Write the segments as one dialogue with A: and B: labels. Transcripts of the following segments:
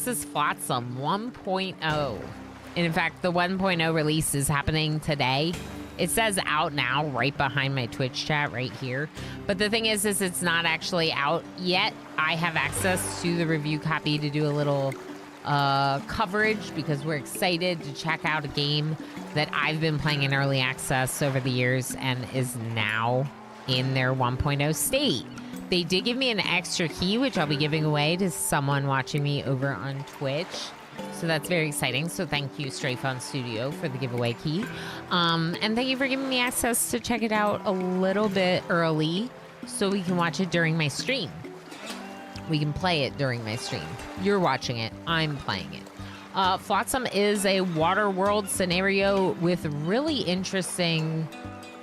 A: is Flotsam 1.0. And in fact, the 1.0 release is happening today. It says out now right behind my Twitch chat right here. But the thing is it's not actually out yet. I have access to the review copy to do a little coverage because we're excited to check out a game that I've been playing in early access over the years and is now in their 1.0 state. They did give me an extra key, which I'll be giving away to someone watching me over on Twitch. So that's very exciting. So thank you, Stray Fun Studio, for the giveaway key. And thank you for giving me access to check it out a little bit early so we can watch it during my stream. We can play it during my stream. You're watching it. I'm playing it. Flotsam is a water world scenario with really interesting,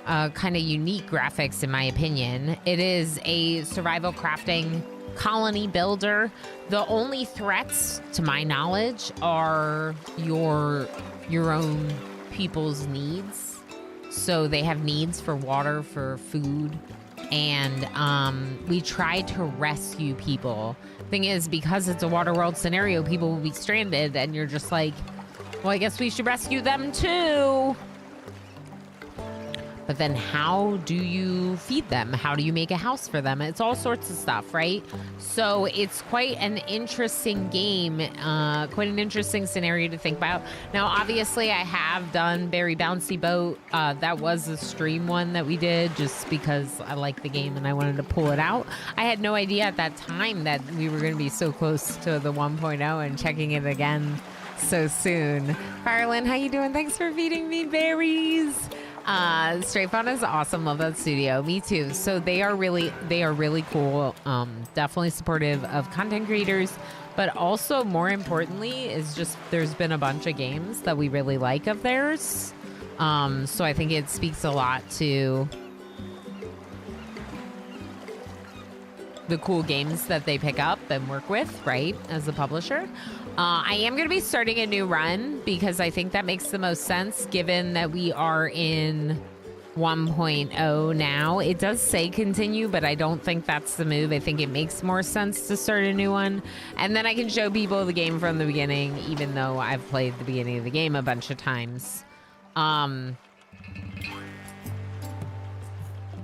A: kind of unique graphics, in my opinion. It is a survival crafting colony builder. The only threats, to my knowledge, are your own people's needs. So they have needs for water, for food, and we try to rescue people. Thing is, because it's a water world scenario, people will be stranded, and you're just like, well, I guess we should rescue them too. But then how do you feed them? How do you make a house for them? It's all sorts of stuff, right? So it's quite an interesting game, quite an interesting scenario to think about. Now, obviously, I have done Berry Bouncy Boat. That was a stream one that we did just because I like the game and I wanted to pull it out. I had no idea at that time that we were going to be so close to the 1.0 and checking it again so soon. Firelyn, how you doing? Thanks for feeding me berries. Stray Fun is awesome. Love that studio. Me too. So they are really cool. Definitely supportive of content creators, but also more importantly is just there's been a bunch of games that we really like of theirs. So I think it speaks a lot to the cool games that they pick up and work with, right, as a publisher. I am going to be starting a new run because I think that makes the most sense given that we are in 1.0 now. It does say continue, but I don't think that's the move. I think it makes more sense to start a new one. And then I can show people the game from the beginning, even though I've played the beginning of the game a bunch of times.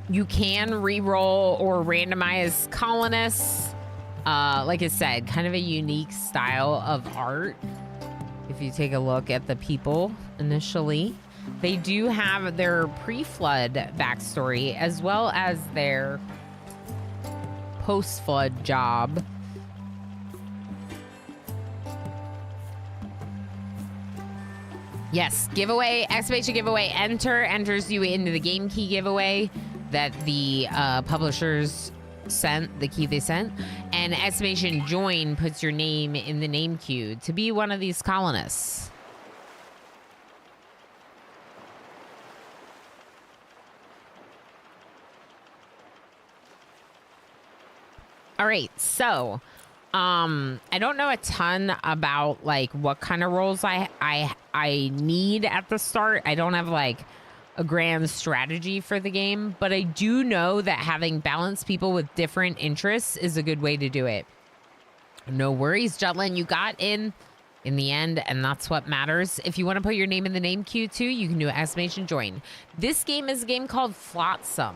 A: You can re-roll or randomize colonists. Like I said, kind of a unique style of art. If you take a look at the people initially, they do have their pre-flood backstory as well as their post-flood job. Yes, giveaway, exclamation giveaway, enters you into the game key giveaway that the publishers sent, the key they sent, and exclamation join puts your name in the name queue to be one of these colonists. All right, so I don't know a ton about like what kind of roles I need at the start. I don't have like a grand strategy for the game, but I do know that having balanced people with different interests is a good way to do it. No worries, Jutlin, you got in the end, and that's what matters. If you want to put your name in the name queue too, you can do exclamation join. This game is a game called Flotsam.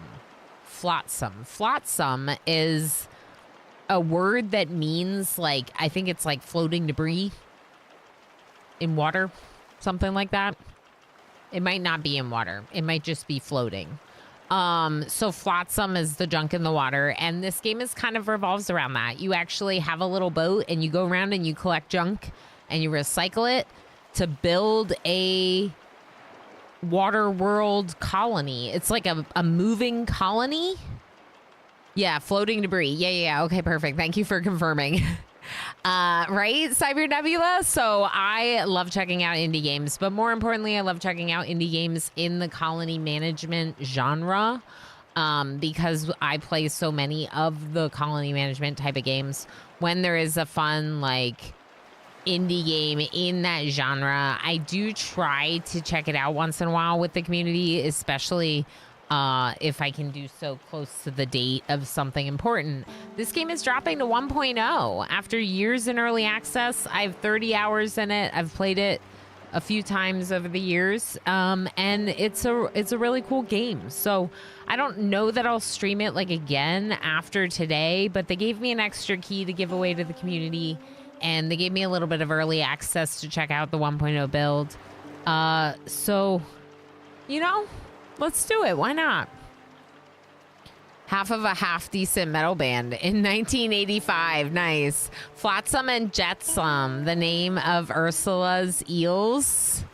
A: Flotsam is a word that means like, I think it's like floating debris in water, something like that. It might not be in water. It might just be floating. So Flotsam is the junk in the water, and this game is kind of revolves around that. You actually have a little boat, and you go around and you collect junk, and you recycle it to build a water world colony. It's like a moving colony. Yeah, floating debris. Yeah. Okay, perfect. Thank you for confirming. Right, Cyber Nebula? So I love checking out indie games, but more importantly, I love checking out indie games in the colony management genre, because I play so many of the colony management type of games. When there is a fun, like, indie game in that genre, I do try to check it out once in a while with the community, especially if I can do so close to the date of something important. This game is dropping to 1.0 after years in early access. I have 30 hours in it. I've played it a few times over the years, and it's a really cool game. So I don't know that I'll stream it like again after today, but they gave me an extra key to give away to the community, and they gave me a little bit of early access to check out the 1.0 build. So, you know, let's do it. Why not? Half of a half decent metal band in 1985. Nice. Flotsam and Jetsam, the name of Ursula's eels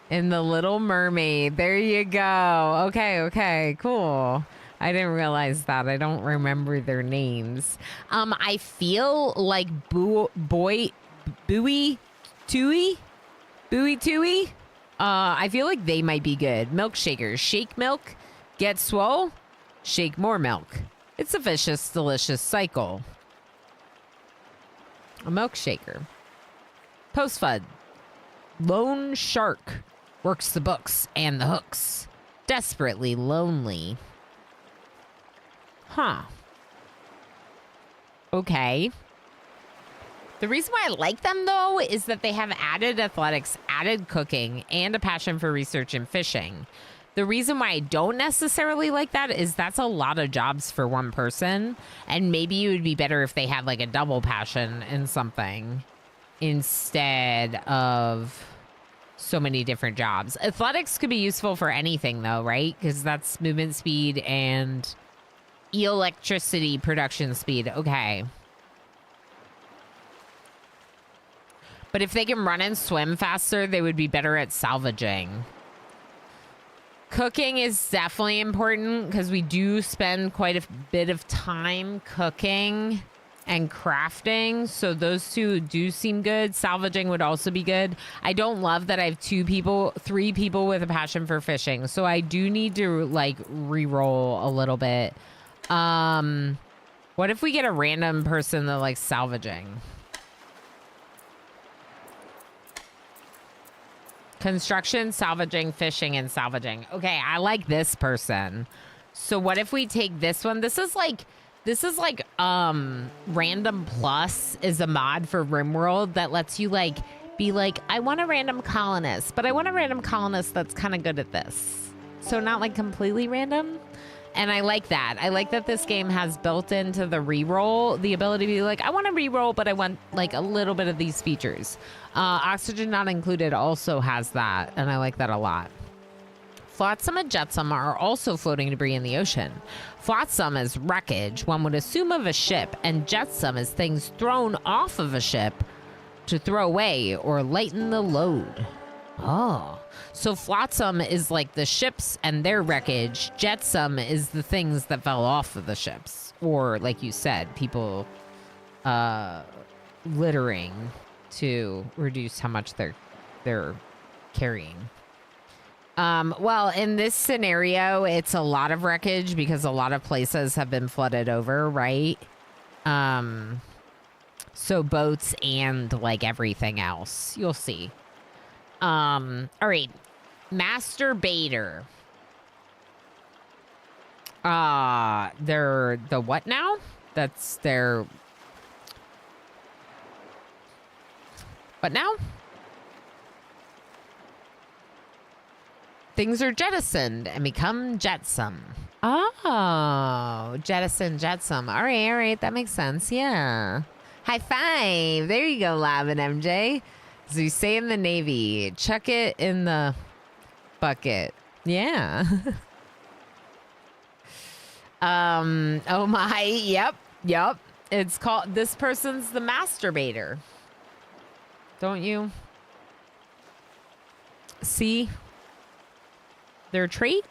A: in The Little Mermaid. There you go. Okay, cool. I didn't realize that. I don't remember their names. I feel like Buoy Tui. I feel like they might be good. Milkshakers. Shake milk, get swole. Shake more milk. It's a vicious, delicious cycle. A milkshaker. Post-FUD. Lone shark works the books and the hooks. Desperately lonely. Huh. Okay. The reason why I like them, though, is that they have added athletics, added cooking, and a passion for research and fishing. The reason why I don't necessarily like that is that's a lot of jobs for one person. And maybe it would be better if they had like a double passion in something instead of so many different jobs. Athletics could be useful for anything though, right? Because that's movement speed and electricity production speed. Okay. But if they can run and swim faster, they would be better at salvaging. Cooking is definitely important because we do spend quite a bit of time cooking and crafting. So those two do seem good. Salvaging would also be good. I don't love that I have three people with a passion for fishing. So I do need to like re-roll a little bit. What if we get a random person that likes salvaging? Construction, salvaging, fishing, and salvaging. Okay, I like this person. So what if we take this one? This is like Random Plus is a mod for RimWorld that lets you like be like, I want a random colonist, but I want a random colonist that's kind of good at this. So not like completely random. And I like that. I like that this game has built into the reroll the ability to be like, I want to reroll, but I want like a little bit of these features. Oxygen Not Included also has that, and I like that a lot. Flotsam and Jetsam are also floating debris in the ocean. Flotsam is wreckage, one would assume, of a ship, and Jetsam is things thrown off of a ship to throw away or lighten the load. Oh, so Flotsam is like the ships and their wreckage. Jetsam is the things that fell off of the ships. Or, like you said, people littering to reduce how much they're carrying. Well, in this scenario, it's a lot of wreckage because a lot of places have been flooded over, right? So boats and like everything else. You'll see. All right. Masturbator. They're the what now? That's their... What now? Things are jettisoned and become jetsam. Oh, jetsam. All right. That makes sense. Yeah. High five. There you go, Lab and MJ. As we say in the Navy, chuck it in the bucket. Yeah. Oh my. Yep. It's called, this person's the masturbator. Don't you see their trait?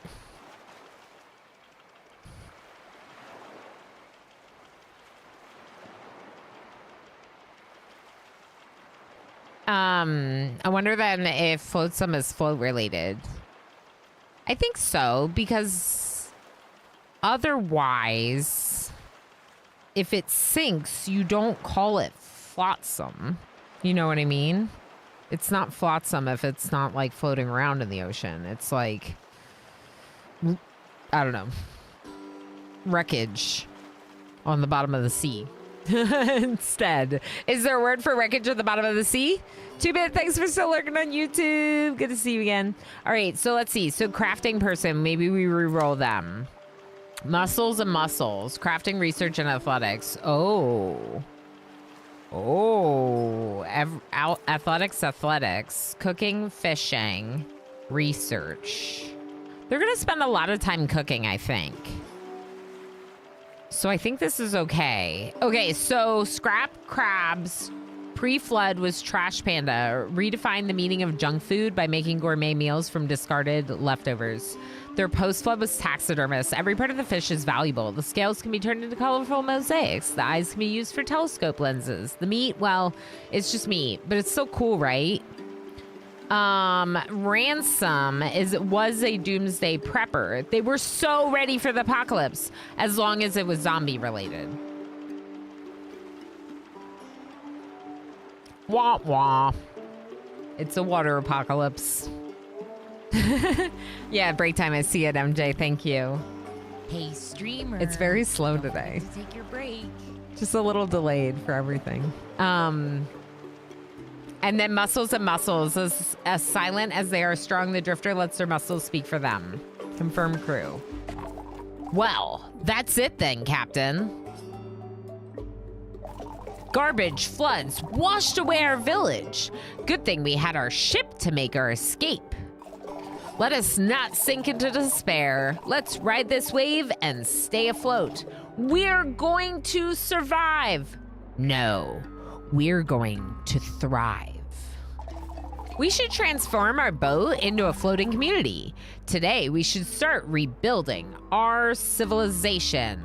A: I wonder then if Flotsam is float related. I think so, because otherwise, if it sinks, you don't call it Flotsam. You know what I mean? It's not Flotsam if it's not like floating around in the ocean. It's like I don't know, wreckage on the bottom of the sea instead. Is there a word for wreckage at the bottom of the sea? 2-Bit, thanks for still lurking on YouTube. Good to see you again. All right, so let's see. So crafting person, maybe we re-roll them. Muscles and muscles. Crafting, research, and athletics. Oh. Oh. Athletics. Cooking, fishing, research. They're going to spend a lot of time cooking, I think. So I think this is okay. Okay, so scrap crabs pre-flood was trash panda. Redefine the meaning of junk food by making gourmet meals from discarded leftovers. Their post-flood was taxidermist. Every part of the fish is valuable. The scales can be turned into colorful mosaics. The eyes can be used for telescope lenses. The meat, well, it's just meat, but it's so cool, right? Ransom was a doomsday prepper. They were so ready for the apocalypse, as long as it was zombie related. Wah wah. It's a water apocalypse. Yeah, break time. I see it, MJ. Thank you.
B: Hey, streamer.
A: It's very slow today.
B: To take your break.
A: Just a little delayed for everything. And then muscles and muscles. As silent as they are strong, the drifter lets their muscles speak for them. Confirmed crew. Well, that's it then, Captain. Garbage, floods, washed away our village. Good thing we had our ship to make our escape. Let us not sink into despair. Let's ride this wave and stay afloat. We're going to survive. No, we're going to thrive. We should transform our boat into a floating community. Today, we should start rebuilding our civilization.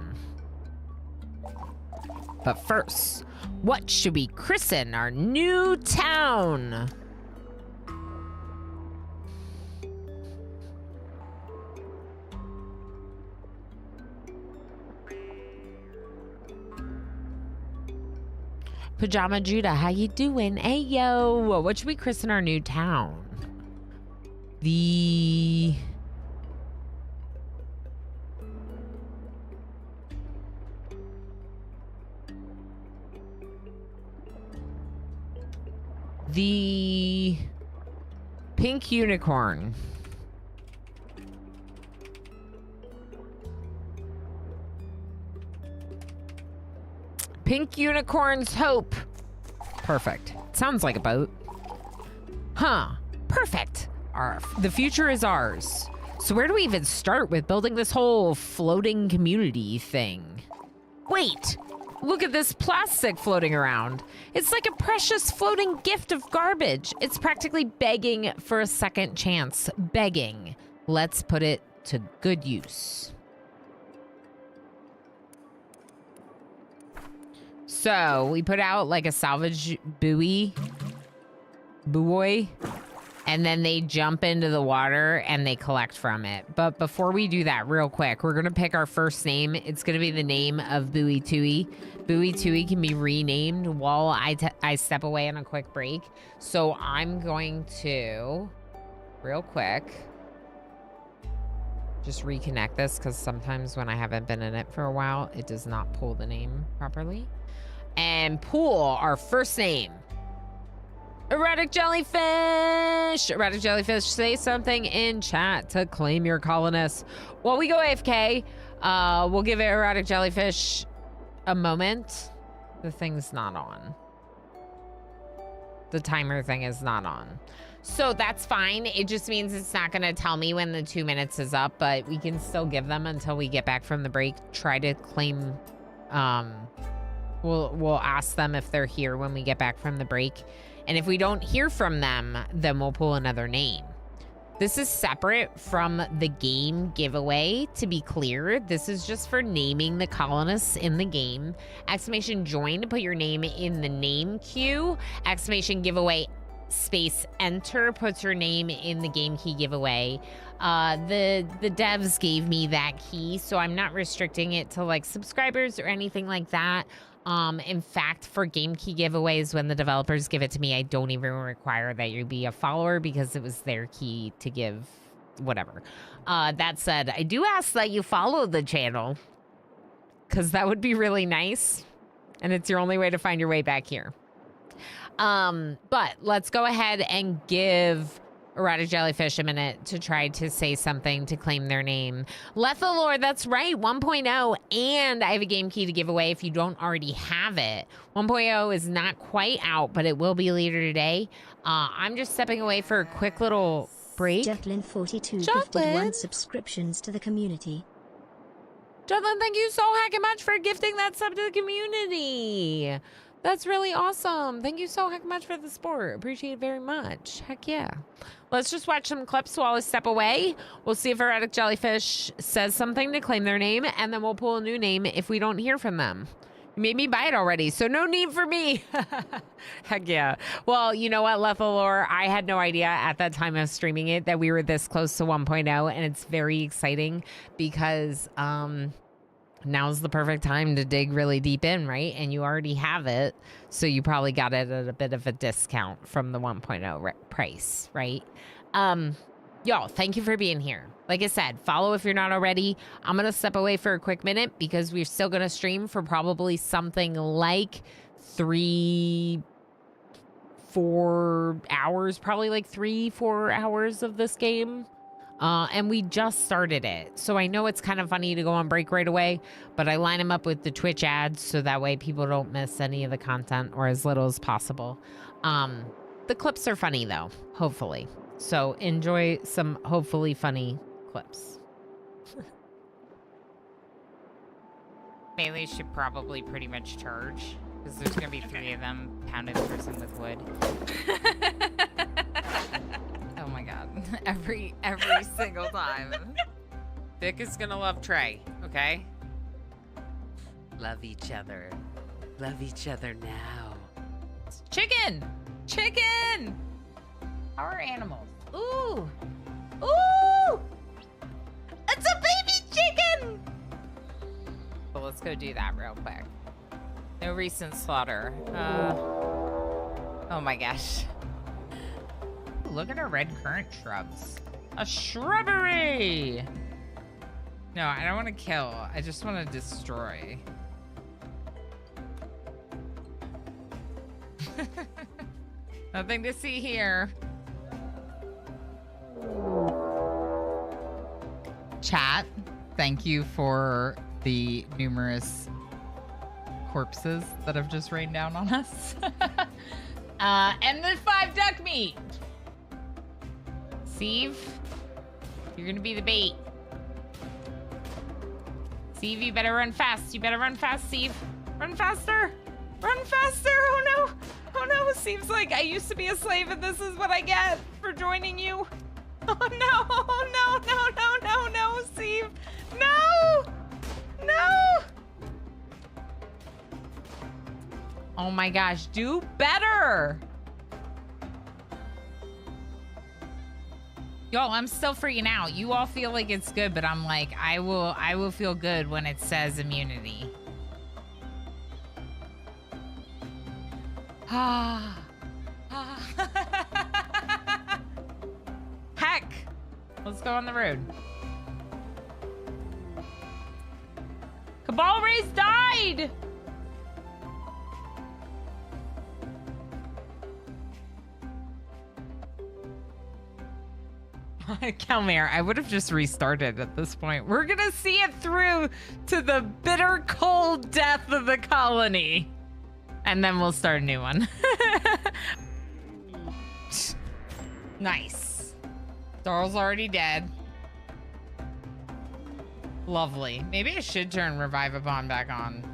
A: But first, what should we christen our new town? Pajama Judah, how you doing? Hey, yo. What should we christen our new town? The Pink Unicorn. Pink Unicorn's Hope. Perfect. Sounds like a boat. Huh. Perfect. The future is ours. So where do we even start with building this whole floating community thing? Wait. Look at this plastic floating around. It's like a precious floating gift of garbage. It's practically begging for a second chance. Begging. Let's put it to good use. So we put out like a salvage buoy, and then they jump into the water and they collect from it. But before we do that, real quick, we're gonna pick our first name. It's gonna be the name of Buoy Tui. Buoy Tui can be renamed while I step away on a quick break. So I'm going to, real quick, just reconnect this because sometimes when I haven't been in it for a while, it does not pull the name properly. And pull our first name. Erratic Jellyfish! Erratic Jellyfish, say something in chat to claim your colonists. While we go AFK, we'll give Erratic Jellyfish a moment. The thing's not on. The timer thing is not on. So that's fine. It just means it's not going to tell me when the 2 minutes is up, but we can still give them until we get back from the break. Try to claim... We'll ask them if they're here when we get back from the break. And if we don't hear from them, then we'll pull another name. This is separate from the game giveaway, to be clear. This is just for naming the colonists in the game. Exclamation join to put your name in the name queue. Exclamation giveaway space enter puts your name in the game key giveaway. The devs gave me that key, so I'm not restricting it to like subscribers or anything like that. In fact, for game key giveaways, when the developers give it to me, I don't even require that you be a follower because it was their key to give whatever. That said, I do ask that you follow the channel because that would be really nice. And it's your only way to find your way back here. But let's go ahead and give Erratic Jellyfish a minute to try to say something to claim their name. Lethalore, that's right, 1.0, and I have a game key to give away if you don't already have it. 1.0 is not quite out, but it will be later today. I'm just stepping away for a quick little break.
C: Jacqueline42 gifted 1 subscriptions to the community.
A: Jacqueline, thank you so heckin' much for gifting that sub to the community. That's really awesome. Thank you so heck much for the support. Appreciate it very much. Heck yeah. Let's just watch some clips while I step away. We'll see if Erratic Jellyfish says something to claim their name, and then we'll pull a new name if we don't hear from them. You made me buy it already, so no need for me. Heck yeah. Well, you know what, Lethalore? I had no idea at that time of streaming it that we were this close to 1.0, and it's very exciting because now's the perfect time to dig really deep in, right? And you already have it, so you probably got it at a bit of a discount from the 1.0 price, right? Y'all, thank you for being here. Like I said, follow if you're not already. I'm going to step away for a quick minute because we're still going to stream for probably something like 3-4 hours, probably like 3-4 hours of this game. And we just started it. So I know it's kind of funny to go on break right away, but I line them up with the Twitch ads so that way people don't miss any of the content or as little as possible. The clips are funny though, hopefully. So enjoy some hopefully funny clips.
B: Bailey should probably pretty much charge because there's going to be 3 of them pounding the person with wood. Oh my god. Every single time.
A: Vic is gonna love Trey, okay? Love each other. Love each other now. Chicken! Chicken! How are animals? Ooh! Ooh! It's a baby chicken! Well, let's go do that real quick. No recent slaughter. Oh my gosh. Look at our red currant shrubs. A shrubbery! No, I don't want to kill. I just want to destroy. Nothing to see here.
D: Chat, thank you for the numerous corpses that have just rained down on us. And the 5 duck meat.
A: Steve, you're gonna be the bait. Steve, you better run fast. You better run fast, Steve. Run faster. Run faster. Oh no. Oh no. Steve's like, I used to be a slave and this is what I get for joining you. Oh no. Oh no. No, no, no, no, Steve. No. No. Oh my gosh. Do better.
D: Y'all, I'm still freaking out. You all feel like it's good, but I'm like, I will feel good when it says immunity.
A: Heck. Let's go on the road. Cabal Race died. Calmere, I would have just restarted at this point. We're gonna see it through to the bitter cold death of the colony. And then we'll start a new one. Nice. Darl's already dead. Lovely. Maybe I should turn Revive Upon back on.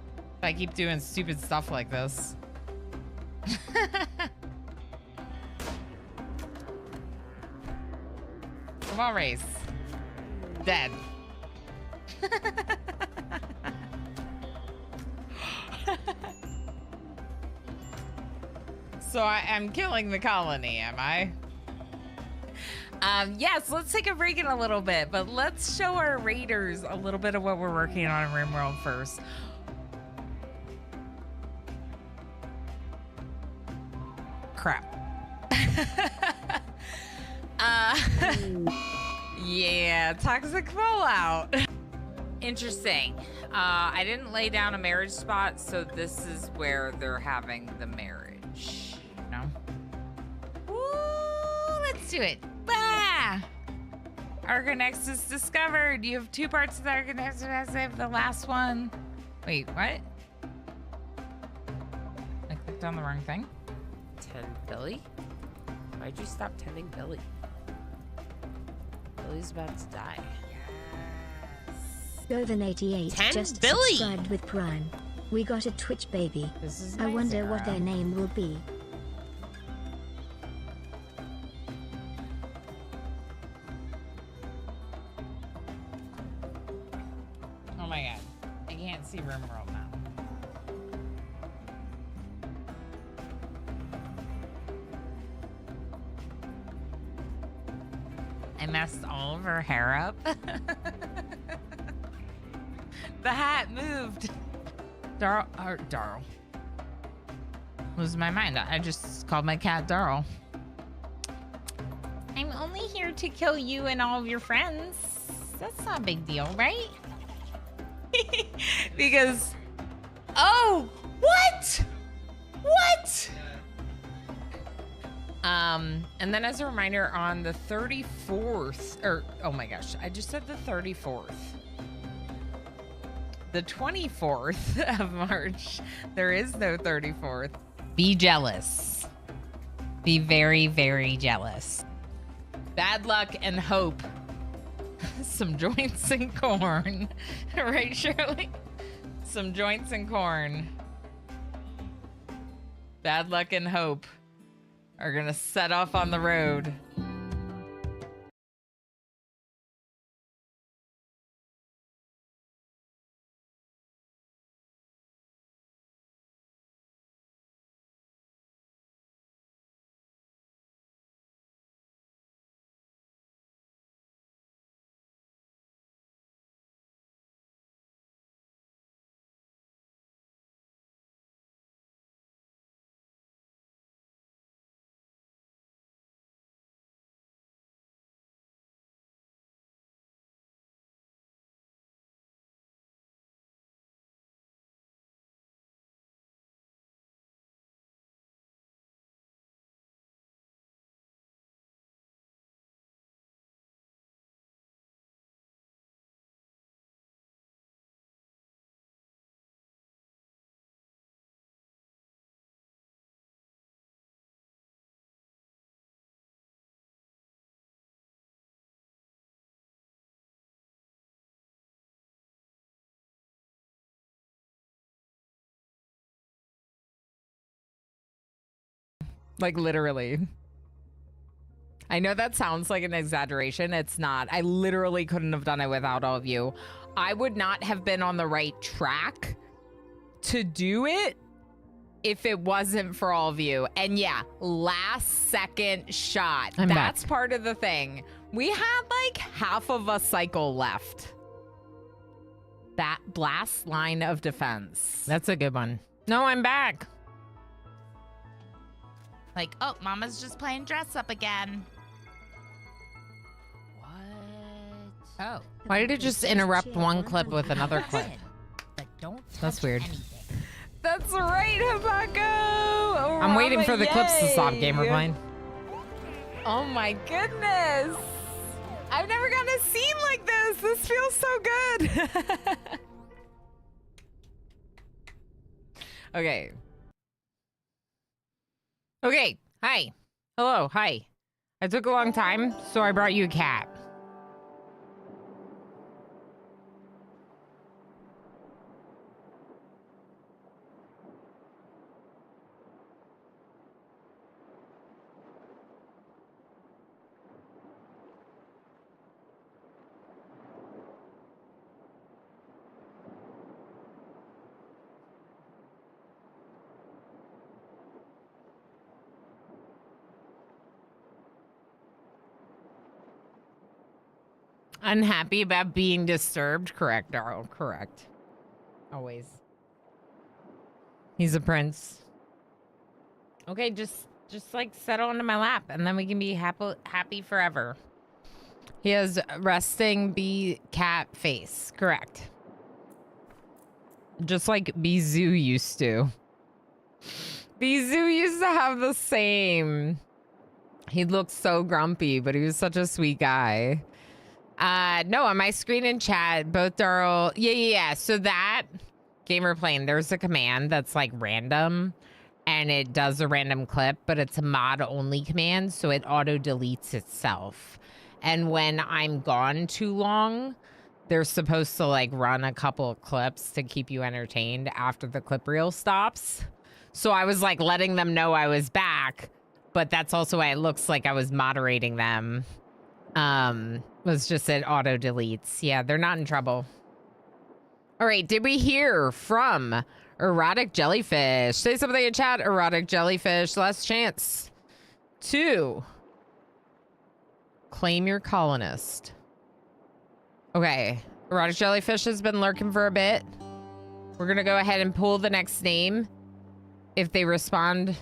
A: If I keep doing stupid stuff like this. Come on, Race. Dead. So I'm killing the colony, am I? Yes, let's take a break in a little bit, but let's show our raiders a little bit of what we're working on in RimWorld first. Crap.
D: Yeah, toxic fallout.
B: Interesting. I didn't lay down a marriage spot, so this is where they're having the marriage.
D: No. Woo, let's do it. Bah! Argonex is discovered. You have 2 parts of the Argonex. I have the last one. Wait, what? I clicked on the wrong thing.
A: Tend Billy? Why'd you stop tending Billy? Billy's about to die.
C: Govan88
A: Ten
C: just
A: Billy.
C: subscribed with Prime. We got a Twitch baby.
A: This is
C: I
A: my
C: wonder what
A: Zara.
C: their name will be.
D: Oh my god. I can't see RimWorld now. I messed all of her hair up. The hat moved. Darl. Losing my mind. I just called my cat Darl. I'm only here to kill you and all of your friends. That's not a big deal, right? Because, oh, what? What? And then as a reminder, on the 34th, or oh my gosh, I just said the 34th. The 24th of March, there is no 34th. Be jealous. Be very, very jealous. Bad luck and hope. Some joints and corn. Right, Shirley? Some joints and corn. Bad luck and hope are gonna set off on the road. Like literally. I know that sounds like an exaggeration. It's not. I literally couldn't have done it without all of you. I would not have been on the right track to do it if it wasn't for all of you. And yeah, last second shot.
A: I'm
D: That's
A: back.
D: part of the thing. We had like half of a cycle left. That blast line of defense.
A: That's a good one. No, I'm back.
D: Like, oh, Mama's just playing dress up again.
B: What?
D: Oh.
A: Why did it just interrupt one clip with another clip?
B: But don't
A: That's
B: touch
A: weird.
B: anything.
D: That's right, Habako!
A: I'm waiting for the clips to stop,
D: Yay!
A: Gamerblind.
D: Oh my goodness! I've never gotten a scene like this! This feels so good! Okay. Okay, hi. Hello, hi. I took a long time, so I brought you a cat. Unhappy about being disturbed? Correct, Darl. Correct. Always. He's a prince. Okay, just
A: just like settle into my lap and then we can be happy forever. He has resting bee cat face. Correct. Just like Bizou used to. Bizou used to have the same. He looked so grumpy, but he was such a sweet guy. No, on my screen and chat, both Darryl. Yeah. So that game we're playing, there's a command that's like random and it does a random clip, but it's a mod only command. So it auto deletes itself. And when I'm gone too long, they're supposed to like run a couple of clips to keep you entertained after the clip reel stops. So I was like letting them know I was back, but that's also why it looks like I was moderating them. Was just it auto deletes. Yeah, they're not in trouble. All right, did we hear from Erotic Jellyfish? Say something in chat, Erotic Jellyfish. Last chance to claim your colonist. Okay, Erotic Jellyfish has been lurking for a bit. We're gonna go ahead and pull the next name. If they respond,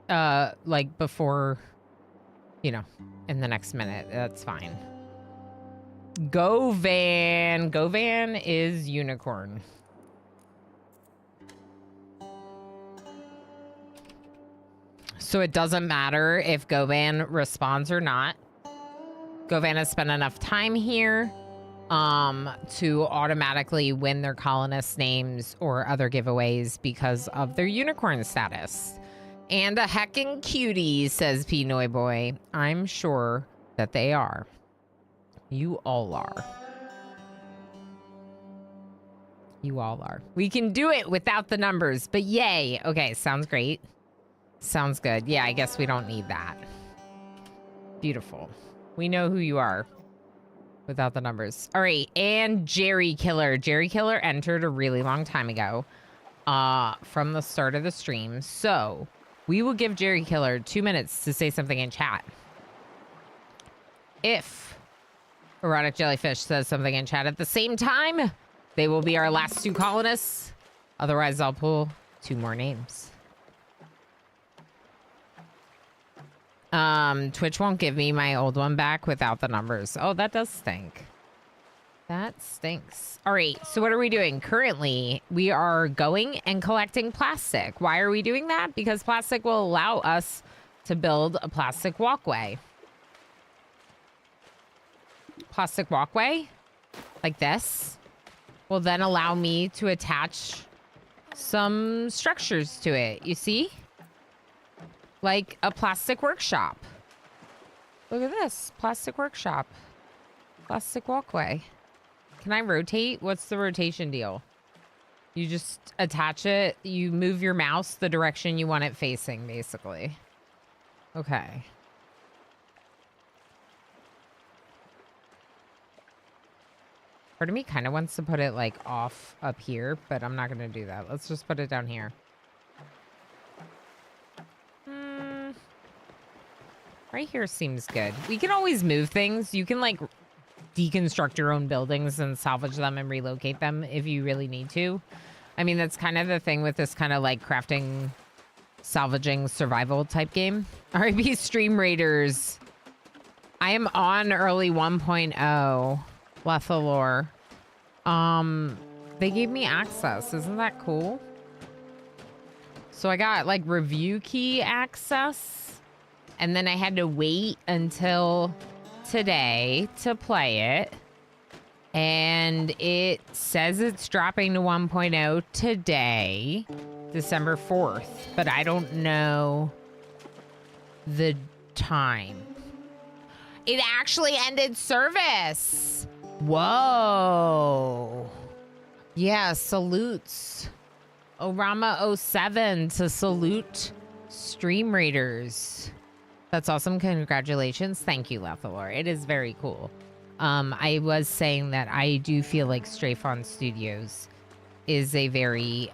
A: like before, you know, in the next minute, that's fine. Govan. Govan is unicorn. So it doesn't matter if Govan responds or not. Govan has spent enough time here to automatically win their colonist names or other giveaways because of their unicorn status. And a heckin' cutie, says Pinoy Boy. I'm sure that they are. You all are. You all are. We can do it without the numbers, but yay. Okay, sounds great. Sounds good. Yeah, I guess we don't need that. Beautiful. We know who you are without the numbers. All right, and Jerry Killer. Jerry Killer entered a really long time ago from the start of the stream. So we will give Jerry Killer 2 minutes to say something in chat. If Erotic Jellyfish says something in chat at the same time, they will be our last two colonists. Otherwise, I'll pull 2 more names. Twitch won't give me my old one back without the numbers. Oh, that does stink. That stinks. All right, so what are we doing? Currently, we are going and collecting plastic. Why are we doing that? Because plastic will allow us to build a plastic walkway. Plastic walkway, like this, will then allow me to attach some structures to it. You see? Like a plastic workshop. Look at this. Plastic workshop. Plastic walkway. Can I rotate? What's the rotation deal? You just attach it. You move your mouse the direction you want it facing, basically. Okay. Part of me kind of wants to put it like off up here, but I'm not going to do that. Let's just put it down here. Right here seems good. We can always move things. You can like deconstruct your own buildings and salvage them and relocate them if you really need to. I mean, that's kind of the thing with this kind of like crafting, salvaging, survival type game. RIP Stream Raiders. I am on early 1.0. Lethalore. They gave me access. Isn't that cool? So I got like review key access, and then I had to wait until today to play it. And it says it's dropping to 1.0 today, December 4th, but I don't know the time. It actually ended service. Whoa. Yeah, salutes. Orama07 to salute Stream Raiders. That's awesome. Congratulations. Thank you, Lethalore. It is very cool. I was saying that I do feel like Straphon Studios is a very,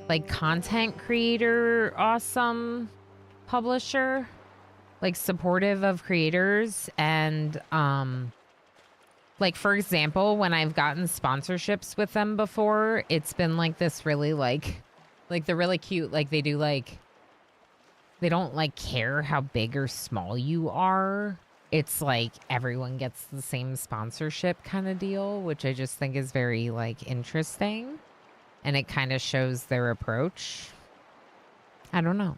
A: like, content creator, awesome publisher. Like, supportive of creators. And, like, for example, when I've gotten sponsorships with them before, it's been, like, this really, like they're really cute. Like, they do, like, they don't like care how big or small you are. It's like everyone gets the same sponsorship kind of deal, which I just think is very like interesting. And it kind of shows their approach. I don't know.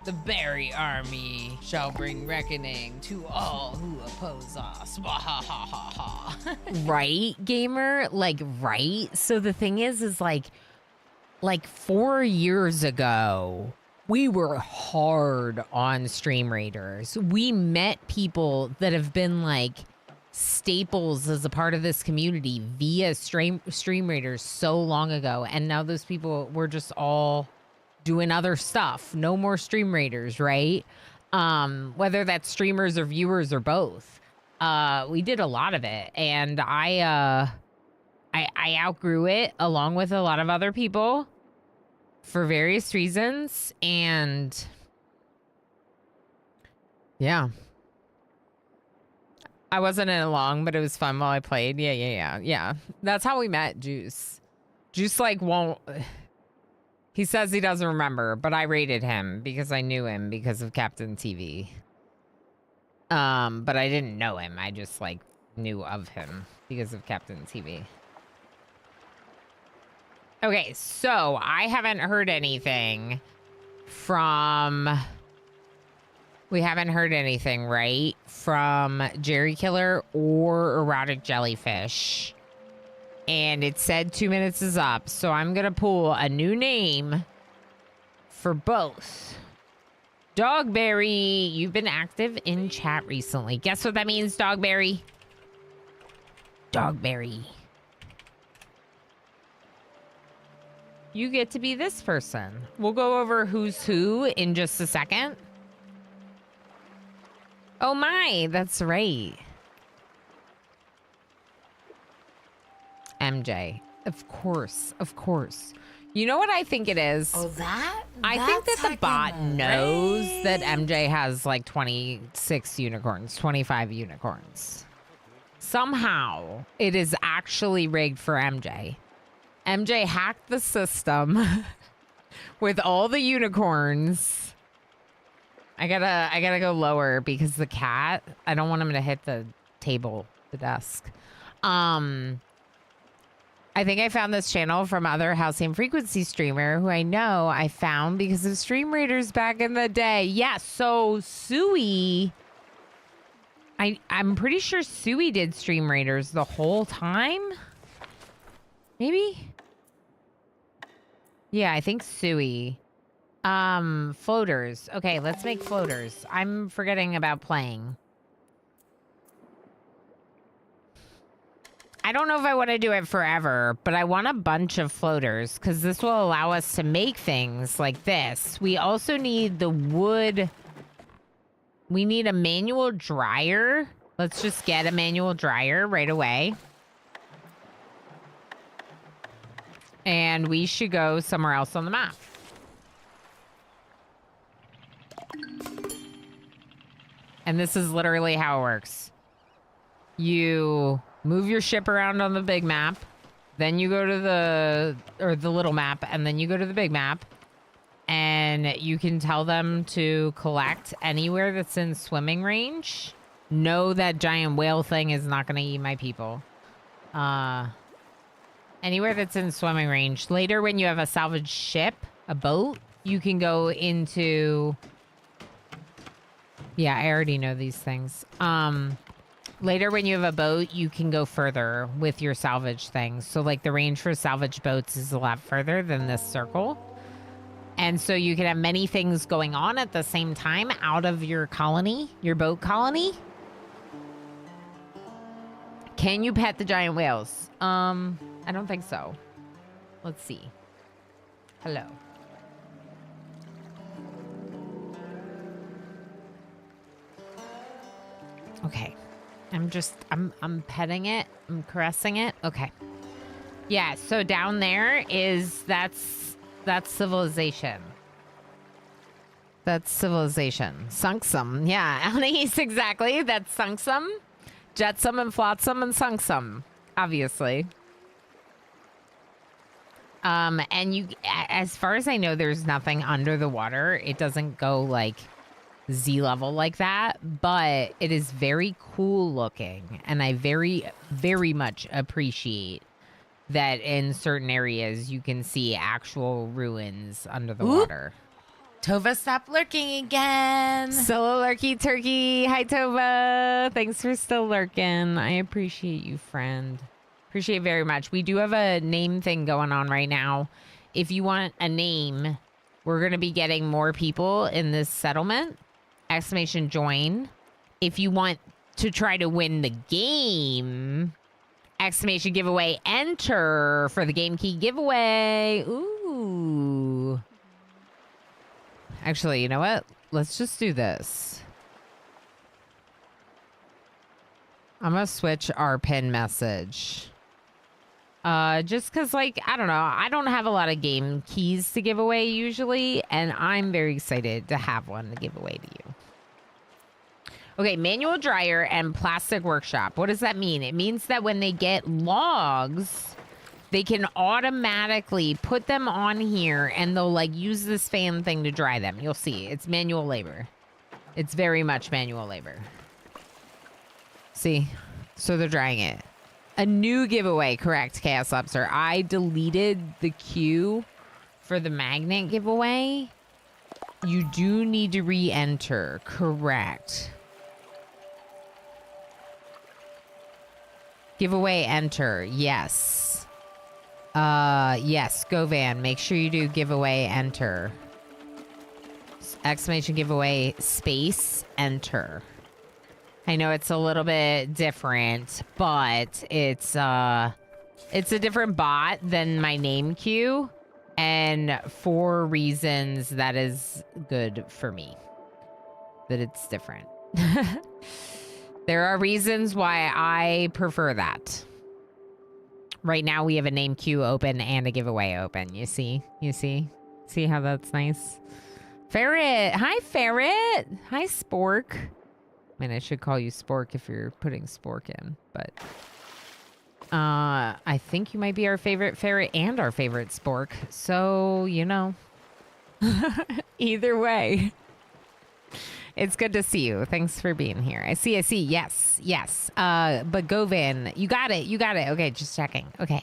D: The Berry Army shall bring reckoning to all who oppose us.
A: Right, gamer? Like, right? So the thing is like 4 years ago, we were hard on stream raiders. We met people that have been like staples as a part of this community via stream raiders so long ago. And now those people were just all doing other stuff. No more stream raiders, right? Whether that's streamers or viewers or both. We did a lot of it, and I outgrew it along with a lot of other people for various reasons, and yeah. I wasn't in it long, but it was fun while I played. Yeah. That's how we met, Juice. Juice like won't... He says he doesn't remember, but I rated him because I knew him because of Captain TV. But I didn't know him. I just like knew of him because of Captain TV. Okay, so I haven't heard anything from... We haven't heard anything, right? From Jerry Killer or Erotic Jellyfish. And it said 2 minutes is up, so I'm going to pull a new name for both. Dogberry, you've been active in chat recently. Guess what that means, Dogberry? Dogberry. You get to be this person. We'll go over who's who in just a second. Oh my, that's right. MJ. Of course. You know what I think it is?
B: Oh, that?
A: I think that the bot knows that MJ has like 26 unicorns, 25 unicorns. Somehow it is actually rigged for MJ. MJ hacked the system with all the unicorns. I gotta go lower because the cat, I don't want him to hit the table, the desk. I think I found this channel from other House Same Frequency streamer who I know I found because of Stream Raiders back in the day. Yeah, so Sui, I'm pretty sure Sui did Stream Raiders the whole time. Maybe? Yeah, I think Sui. Floaters. Okay, let's make floaters. I'm forgetting about playing. I don't know if I want to do it forever, but I want a bunch of floaters because this will allow us to make things like this. We also need the wood. We need a manual dryer. Let's just get a manual dryer right away. And we should go somewhere else on the map. And this is literally how it works. You move your ship around on the big map. Then you go to the little map, and then you go to the big map. And you can tell them to collect anywhere that's in swimming range. No, that giant whale thing is not going to eat my people. Anywhere that's in swimming range. Later, when you have a salvaged ship, a boat, you can go into... Yeah, I already know these things. Later, when you have a boat, you can go further with your salvage things. So, like, the range for salvage boats is a lot further than this circle. And so you can have many things going on at the same time out of your colony, your boat colony. Can you pet the giant whales? I don't think so. Let's see. Hello. Okay. I'm petting it. I'm caressing it. Okay. Yeah, so down there that's civilization. That's civilization. Sunksum. Yeah, Anais, exactly. That's Sunksum. Jetsum and Flotsam and Sunksum. Obviously. And as far as I know, there's nothing under the water. It doesn't go like Z level like that, but it is very cool looking. And I very, very much appreciate that in certain areas you can see actual ruins under the water.
B: Tova, stop lurking again.
A: Still a lurky turkey. Hi, Tova. Thanks for still lurking. I appreciate you, friend. Appreciate it very much. We do have a name thing going on right now. If you want a name, we're going to be getting more people in this settlement. Exclamation join. If you want to try to win the game, exclamation giveaway enter for the game key giveaway. Ooh. Actually, you know what? Let's just do this. I'm going to switch our pin message. Just because, like, I don't know. I don't have a lot of game keys to give away usually, and I'm very excited to have one to give away to you. Okay, manual dryer and plastic workshop. What does that mean? It means that when they get logs, they can automatically put them on here and they'll like use this fan thing to dry them. You'll see. It's manual labor. It's very much manual labor. See? So they're drying it. A new giveaway. Correct, Chaos Lobster. I deleted the queue for the magnet giveaway. You do need to re-enter. Correct. Giveaway enter. Yes. Yes. Go Van. Make sure you do giveaway enter. Exclamation giveaway space enter. I know it's a little bit different, but it's a different bot than my name queue, and for reasons that is good for me. That it's different. There are reasons why I prefer that. Right now we have a name queue open and a giveaway open. You see? You see? See how that's nice? Ferret! Hi, Ferret! Hi, Spork. I mean, I should call you Spork if you're putting Spork in, but... I think you might be our favorite ferret and our favorite Spork. So, you know. Either way. It's good to see you. Thanks for being here. I see. Yes. But Govan, you got it. Okay, just checking. Okay.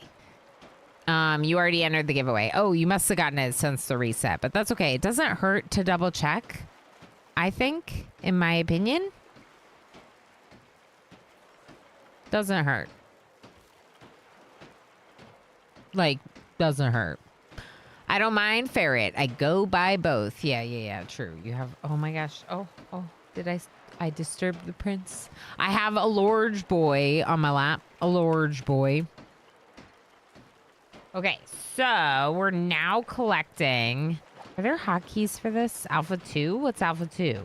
A: You already entered the giveaway. Oh, you must have gotten it since the reset, but that's okay. It doesn't hurt to double check, I think, in my opinion. Doesn't hurt. Like, doesn't hurt. I don't mind ferret. I go by both. Yeah. True. You have. Oh my gosh. Oh. Did I disturb the prince? I have a large boy on my lap. A large boy. Okay, so we're now collecting. Are there hotkeys for this? Alpha 2? What's Alpha 2?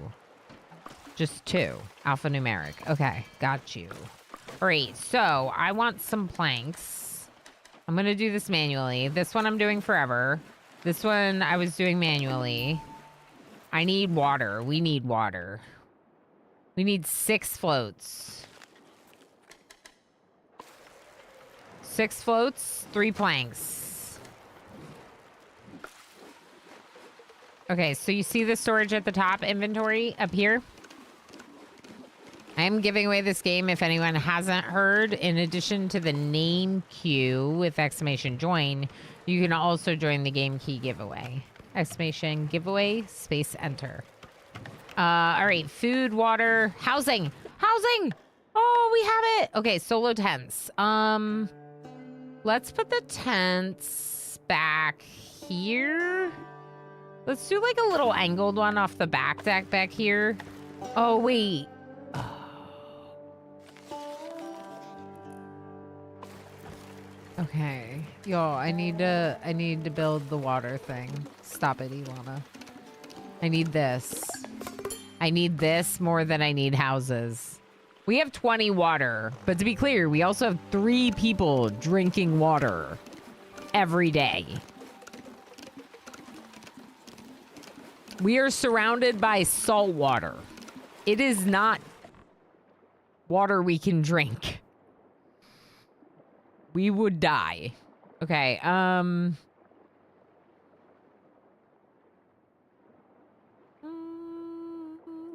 A: Just 2. Alphanumeric. Okay, got you. All right, so I want some planks. I'm going to do this manually. This one I'm doing forever. This one I was doing manually. I need water. We need water. We need 6 floats. 6 floats, 3 planks. Okay, so you see the storage at the top inventory up here? I am giving away this game if anyone hasn't heard. In addition to the name queue with exclamation join, you can also join the game key giveaway. Exclamation giveaway space enter. All right, food, water, housing. Oh, we have it. Okay, solo tents. Let's put the tents back here. Let's do like a little angled one off the back deck back here. Oh, wait. Okay. Yo, I need to build the water thing. Stop it, Ilana. I need this. I need this more than I need houses. We have 20 water, but to be clear, we also have 3 people drinking water every day. We are surrounded by salt water. It is not water we can drink. We would die. Okay,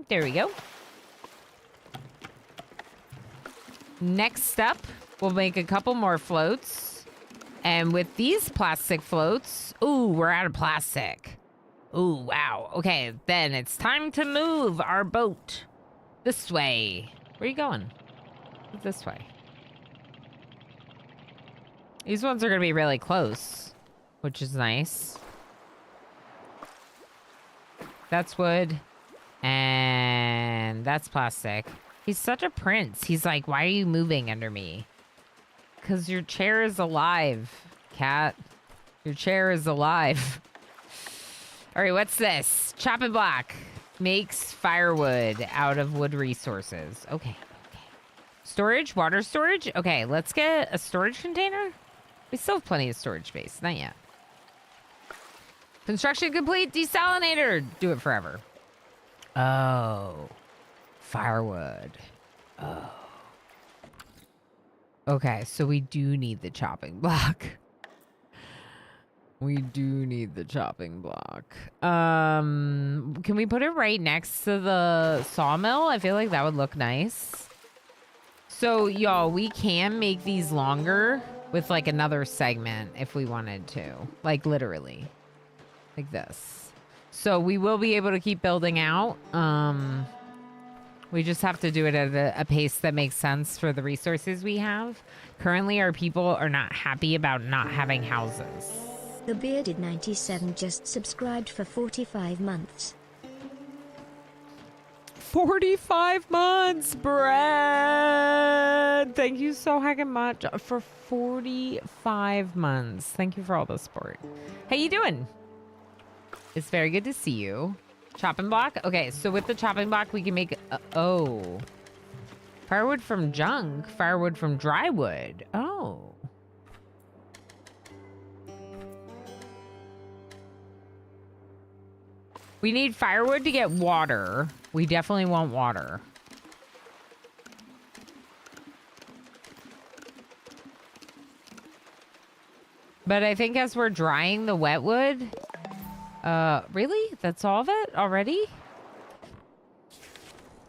A: There we go. Next up, we'll make a couple more floats. And with these plastic floats, ooh, we're out of plastic. Ooh, wow. Okay, then it's time to move our boat this way. Where are you going? This way. These ones are going to be really close, which is nice. That's wood. And that's plastic. He's such a prince. He's like, why are you moving under me? Because your chair is alive, cat. Your chair is alive. All right, what's this? Chopping block makes firewood out of wood resources. Okay. Storage, water storage. Okay, let's get a storage container. We still have plenty of storage space. Not yet. Construction complete. Desalinator. Do it forever. Oh. Firewood. Oh. Okay, so we do need the chopping block. We do need the chopping block. Can we put it right next to the sawmill? I feel like that would look nice. So, y'all, we can make these longer with, like, another segment if we wanted to. Like, literally. Like this. So, we will be able to keep building out. We just have to do it at a pace that makes sense for the resources we have. Currently, our people are not happy about not having houses.
C: The Bearded 97 just subscribed for 45 months.
A: 45 months, Brad. Thank you so heckin' much for 45 months. Thank you for all the support. How you doing? It's very good to see you. Chopping block? Okay, so with the chopping block, we can make... oh. Firewood from junk. Firewood from dry wood. Oh. We need firewood to get water. We definitely want water. But I think as we're drying the wet wood... really? That's all of it already?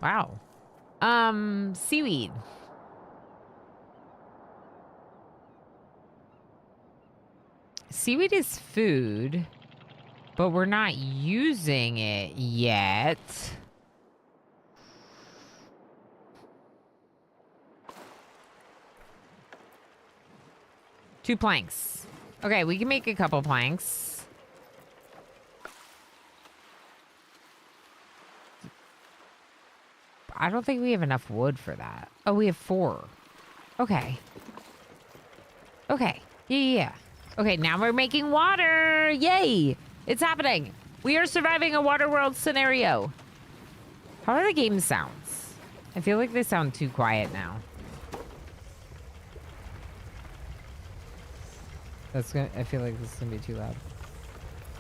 A: Wow. Seaweed. Seaweed is food, but we're not using it yet. Two planks. Okay, we can make a couple planks. I don't think we have enough wood for that. Oh, we have 4. Okay. Okay. Yeah. Okay, now we're making water. Yay. It's happening. We are surviving a water world scenario. How are the game sounds? I feel like they sound too quiet now. I feel like this is gonna be too loud.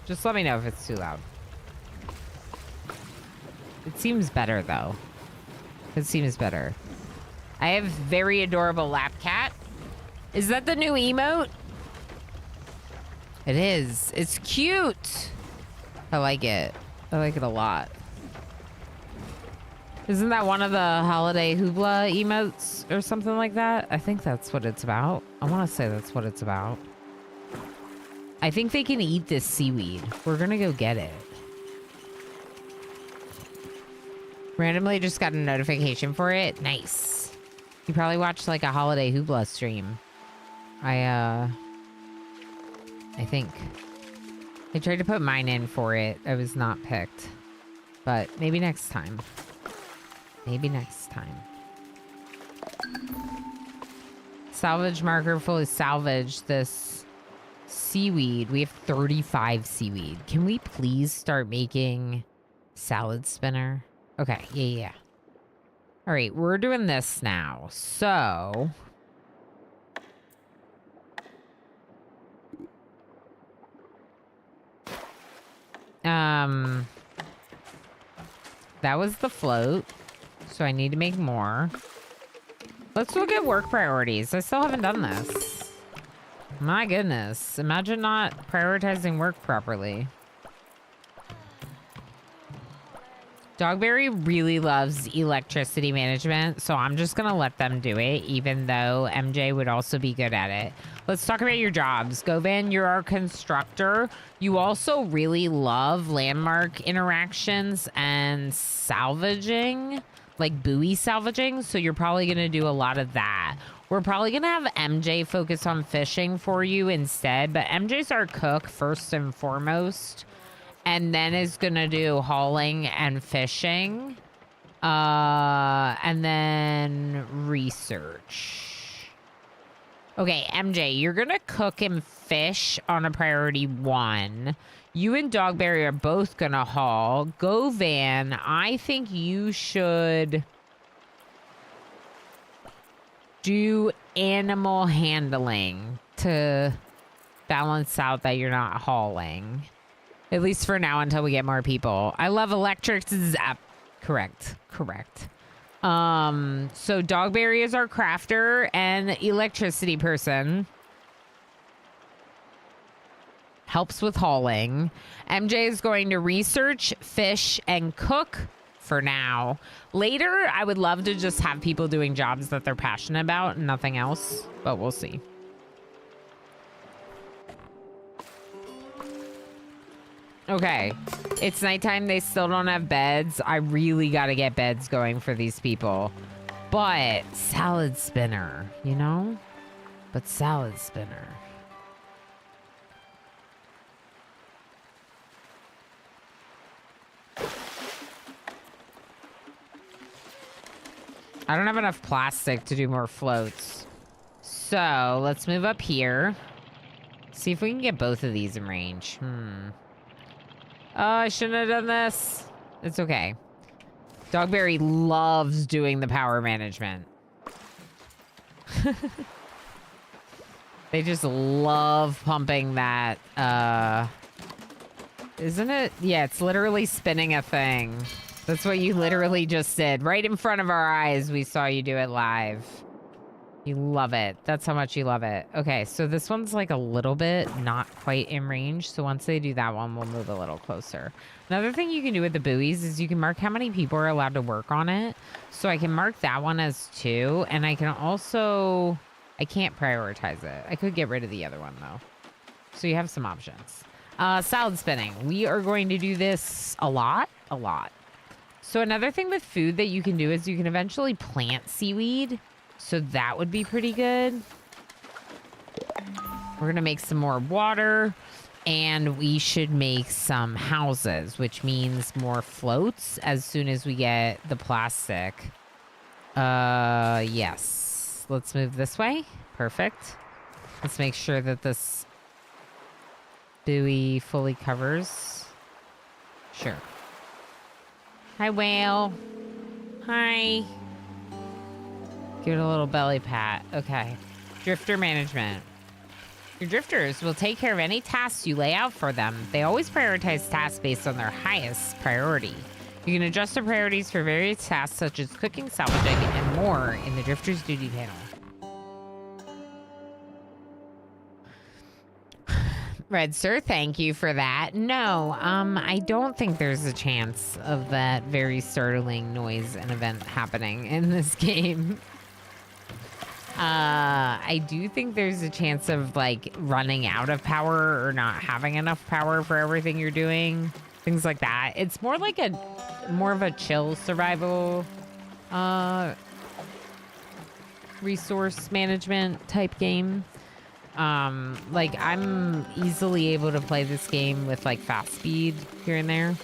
A: Just let me know if it's too loud. It seems better though. It seems better. I have very adorable lap cat. Is that the new emote? It is. It's cute. I like it. I like it a lot. Isn't that one of the holiday hoopla emotes or something like that? I think that's what it's about. I want to say that's what it's about. I think they can eat this seaweed. We're gonna go get it. Randomly just got a notification for it. Nice. You probably watched like a holiday hoopla stream. I think. I tried to put mine in for it. I was not picked. But maybe next time. Maybe next time. Salvage marker fully salvage this seaweed. We have 35 seaweed. Can we please start making salad spinner? Okay, yeah. All right, we're doing this now. So... that was the float. So I need to make more. Let's look at work priorities. I still haven't done this. My goodness. Imagine not prioritizing work properly. Dogberry really loves electricity management, so I'm just gonna let them do it, even though MJ would also be good at it. Let's talk about your jobs. Govan, you're our constructor. You also really love landmark interactions and salvaging, like buoy salvaging, so you're probably gonna do a lot of that. We're probably gonna have MJ focus on fishing for you instead, but MJ's our cook first and foremost. And then is gonna do hauling and fishing. And then research. Okay, MJ, you're gonna cook and fish on a priority 1. You and Dogberry are both gonna haul. Govan, I think you should do animal handling to balance out that you're not hauling. At least for now until we get more people. I love electrics. Correct. So Dogberry is our crafter and electricity person. Helps with hauling. MJ is going to research, fish, and cook for now. Later, I would love to just have people doing jobs that they're passionate about and nothing else, but we'll see. Okay, it's nighttime. They still don't have beds. I really got to get beds going for these people. But salad spinner, you know? But salad spinner. I don't have enough plastic to do more floats. So let's move up here. See if we can get both of these in range. Oh, I shouldn't have done this. It's okay. Dogberry loves doing the power management. They just love pumping that, isn't it? Yeah, it's literally spinning a thing. That's what you literally just did. Right in front of our eyes, we saw you do it live. You love it. That's how much you love it. Okay, so this one's like a little bit not quite in range. So once they do that one, we'll move a little closer. Another thing you can do with the buoys is you can mark how many people are allowed to work on it. So I can mark that one as 2. And I can also... I can't prioritize it. I could get rid of the other one, though. So you have some options. Salad spinning. We are going to do this a lot. So another thing with food that you can do is you can eventually plant seaweed. So that would be pretty good. We're going to make some more water. And we should make some houses, which means more floats as soon as we get the plastic. Yes. Let's move this way. Perfect. Let's make sure that this buoy fully covers. Sure. Hi, whale. Hi. Give it a little belly pat. Okay. Drifter management. Your drifters will take care of any tasks you lay out for them. They always prioritize tasks based on their highest priority. You can adjust the priorities for various tasks such as cooking, salvaging, and more in the Drifter's Duty panel. Red Sir, thank you for that. No, I don't think there's a chance of that very startling noise and event happening in this game. I do think there's a chance of like running out of power or not having enough power for everything you're doing. Things like that. It's more like more of a chill survival resource management type game. Like I'm easily able to play this game with like fast speed here and there.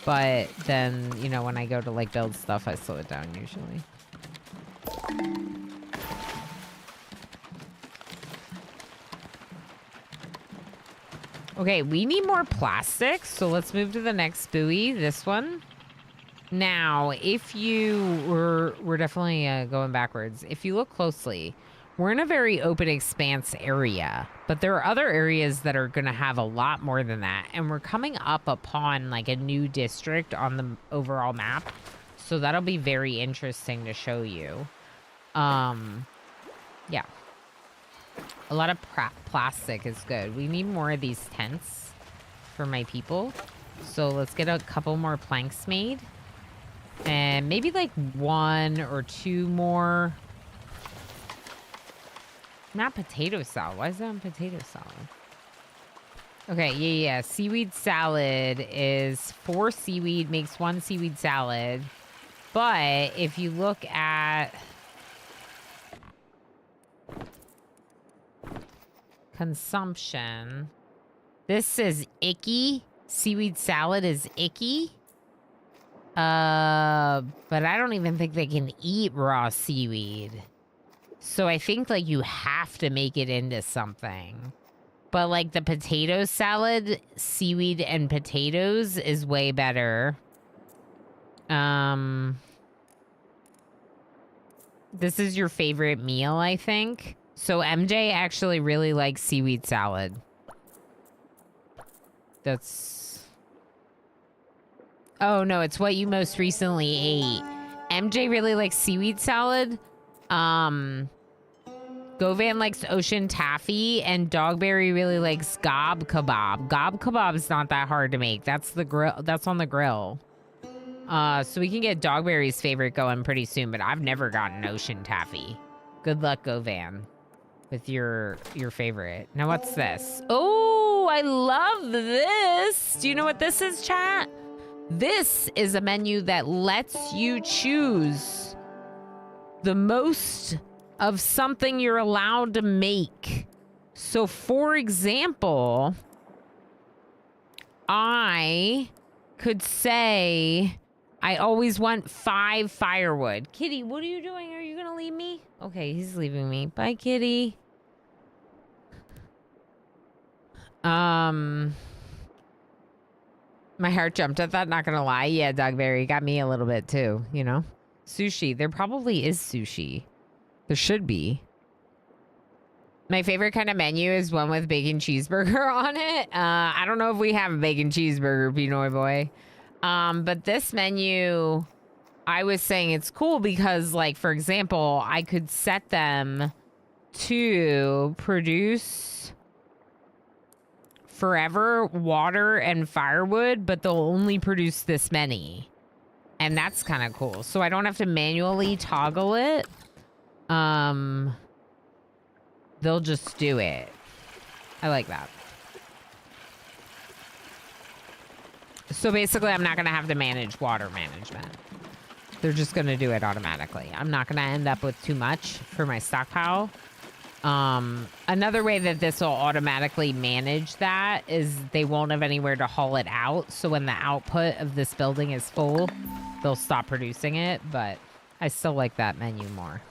A: But then, you know, when I go to like build stuff, I slow it down usually. Okay, we need more plastic, so let's move to the next buoy, this one. Now, if we're definitely going backwards. If you look closely, we're in a very open expanse area, but there are other areas that are going to have a lot more than that. And we're coming up upon like a new district on the overall map. So that'll be very interesting to show you. Yeah. A lot of plastic is good. We need more of these tents for my people. So let's get a couple more planks made. And maybe like 1 or 2 more. Not potato salad. Why is that on potato salad? Okay, yeah. Seaweed salad is 4 seaweed, makes 1 seaweed salad. But if you look at consumption, this is icky. Seaweed salad is icky. But I don't even think they can eat raw seaweed. So I think like you have to make it into something. But like the potato salad, seaweed and potatoes is way better. This is your favorite meal, I think. So MJ actually really likes seaweed salad. That's... Oh, no, it's what you most recently ate. MJ really likes seaweed salad. Govan likes ocean taffy, and Dogberry really likes gob kebab. Gob kebab is not that hard to make. That's the grill. That's on the grill. So we can get Dogberry's favorite going pretty soon, but I've never gotten ocean taffy. Good luck, Govan, with your favorite. Now, what's this? Oh, I love this. Do you know what this is, chat? This is a menu that lets you choose the most of something you're allowed to make. So, for example, I could say I always want 5 firewood. Kitty, what are you doing? Are you gonna leave me? Okay, he's leaving me. Bye, Kitty. My heart jumped at that, not gonna lie. Yeah, Dogberry got me a little bit too, you know? Sushi. There probably is sushi. There should be. My favorite kind of menu is one with bacon cheeseburger on it. I don't know if we have a bacon cheeseburger, Pinoy boy. But this menu, I was saying it's cool because, like, for example, I could set them to produce forever water and firewood, but they'll only produce this many. And that's kind of cool. So I don't have to manually toggle it. They'll just do it. I like that. So basically, I'm not going to have to manage water management. They're just going to do it automatically. I'm not going to end up with too much for my stockpile. Another way that this will automatically manage that is they won't have anywhere to haul it out. So when the output of this building is full, they'll stop producing it. But I still like that menu more.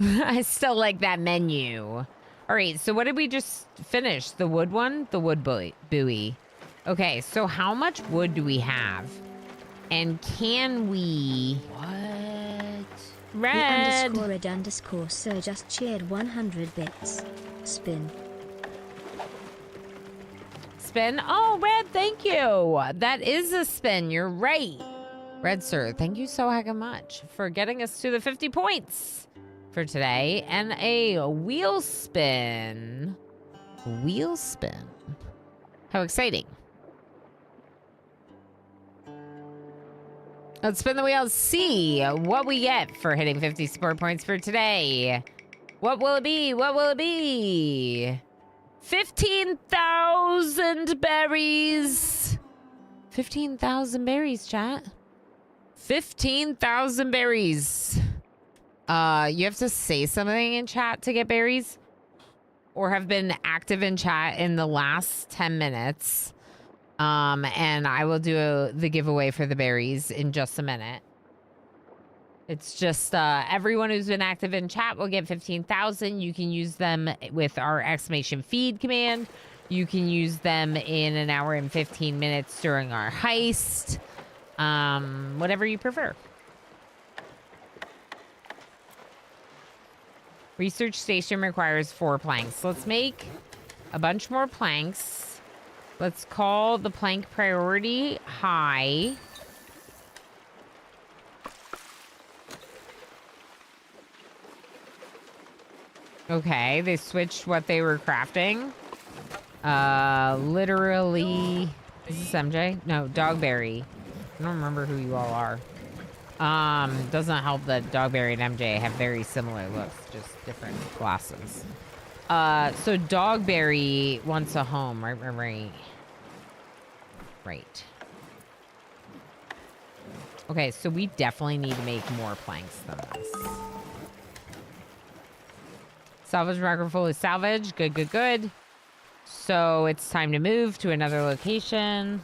A: I still like that menu. All right, so what did we just finish? The wood one? The wood buoy. Okay, so how much wood do we have? And can we... What? Red!
C: The _red_ sir just cheered 100 bits. Spin.
A: Spin? Oh, Red, thank you. That is a spin. You're right. Red Sir, thank you so heckin' much for getting us to the 50 points for today. And a wheel spin. Wheel spin. How exciting. Let's spin the wheel, see what we get for hitting 50 support points for today. What will it be? What will it be? 15,000 berries. 15,000 berries, chat. 15,000 berries. You have to say something in chat to get berries, or have been active in chat in the last 10 minutes. And I will do the giveaway for the berries in just a minute. It's just everyone who's been active in chat will get 15,000. You can use them with our exclamation feed command. You can use them in an hour and 15 minutes during our heist. Whatever you prefer. Research station requires 4 planks. Let's make a bunch more planks. Let's call the plank priority high. Okay, they switched what they were crafting. Literally... Is this MJ? No, Dogberry. I don't remember who you all are. Doesn't help that Dogberry and MJ have very similar looks, just different glasses. So Dogberry wants a home, right. Right. Okay, so we definitely need to make more planks than this. Salvage marker fully salvaged. Good, good, good. So it's time to move to another location.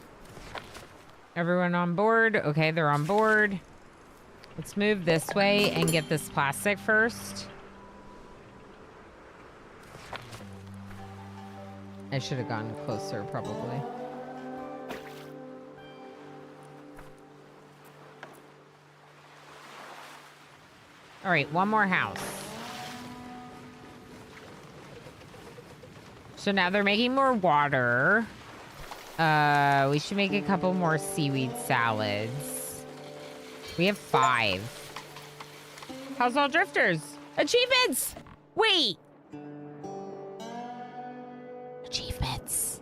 A: Everyone on board? Okay, they're on board. Let's move this way and get this plastic first. I should have gone closer, probably. All right, one more house. So now they're making more water. We should make a couple more seaweed salads. We have 5. How's all drifters? Achievements! Wait! Achievements.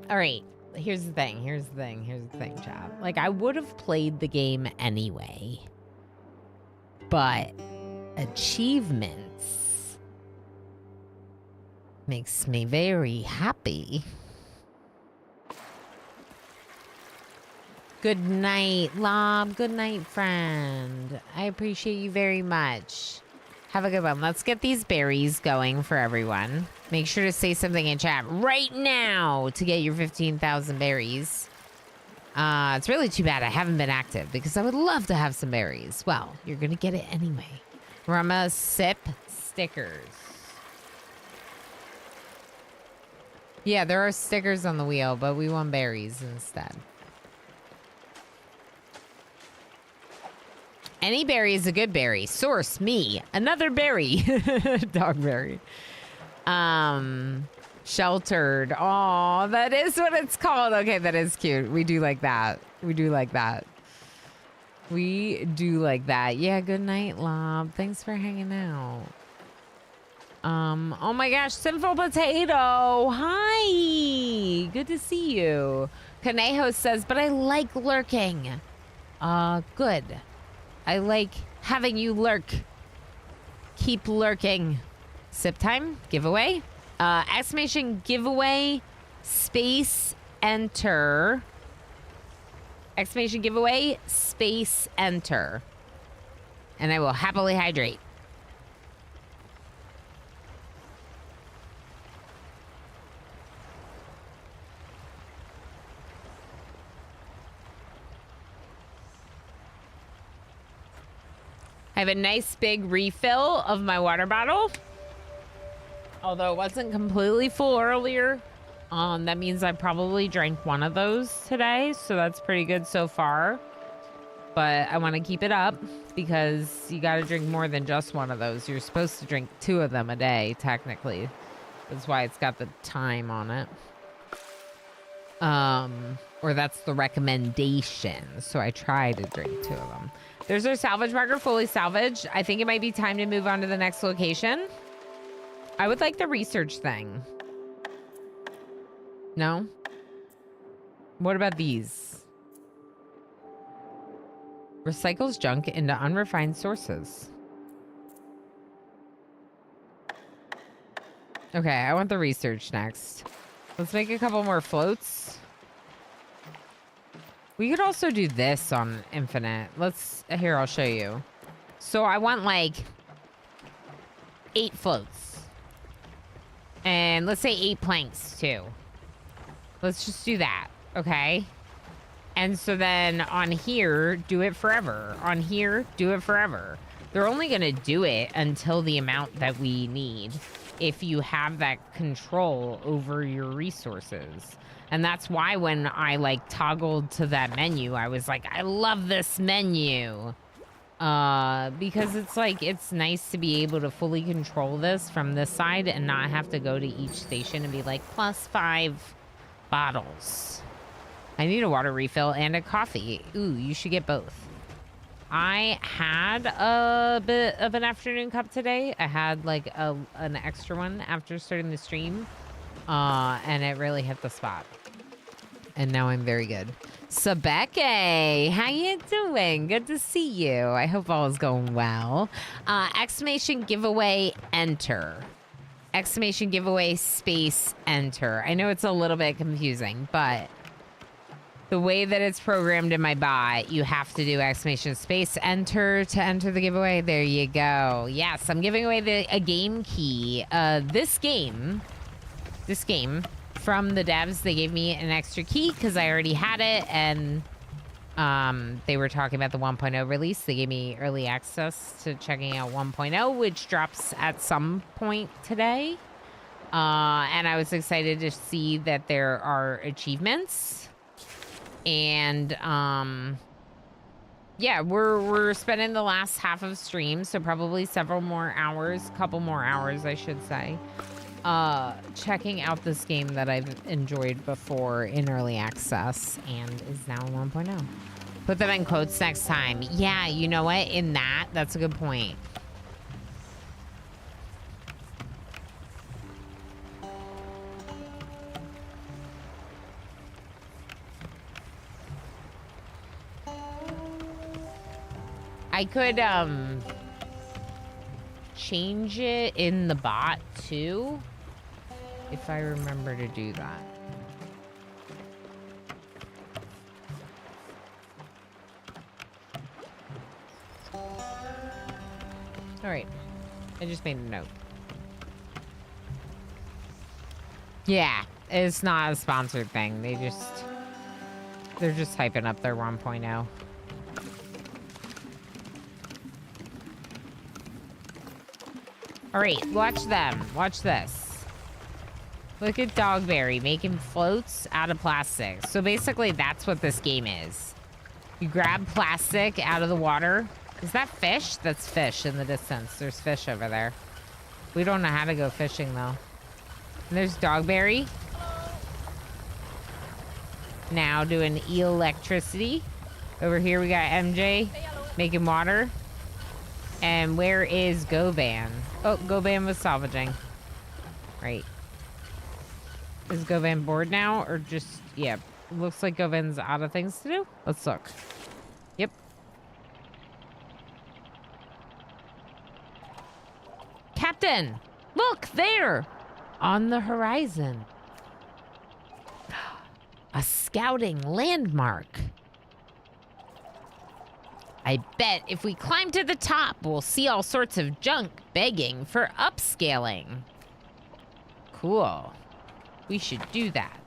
A: All right. Here's the thing, chat. Like, I would have played the game anyway. But achievements makes me very happy. Good night, Lob. Good night, friend. I appreciate you very much. Have a good one. Let's get these berries going for everyone. Make sure to say something in chat right now to get your 15,000 berries. It's really too bad I haven't been active because I would love to have some berries. Well, you're going to get it anyway. Rama Sip stickers. Yeah, there are stickers on the wheel, but we want berries instead. Any berry is a good berry. Source, me. Another berry. Dogberry. Sheltered. Oh, that is what it's called. Okay, that is cute. We do like that. We do like that. We do like that. Yeah, good night, Lob. Thanks for hanging out. Oh my gosh, Sinful Potato. Hi. Good to see you. Kaneho says, but I like lurking. Good. I like having you lurk. Keep lurking. Sip time. Giveaway. Exclamation giveaway. Space enter. Exclamation giveaway. Space enter. And I will happily hydrate. I have a nice big refill of my water bottle. Although it wasn't completely full earlier. That means I probably drank one of those today. So that's pretty good so far. But I want to keep it up because you got to drink more than just one of those. You're supposed to drink 2 of them a day, technically. That's why it's got the time on it. Or that's the recommendation. So I try to drink 2 of them. There's our salvage marker fully salvaged. I think it might be time to move on to the next location. I would like the research thing. No? What about these? Recycles junk into unrefined sources. Okay, I want the research next. Let's make a couple more floats. We could also do this on Infinite. Here, I'll show you. So I want like 8 floats. And let's say 8 planks too. Let's just do that, okay? And so then on here, do it forever. On here, do it forever. They're only gonna do it until the amount that we need if you have that control over your resources. And that's why when I like toggled to that menu, I was like, I love this menu. Because it's like, it's nice to be able to fully control this from this side and not have to go to each station and be like, +5 bottles. I need a water refill and a coffee. Ooh, you should get both. I had a bit of an afternoon cup today. I had like an extra one after starting the stream. And it really hit the spot. And now I'm very good. Sabeke, how you doing? Good to see you. I hope all is going well. Exclamation giveaway enter. Exclamation giveaway space enter. I know it's a little bit confusing, but the way that it's programmed in my bot, you have to do exclamation space enter to enter the giveaway. There you go. Yes, I'm giving away a game key. This game from the devs, they gave me an extra key because I already had it, and they were talking about the 1.0 release. They gave me early access to checking out 1.0, which drops at some point today. And I was excited to see that there are achievements. And yeah, we're spending the last half of stream, so probably several more hours, couple more hours, I should say, checking out this game that I've enjoyed before in early access and is now 1.0. Put them in quotes next time. Yeah, you know what? That's a good point. I could change it in the bot too, if I remember to do that. All right, I just made a note. Yeah, it's not a sponsored thing. They're just hyping up their 1.0. All right, watch them. Watch this. Look at Dogberry making floats out of plastic. So basically, that's what this game is. You grab plastic out of the water. Is that fish? That's fish in the distance. There's fish over there. We don't know how to go fishing, though. And there's Dogberry. Now doing electricity. Over here, we got MJ making water. And where is Goban? Oh, Goban was salvaging. Right. Is Govan bored now? Or just, yeah. Looks like Govan's out of things to do. Let's look. Yep. Captain! Look, there! On the horizon. A scouting landmark. I bet if we climb to the top, we'll see all sorts of junk begging for upscaling. Cool. We should do that.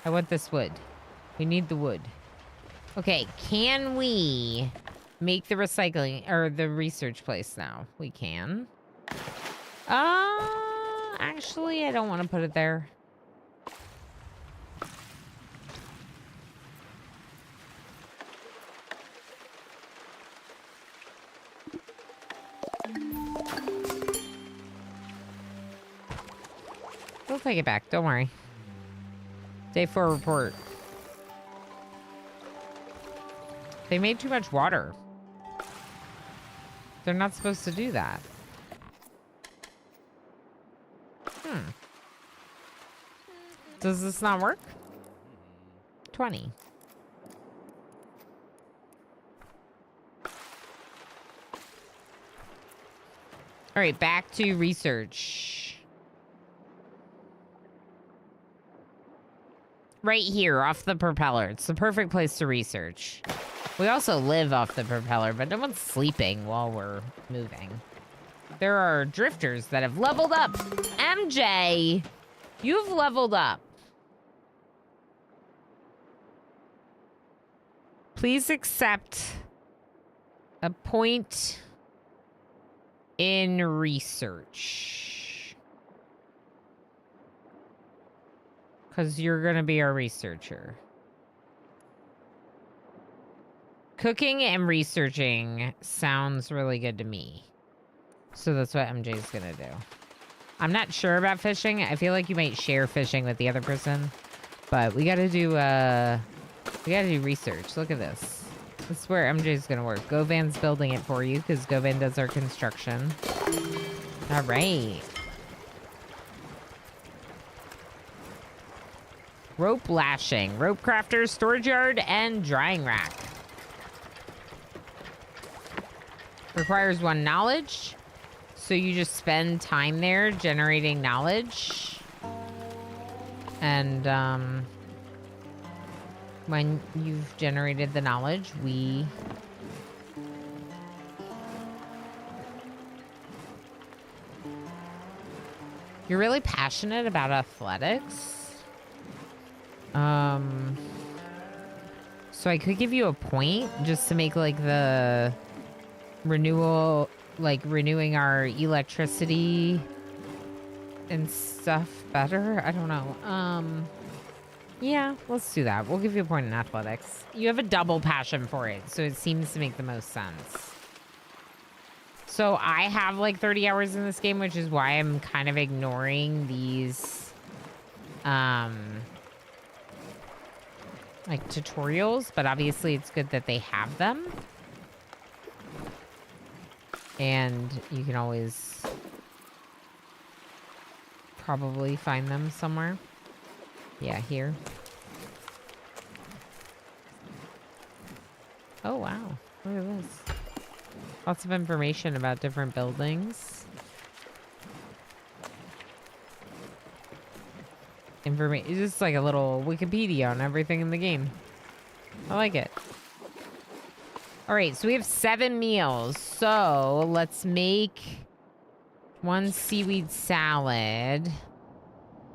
A: I want this wood. We need the wood. Okay, can we make the recycling or the research place now? We can. Actually, I don't want to put it there. We'll take it back. Don't worry. Day 4 report. They made too much water. They're not supposed to do that. Does this not work? 20. All right, back to research. Right here, off the propeller. It's the perfect place to research. We also live off the propeller, but no one's sleeping while we're moving. There are drifters that have leveled up. MJ, you've leveled up. Please accept a point in research. Because you're going to be our researcher. Cooking and researching sounds really good to me. So that's what MJ's going to do. I'm not sure about fishing. I feel like you might share fishing with the other person. But we got to do We gotta do research. Look at this. This is where MJ's gonna work. Govan's building it for you because Govan does our construction. All right. Rope lashing, rope crafter, storage yard, and drying rack. Requires 1 knowledge. So you just spend time there generating knowledge. And when you've generated the knowledge, we... You're really passionate about athletics? So I could give you a point just to make like the renewal, like renewing our electricity and stuff better. I don't know. Yeah, let's do that. We'll give you a point in athletics. You have a double passion for it, so it seems to make the most sense. So I have like 30 hours in this game, which is why I'm kind of ignoring these, like tutorials, but obviously it's good that they have them. And you can always probably find them somewhere. Yeah, here. Oh, wow. Look at this. Lots of information about different buildings. Information. It's just like a little Wikipedia on everything in the game. I like it. All right, so we have 7 meals. So let's make 1 seaweed salad.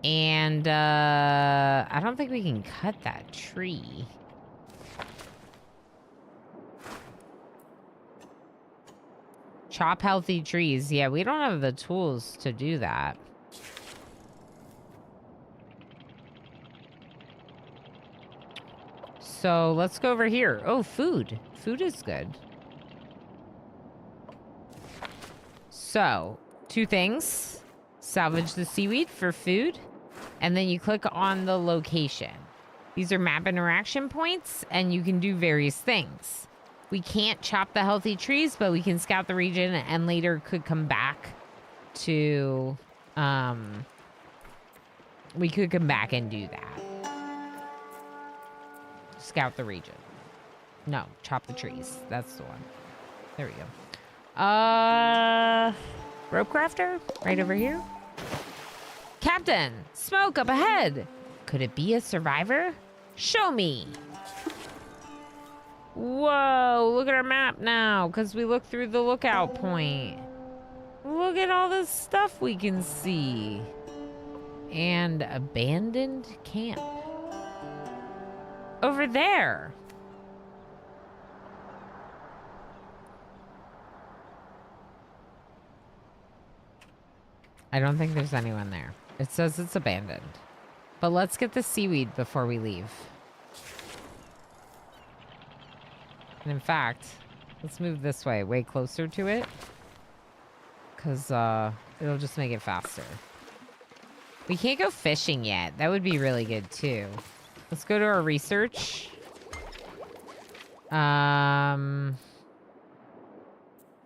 A: And I don't think we can cut that tree. Chop healthy trees. Yeah, we don't have the tools to do that. So let's go over here. Oh, food. Food is good. So, 2 things. Salvage the seaweed for food. And then you click on the location. These are map interaction points, and you can do various things. We can't chop the healthy trees, but we can scout the region and later could come back to... we could come back and do that. Scout the region. No, chop the trees. That's the one. There we go. Rope crafter? Right over here. Captain, smoke up ahead. Could it be a survivor? Show me. Whoa, look at our map now, because we look through the lookout point. Look at all this stuff we can see. And abandoned camp. Over there. I don't think there's anyone there. It says it's abandoned. But let's get the seaweed before we leave. And in fact, let's move this way closer to it. Because it'll just make it faster. We can't go fishing yet. That would be really good too. Let's go to our research.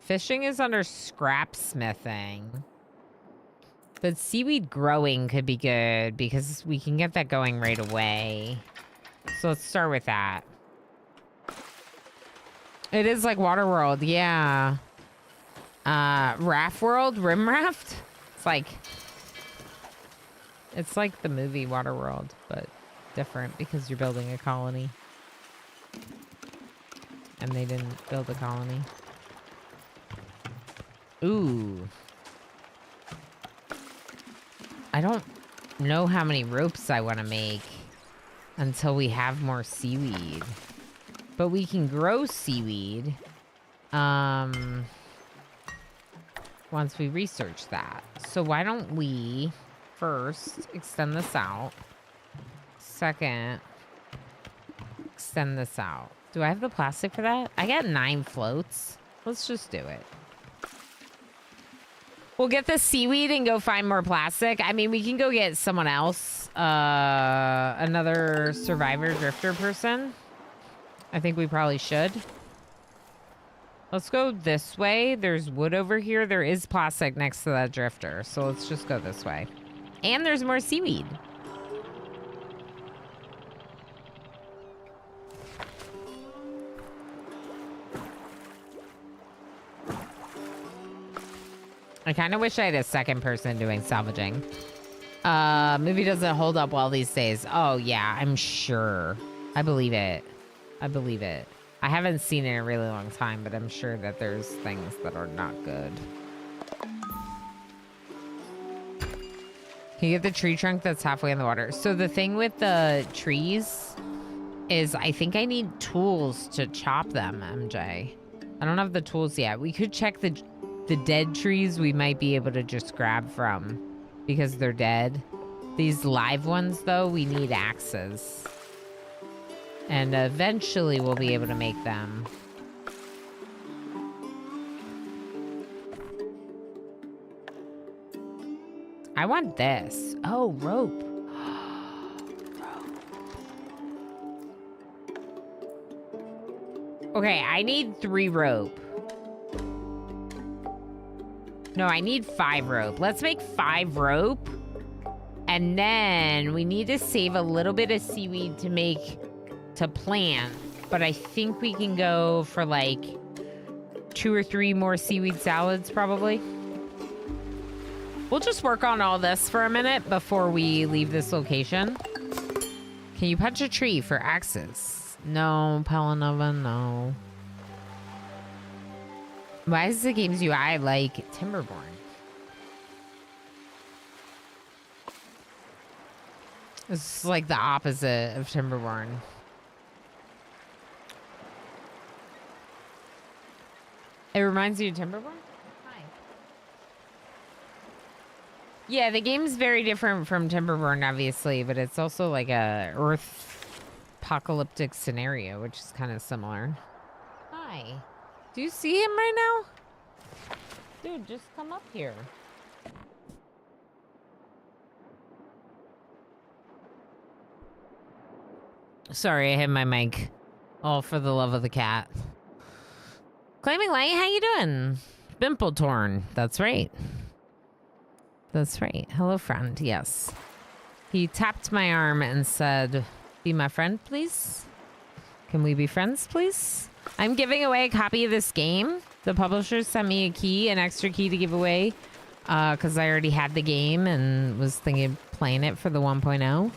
A: Fishing is under scrapsmithing. But seaweed growing could be good because we can get that going right away. So let's start with that. It is like Waterworld, yeah. Raft World, Rim Raft. It's like the movie Waterworld, but different because you're building a colony. And they didn't build a colony. Ooh. I don't know how many ropes I want to make until we have more seaweed. But we can grow seaweed once we research that. So why don't we first extend this out? Second, extend this out. Do I have the plastic for that? I got 9 floats. Let's just do it. We'll get the seaweed and go find more plastic. I mean, we can go get someone else. Another survivor drifter person. I think we probably should. Let's go this way. There's wood over here. There is plastic next to that drifter. So let's just go this way. And there's more seaweed. I kind of wish I had a second person doing salvaging. Movie doesn't hold up well these days. Oh, yeah, I'm sure. I believe it. I believe it. I haven't seen it in a really long time, but I'm sure that there's things that are not good. Can you get the tree trunk that's halfway in the water? So the thing with the trees is I think I need tools to chop them, MJ. I don't have the tools yet. We could check the dead trees we might be able to just grab from because they're dead. These live ones, though, we need axes. And eventually we'll be able to make them. I want this. Oh, rope. Okay, I need 3 rope. No, I need 5 rope. Let's make 5 rope. And then we need to save a little bit of seaweed to plant. But I think we can go for like 2 or 3 more seaweed salads probably. We'll just work on all this for a minute before we leave this location. Can you punch a tree for axes? No, Pelinova, no. Why is the game's UI like Timberborn? It's like the opposite of Timberborn. It reminds you of Timberborn? Hi. Yeah, the game's very different from Timberborn, obviously, but it's also like a Earth apocalyptic scenario, which is kind of similar. Hi. Do you see him right now? Dude, just come up here. Sorry, I hit my mic. All for the love of the cat. Claiming Light, how you doing? Bimple torn. That's right. That's right. Hello, friend. Yes. He tapped my arm and said, "Be my friend, please. Can we be friends, please?" I'm giving away a copy of this game. The publisher sent me a key, an extra key to give away, because I already had the game and was thinking of playing it for the 1.0.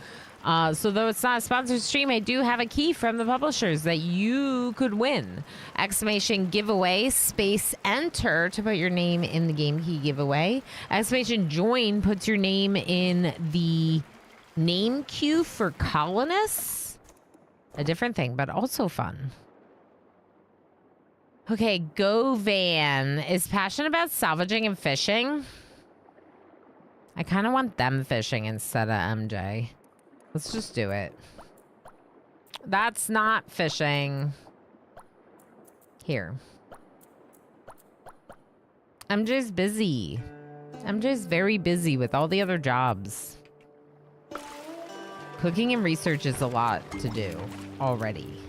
A: So though it's not a sponsored stream, I do have a key from the publishers that you could win. Exclamation giveaway, space enter to put your name in the game key giveaway. Exclamation join puts your name in the name queue for colonists. A different thing, but also fun. Okay, Go Van is passionate about salvaging and fishing. I kind of want them fishing instead of MJ. Let's just do it. That's not fishing. Here. MJ's busy. MJ's very busy with all the other jobs. Cooking and research is a lot to do already.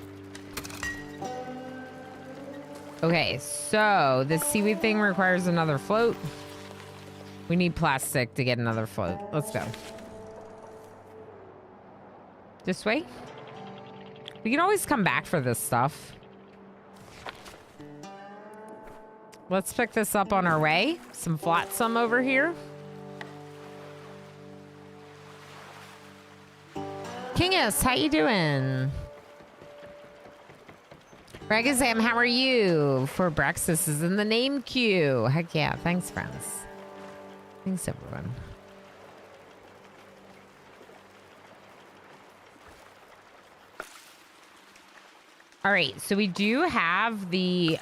A: Okay, so this seaweed thing requires another float. We need plastic to get another float. Let's go. This way? We can always come back for this stuff. Let's pick this up on our way. Some flotsam over here. Kingus, how you doing? Regazam, how are you? For Brexis is in the name queue. Heck yeah. Thanks, friends. Thanks, everyone. All right, so we do have the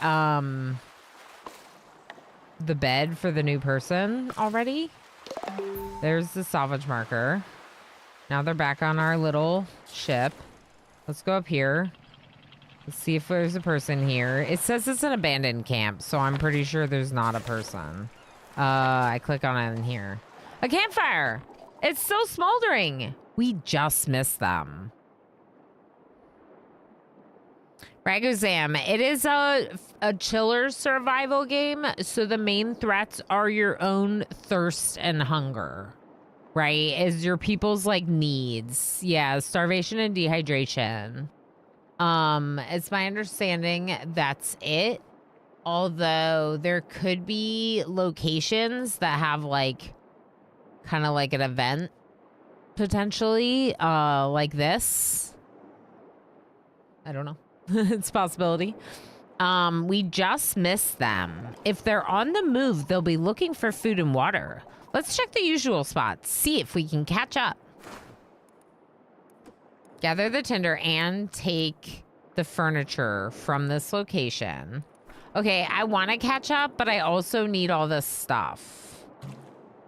A: bed for the new person already. There's the salvage marker. Now they're back on our little ship. Let's go up here. Let's see if there's a person here. It says it's an abandoned camp, so I'm pretty sure there's not a person. I click on it in here. A campfire! It's still smoldering! We just missed them. Ragozam, it is a chiller survival game, so the main threats are your own thirst and hunger, right? Is your people's like needs. Yeah, starvation and dehydration. It's my understanding that's it. Although there could be locations that have like kind of like an event potentially, like this. I don't know. It's a possibility. We just missed them. If they're on the move, they'll be looking for food and water. Let's check the usual spots, see if we can catch up. Gather the tinder and take the furniture from this location. Okay, I want to catch up, but I also need all this stuff.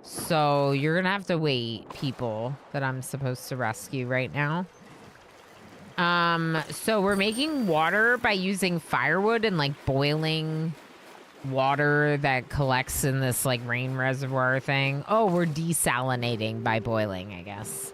A: So you're gonna have to wait, people that I'm supposed to rescue right now. So we're making water by using firewood and like boiling water that collects in this like rain reservoir thing. Oh, we're desalinating by boiling, I guess.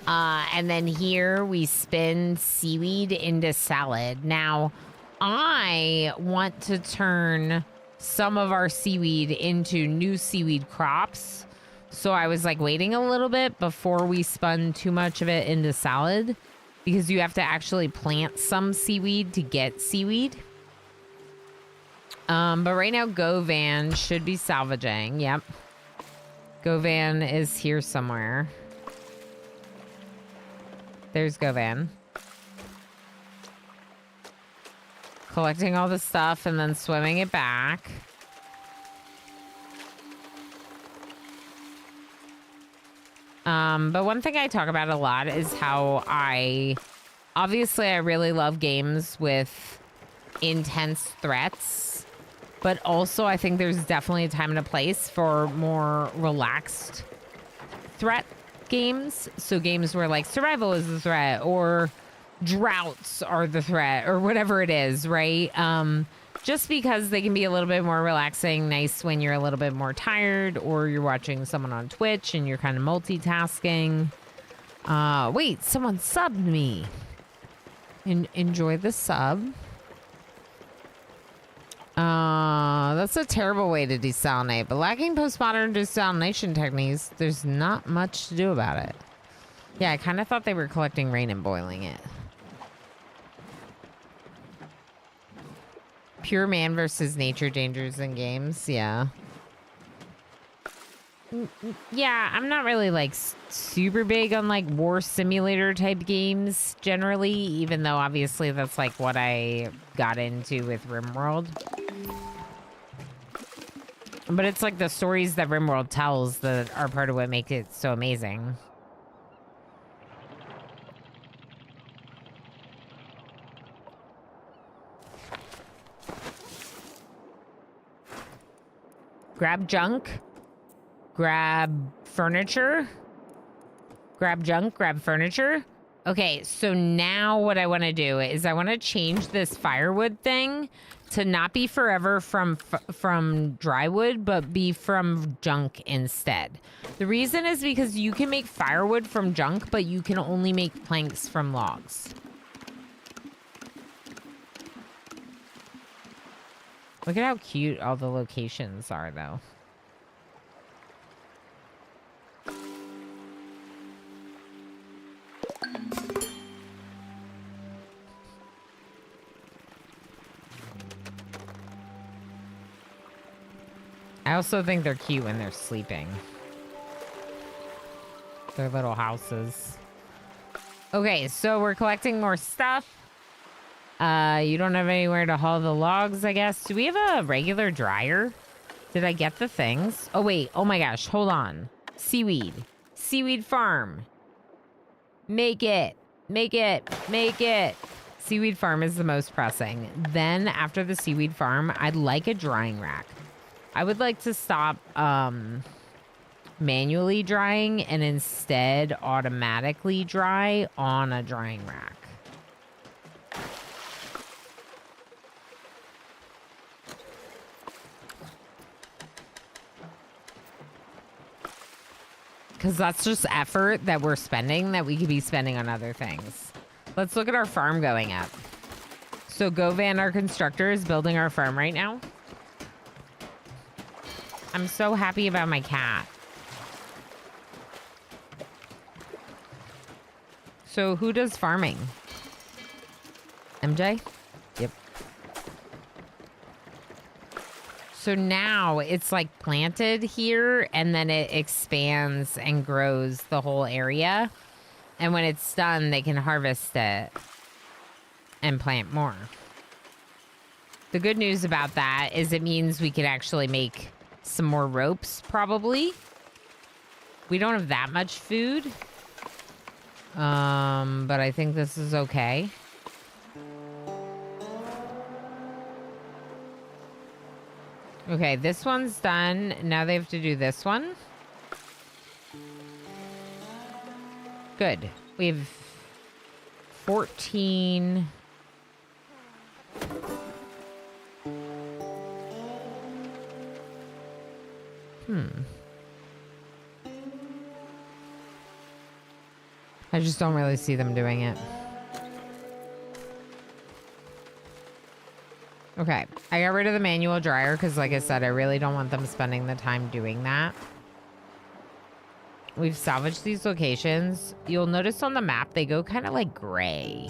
A: And then here we spin seaweed into salad. Now, I want to turn some of our seaweed into new seaweed crops. So I was like waiting a little bit before we spun too much of it into salad, because you have to actually plant some seaweed to get seaweed. But right now Govan should be salvaging. Yep. Govan is here somewhere. There's Govan. Collecting all the stuff and then swimming it back. But one thing I talk about a lot is how obviously I really love games with intense threats, but also I think there's definitely a time and a place for more relaxed threat games. So games where like survival is the threat or droughts are the threat or whatever it is, right? Just because they can be a little bit more relaxing, nice when you're a little bit more tired or you're watching someone on Twitch and you're kind of multitasking. Wait, someone subbed me. Enjoy the sub. That's a terrible way to desalinate, but lacking postmodern desalination techniques, there's not much to do about it. Yeah, I kind of thought they were collecting rain and boiling it. Pure man versus nature dangers in games. Yeah. Yeah, I'm not really like super big on like war simulator type games generally, even though obviously that's like what I got into with RimWorld. But it's like the stories that RimWorld tells that are part of what make it so amazing. Grab junk, grab furniture, grab junk, grab furniture. Okay, so now what I want to do is I want to change this firewood thing to not be forever from drywood, but be from junk instead. The reason is because you can make firewood from junk, but you can only make planks from logs. Look at how cute all the locations are, though. I also think they're cute when they're sleeping. Their little houses. Okay, so we're collecting more stuff. You don't have anywhere to haul the logs, I guess. Do we have a regular dryer? Did I get the things? Oh, wait. Oh, my gosh. Hold on. Seaweed. Seaweed farm. Make it. Make it. Make it. Seaweed farm is the most pressing. Then, after the seaweed farm, I'd like a drying rack. I would like to stop manually drying and instead automatically dry on a drying rack. Because that's just effort that we're spending that we could be spending on other things. Let's look at our farm going up. So Govan, our constructor, is building our farm right now. I'm so happy about my cat. So who does farming? MJ? Yep. So now it's like planted here and then it expands and grows the whole area. And when it's done, they can harvest it and plant more. The good news about that is it means we could actually make some more ropes, probably. We don't have that much food. But I think this is okay. Okay, this one's done. Now they have to do this one. Good. We have 14. I just don't really see them doing it. Okay, I got rid of the manual dryer because, like I said, I really don't want them spending the time doing that. We've salvaged these locations. You'll notice on the map, they go kind of like gray.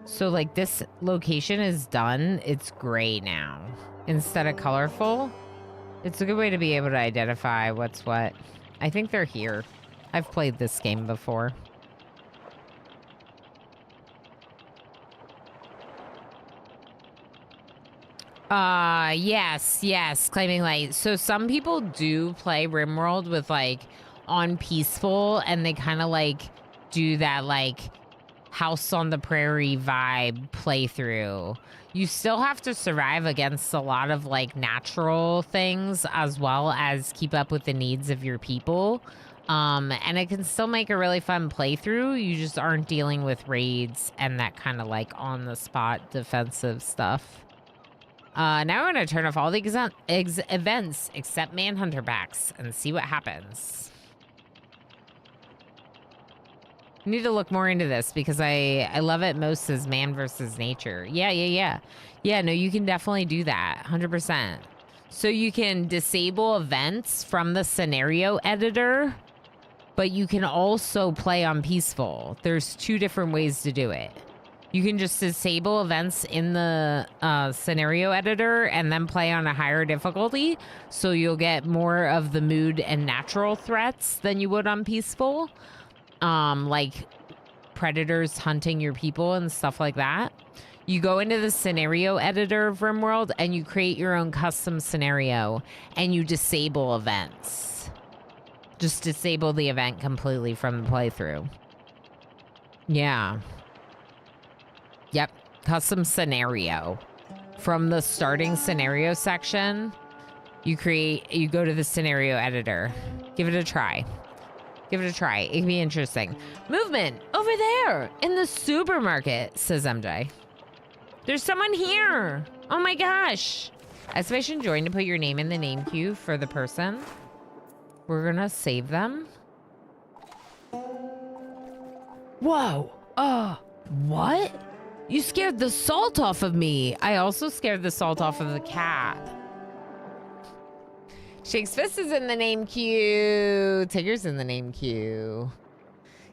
A: So like this location is done. It's gray now instead of colorful. It's a good way to be able to identify what's what. I think they're here. I've played this game before. Yes, claiming light. So some people do play RimWorld with like on peaceful and they kind of like do that like House on the Prairie vibe playthrough. You still have to survive against a lot of like natural things as well as keep up with the needs of your people. And it can still make a really fun playthrough. You just aren't dealing with raids and that kind of like on the spot defensive stuff. Now I'm going to turn off all the events except Manhunter packs and see what happens. I need to look more into this because I love it most as man versus nature. Yeah. Yeah, no, you can definitely do that. 100%. So you can disable events from the scenario editor, but you can also play on peaceful. There's two different ways to do it. You can just disable events in the scenario editor and then play on a higher difficulty. So you'll get more of the mood and natural threats than you would on peaceful. Like predators hunting your people and stuff like that. You go into the scenario editor of RimWorld and you create your own custom scenario and you disable events. Just disable the event completely from the playthrough. Yeah. Yep, custom scenario. From the starting scenario section, you go to the scenario editor. Give it a try. Give it a try. It can be interesting. Movement over there in the supermarket, says MJ. There's someone here. Oh my gosh. Exclamation join to put your name in the name queue for the person. We're gonna save them. Whoa. What? You scared the salt off of me. I also scared the salt off of the cat. Shakes Fist is in the name queue. Tigger's in the name queue.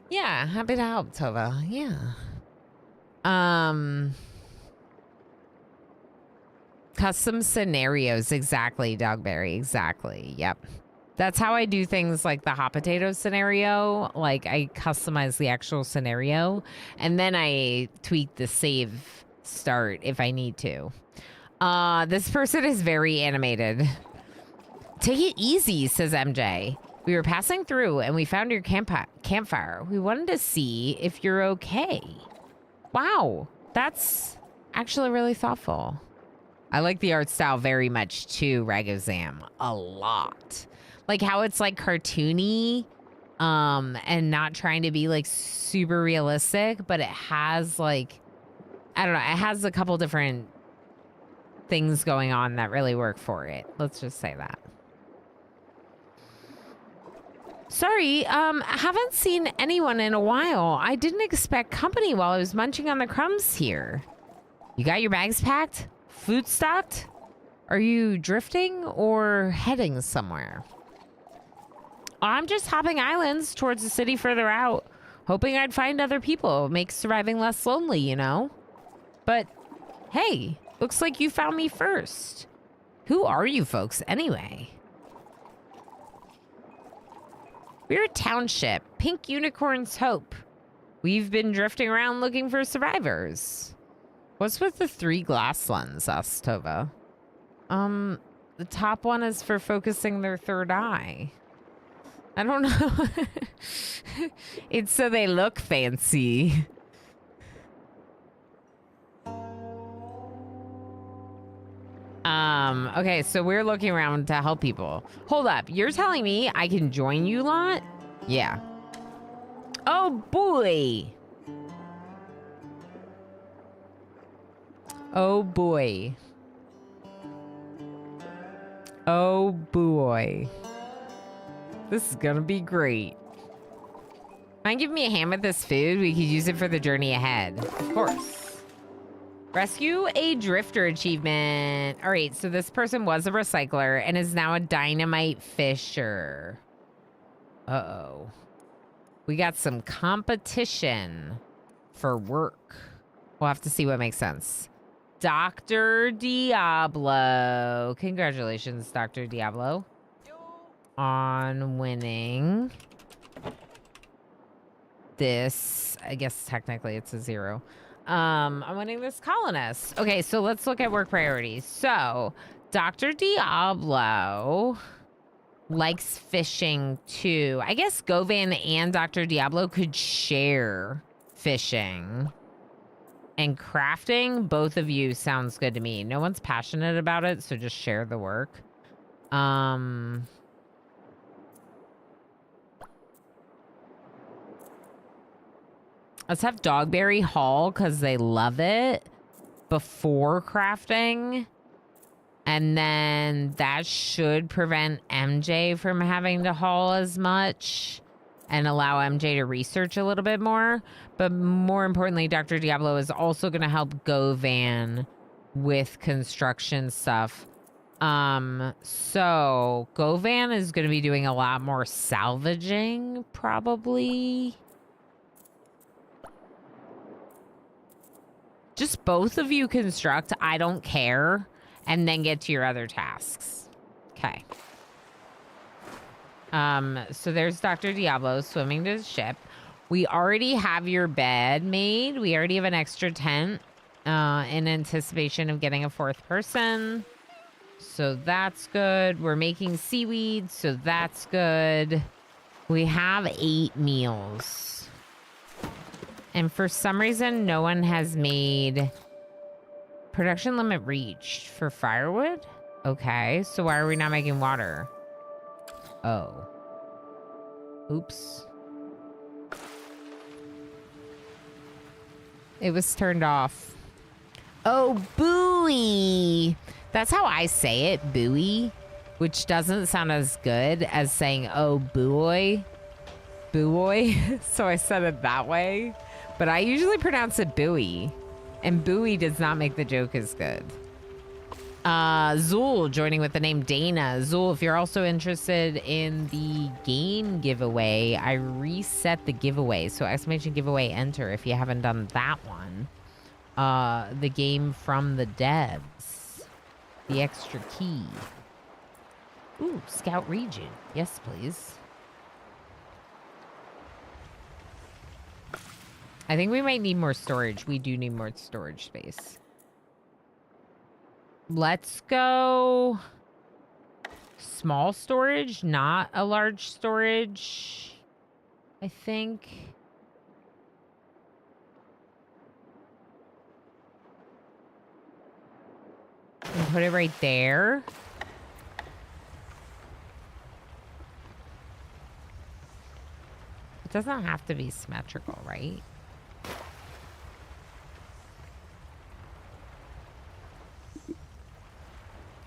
A: Yeah, happy to help, Tova. Yeah. Custom scenarios. Exactly, Dogberry. Exactly. Yep. That's how I do things like the hot potato scenario. Like I customize the actual scenario and then I tweak the save start if I need to. This person is very animated. Take it easy, says MJ. We were passing through and we found your campfire. We wanted to see if you're okay. Wow, that's actually really thoughtful. I like the art style very much too, Ragozam. A lot. Like how it's like cartoony and not trying to be like super realistic, but it has like, I don't know, it has a couple different things going on that really work for it. Let's just say that. Sorry, haven't seen anyone in a while. I didn't expect company while I was munching on the crumbs here. You got your bags packed? Food stocked? Are you drifting or heading somewhere? I'm just hopping islands towards the city further out, hoping I'd find other people. Makes surviving less lonely, you know? But hey, looks like you found me first. Who are you folks anyway? We're a township, Pink Unicorn's Hope. We've been drifting around looking for survivors. What's with the 3 glass lens, asked Tova. The top one is for focusing their third eye. I don't know. It's so they look fancy. Okay, so we're looking around to help people. Hold up, you're telling me I can join you lot? Yeah. Oh boy. Oh boy. Oh boy. This is gonna be great. Mind giving me a hand with this food? We could use it for the journey ahead. Of course. Rescue a drifter achievement. All right, so this person was a recycler and is now a dynamite fisher. Uh-oh. We got some competition for work. We'll have to see what makes sense. Dr. Diablo. Congratulations, Dr. Diablo, on winning this. I guess technically it's a 0. I'm winning this colonist. Okay, so let's look at work priorities. So, Dr. Diablo likes fishing too. I guess Govan and Dr. Diablo could share fishing. And crafting, both of you sounds good to me. No one's passionate about it, so just share the work. Let's have Dogberry haul because they love it before crafting. And then that should prevent MJ from having to haul as much and allow MJ to research a little bit more. But more importantly, Dr. Diablo is also going to help Govan with construction stuff. So Govan is going to be doing a lot more salvaging, probably. Just both of you construct, I don't care, and then get to your other tasks. Okay. So there's Dr. Diablo swimming to the ship. We already have your bed made. We already have an extra tent in anticipation of getting a 4th person. So that's good. We're making seaweed, so that's good. We have 8 meals. And for some reason, no one has made production limit reached for firewood. Okay, so why are we not making water? Oh. Oops. It was turned off. Oh, buoy. That's how I say it, buoy, which doesn't sound as good as saying, oh, buoy. Buoy. So I said it that way. But I usually pronounce it buoy. And buoy does not make the joke as good. Zool joining with the name Dana. Zool, if you're also interested in the game giveaway, I reset the giveaway. So exclamation giveaway enter if you haven't done that one. The game from the devs. The extra key. Ooh, Scout Region. Yes, please. I think we might need more storage. We do need more storage space. Let's go small storage, not a large storage, I think. And put it right there. It doesn't have to be symmetrical, right?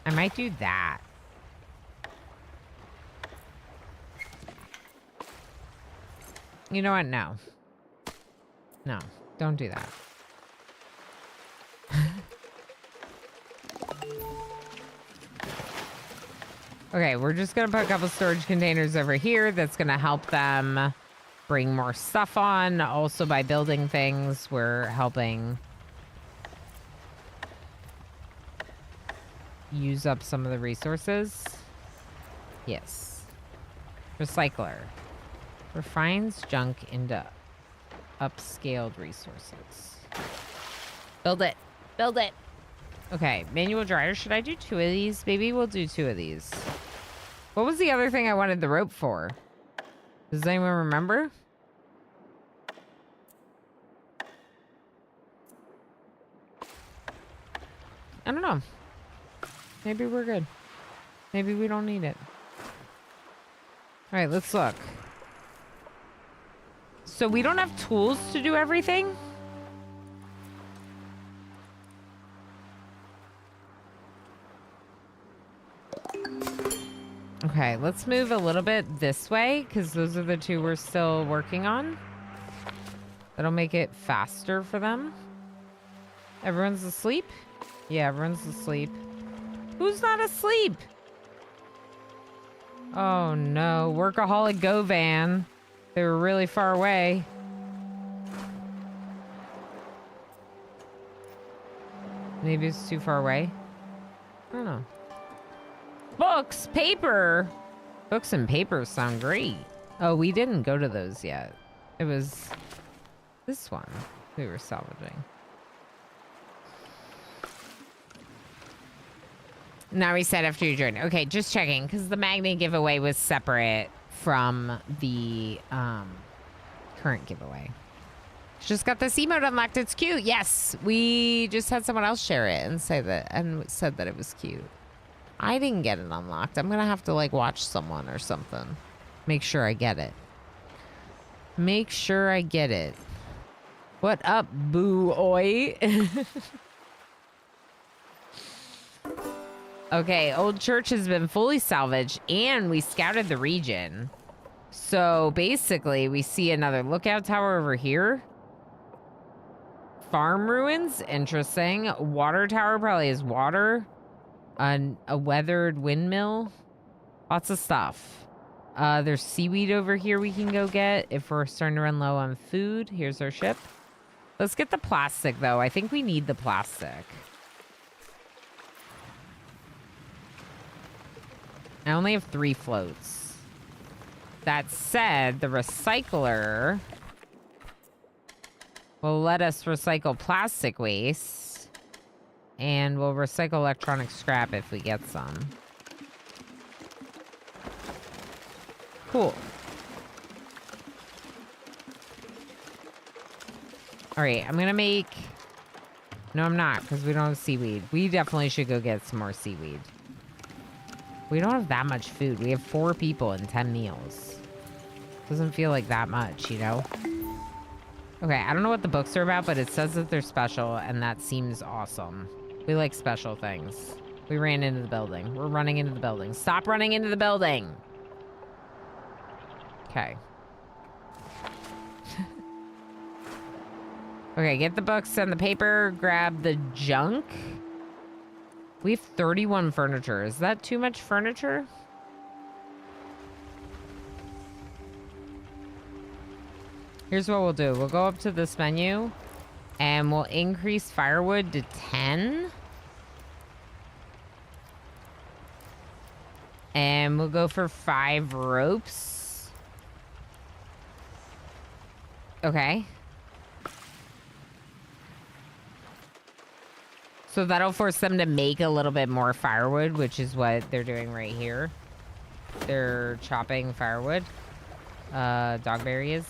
A: I might do that. You know what? No. No, don't do that. Okay, we're just going to put a couple storage containers over here. That's going to help them bring more stuff on. Also, by building things, we're helping use up some of the resources. Yes. Recycler. Refines junk into upscaled resources. Build it. Build it. Okay, manual dryer. Should I do 2 of these? Maybe we'll do 2 of these. What was the other thing I wanted the rope for? Does anyone remember? I don't know. Maybe we're good. Maybe we don't need it. All right, let's look. So we don't have tools to do everything? Okay, let's move a little bit this way because those are the 2 we're still working on. That'll make it faster for them. Everyone's asleep? Yeah, everyone's asleep. Who's not asleep? Oh no, workaholic go van. They were really far away. Maybe it's too far away. I don't know. Books, paper. Books and paper sound great. Oh, we didn't go to those yet. It was this one we were salvaging. Now reset after you join. Okay, just checking because the magnet giveaway was separate from the current giveaway. Just got this emote unlocked. It's cute. Yes, we just had someone else share it and say that and said that it was cute. I didn't get it unlocked. I'm gonna have to like watch someone or something. Make sure I get it. Make sure I get it. What up, boo oi? Okay, old church has been fully salvaged and we scouted the region. So basically we see another lookout tower over here. Farm ruins, interesting. Water tower probably is water. A weathered windmill. Lots of stuff. There's seaweed over here we can go get if we're starting to run low on food. Here's our ship. Let's get the plastic though. I think we need the plastic. I only have 3 floats. That said, the recycler will let us recycle plastic waste. And we'll recycle electronic scrap if we get some. Cool. All right, I'm gonna make... No, I'm not, because we don't have seaweed. We definitely should go get some more seaweed. We don't have that much food. We have 4 people and 10 meals. Doesn't feel like that much, you know? Okay, I don't know what the books are about, but it says that they're special, and that seems awesome. We like special things. We ran into the building. We're running into the building. Stop running into the building! Okay. Okay, get the books and the paper. Grab the junk. We have 31 furniture. Is that too much furniture? Here's what we'll do. We'll go up to this menu and we'll increase firewood to 10. And we'll go for 5 ropes. Okay. So that'll force them to make a little bit more firewood, which is what they're doing right here. They're chopping firewood. Dogberry is.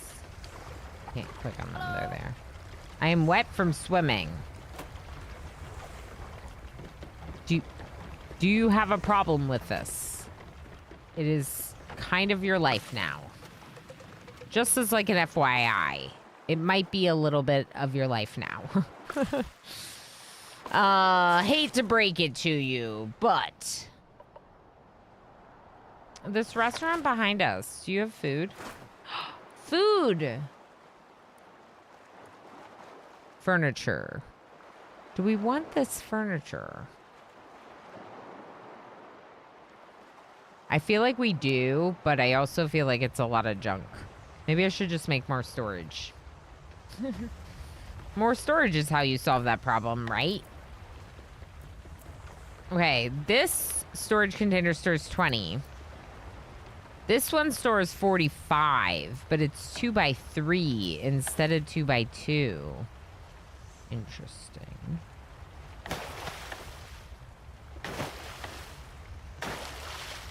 A: Can't click on them. They're there. I am wet from swimming. Do you have a problem with this? It is kind of your life now. Just as like an FYI. It might be a little bit of your life now. Hate to break it to you, but this restaurant behind us, do you have food? Food! Furniture. Do we want this furniture? I feel like we do, but I also feel like it's a lot of junk. Maybe I should just make more storage. More storage is how you solve that problem, right? Okay, this storage container stores 20. This one stores 45, but it's 2x3 instead of 2x2. Interesting.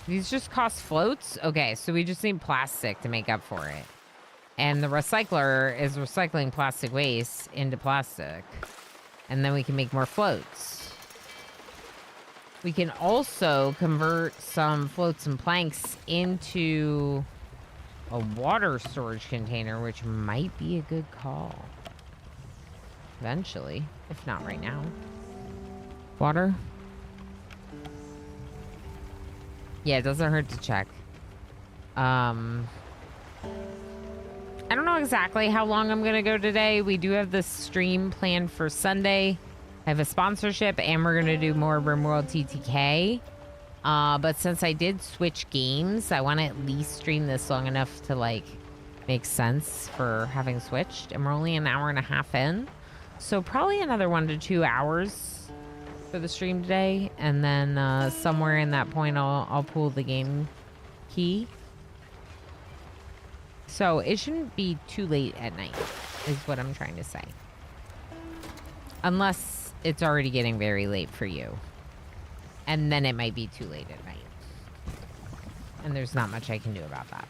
A: These just cost floats? Okay, so we just need plastic to make up for it. And the recycler is recycling plastic waste into plastic. And then we can make more floats. We can also convert some floats and planks into a water storage container, which might be a good call. Eventually, if not right now. Water? Yeah, it doesn't hurt to check. I don't know exactly how long I'm gonna go today. We do have this stream planned for Sunday. I have a sponsorship and we're gonna do more RimWorld TTK. But since I did switch games, I want to at least stream this long enough to like make sense for having switched. And we're only an hour and a half in. So probably another 1 to 2 hours for the stream today, and then somewhere in that point I'll pull the game key. So it shouldn't be too late at night is what I'm trying to say, unless it's already getting very late for you, and then it might be too late at night, and there's not much I can do about that.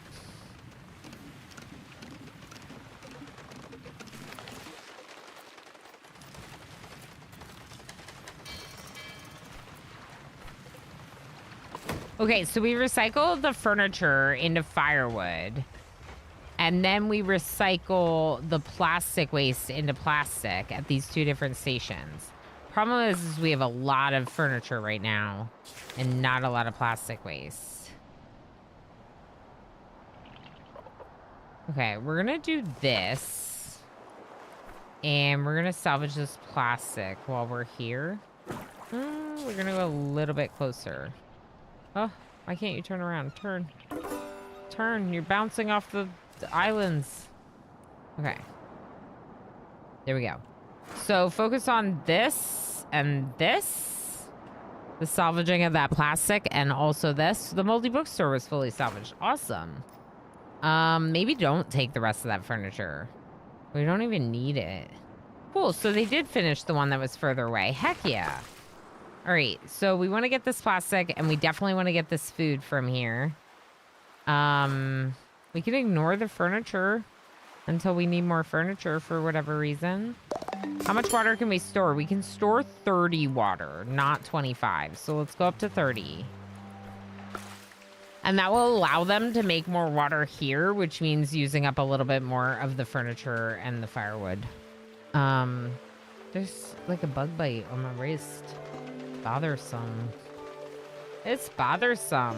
A: Okay, so we recycle the furniture into firewood. And then we recycle the plastic waste into plastic at these two different stations. Problem is we have a lot of furniture right now and not a lot of plastic waste. Okay, we're gonna do this. And we're gonna salvage this plastic while we're here. We're gonna go a little bit closer. Oh, why can't you turn around? Turn. Turn. You're bouncing off the islands. Okay. There we go. So focus on this and this. The salvaging of that plastic and also this. The multi bookstore was fully salvaged. Awesome. Maybe don't take the rest of that furniture. We don't even need it. Cool. So they did finish the one that was further away. Heck yeah. All right, so we want to get this plastic, and we definitely want to get this food from here. We can ignore the furniture until we need more furniture for whatever reason. How much water can we store? We can store 30 water, not 25. So let's go up to 30. And that will allow them to make more water here, which means using up a little bit more of the furniture and the firewood. There's like a bug bite on my wrist. Bothersome. It's bothersome.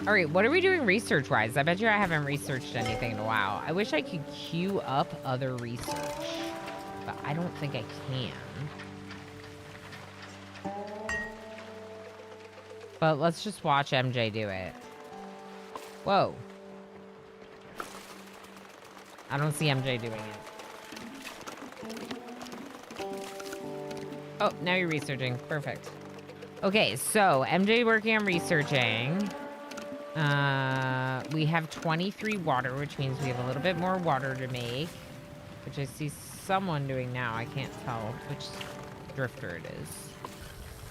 A: All right, what are we doing research-wise? I bet you I haven't researched anything in a while. I wish I could queue up other research, but I don't think I can. But let's just watch MJ do it. Whoa. I don't see MJ doing it. Oh, now you're researching. Perfect. Okay, so MJ working on researching. We have 23 water, which means we have a little bit more water to make, which I see someone doing now. I can't tell which drifter it is.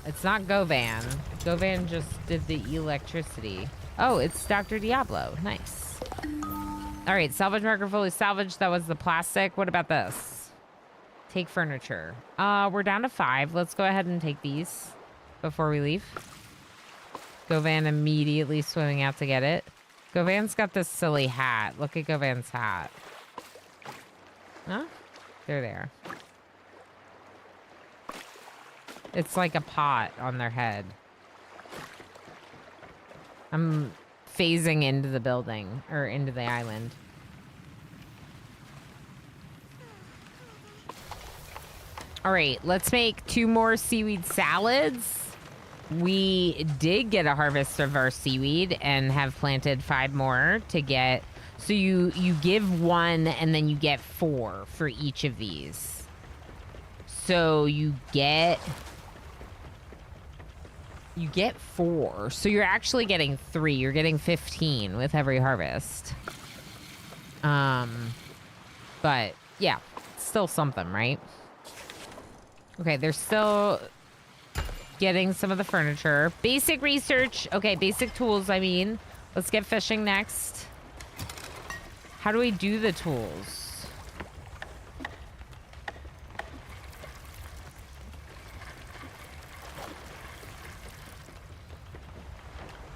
A: It's not Govan. Govan just did the electricity. Oh, it's Dr. Diablo. Nice. All right, salvage marker fully salvaged. That was the plastic. What about this? Take furniture. We're down to 5. Let's go ahead and take these before we leave. Govan immediately swimming out to get it. Govan's got this silly hat. Look at Govan's hat. Huh? There they are. It's like a pot on their head. I'm phasing into the building, or into the island. All right, let's make 2 more seaweed salads. We did get a harvest of our seaweed and have planted 5 more to get. So you give 1 and then you get 4 for each of these. So you get 4. So you're actually getting 3. You're getting 15 with every harvest. But yeah, still something, right? Okay, they're still getting some of the furniture. Basic research. Okay, basic tools, I mean. Let's get fishing next. How do we do the tools?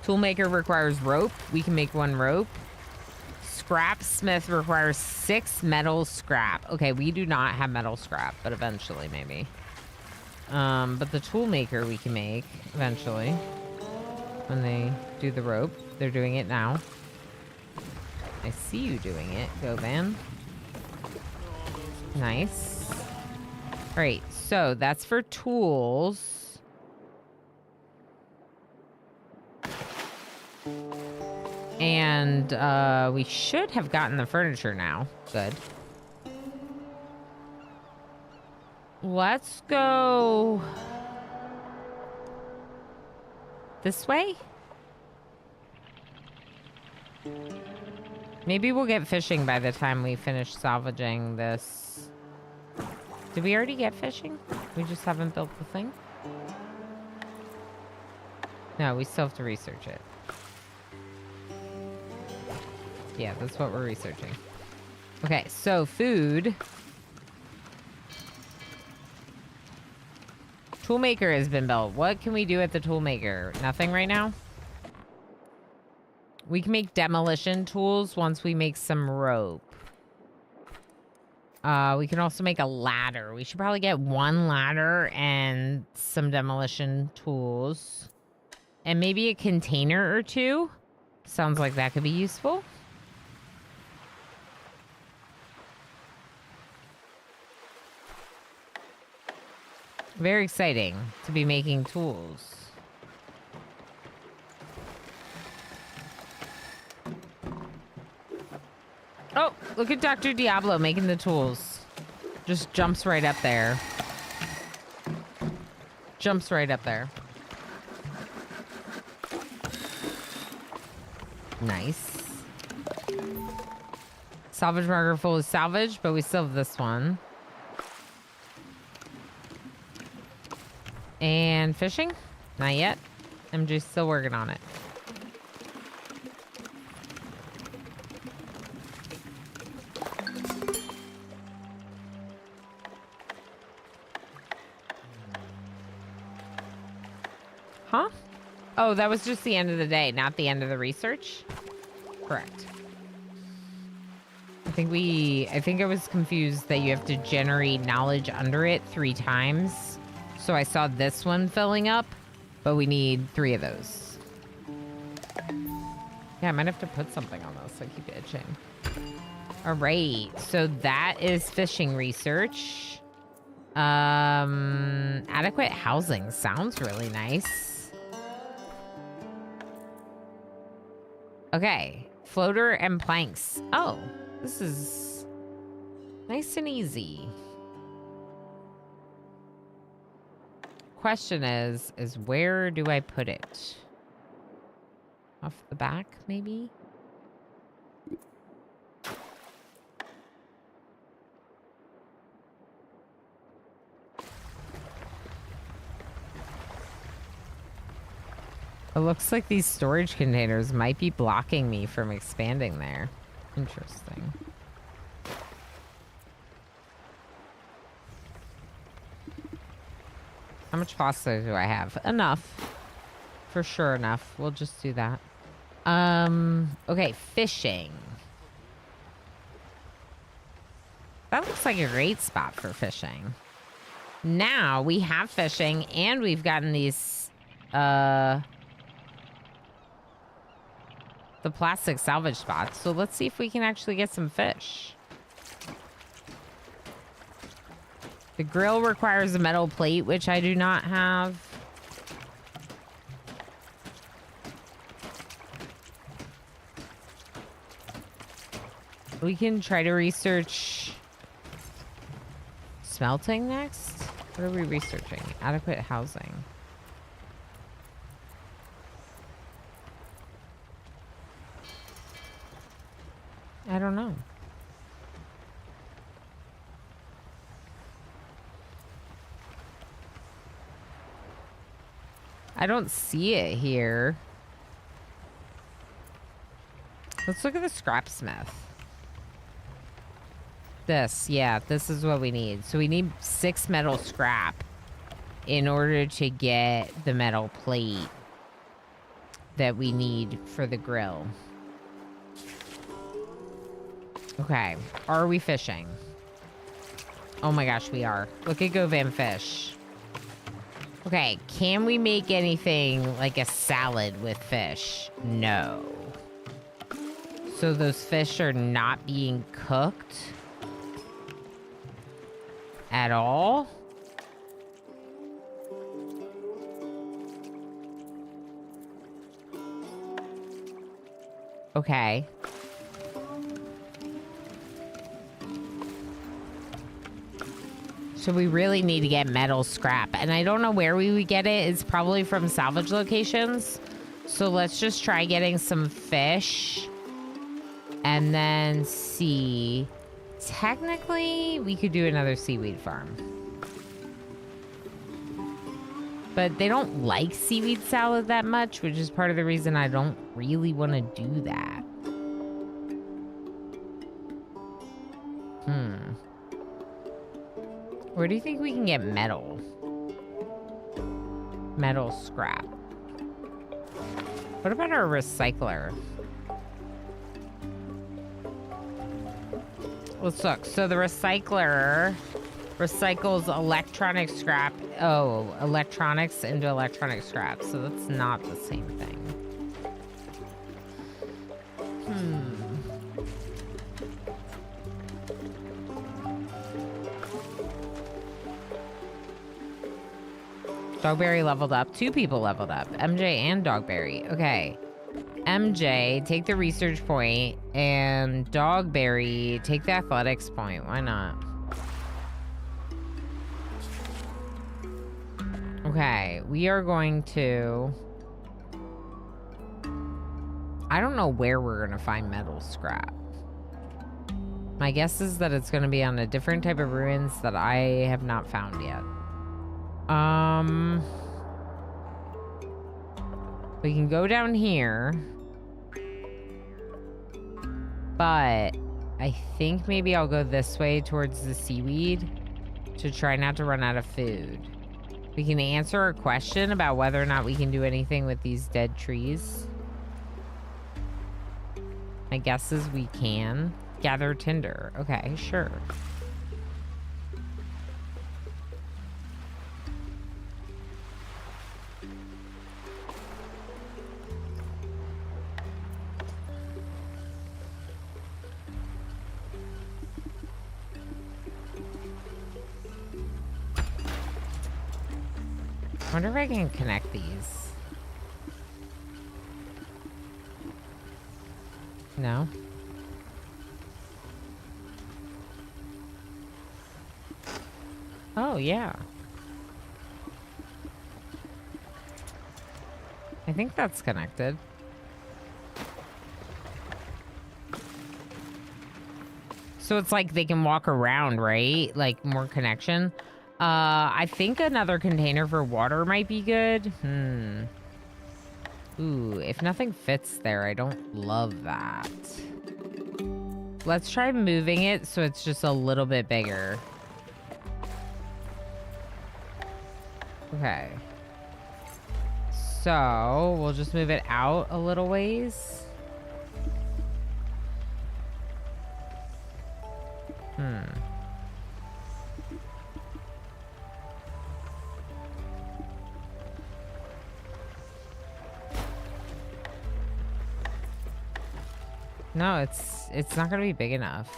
A: Toolmaker requires rope. We can make 1 rope. Scrapsmith requires 6 metal scrap. Okay, we do not have metal scrap, but eventually maybe. But the toolmaker we can make eventually when they do the rope. They're doing it now. I see you doing it, Go Van. Nice. All right, so that's for tools. And we should have gotten the furniture now. Good. Let's go this way. Maybe we'll get fishing by the time we finish salvaging this. Did we already get fishing? We just haven't built the thing? No, we still have to research it. Yeah, that's what we're researching. Okay, so food. Toolmaker has been built. What can we do at the toolmaker? Nothing right now? We can make demolition tools once we make some rope. We can also make a ladder. We should probably get 1 ladder and some demolition tools. And maybe a container or 2. Sounds like that could be useful. Very exciting to be making tools. Oh, look at Dr. Diablo making the tools. Just jumps right up there. Jumps right up there. Nice. Salvage marker full of salvage, but we still have this one. And fishing? Not yet. I'm just still working on it. Huh? Oh, that was just the end of the day, not the end of the research? Correct. I think I was confused that you have to generate knowledge under it 3 times. So I saw this one filling up, but we need 3 of those. Yeah, I might have to put something on this. I keep itching. All right, so that is fishing research. Adequate housing sounds really nice. Okay, floater and planks. Oh, this is nice and easy. Question is where do I put it? Off the back, maybe? It looks like these storage containers might be blocking me from expanding there. Interesting. How much pasta do I have? Enough. For sure enough. We'll just do that. Okay, fishing. That looks like a great spot for fishing. Now we have fishing and we've gotten these, the plastic salvage spots. So let's see if we can actually get some fish. The grill requires a metal plate, which I do not have. We can try to research smelting next. What are we researching? Adequate housing. I don't know. I don't see it here. Let's look at the scrapsmith. This, yeah, this is what we need. So we need 6 metal scrap in order to get the metal plate that we need for the grill. Okay, are we fishing? Oh my gosh, we are. Look at Go Van Fish. Okay, can we make anything like a salad with fish? No. So those fish are not being cooked at all? Okay. So we really need to get metal scrap. And I don't know where we would get it. It's probably from salvage locations. So let's just try getting some fish. And then see. Technically, we could do another seaweed farm. But they don't like seaweed salad that much, which is part of the reason I don't really want to do that. Where do you think we can get metal? Metal scrap. What about our recycler? Let's look. So the recycler recycles electronic scrap. Oh, electronics into electronic scrap. So that's not the same thing. Dogberry leveled up. 2 people leveled up. MJ and Dogberry. Okay. MJ, take the research point, and Dogberry, take the athletics point. Why not? Okay, we are going to... I don't know where we're going to find metal scrap. My guess is that it's going to be on a different type of ruins that I have not found yet. We can go down here. But I think maybe I'll go this way towards the seaweed to try not to run out of food. We can answer a question about whether or not we can do anything with these dead trees. My guess is we can. Gather tinder. Okay, sure. I wonder if I can connect these. No? Oh, yeah. I think that's connected. So it's like they can walk around, right? Like more connection. I think another container for water might be good. Ooh, if nothing fits there, I don't love that. Let's try moving it so it's just a little bit bigger. Okay. So, we'll just move it out a little ways. No, it's not gonna be big enough.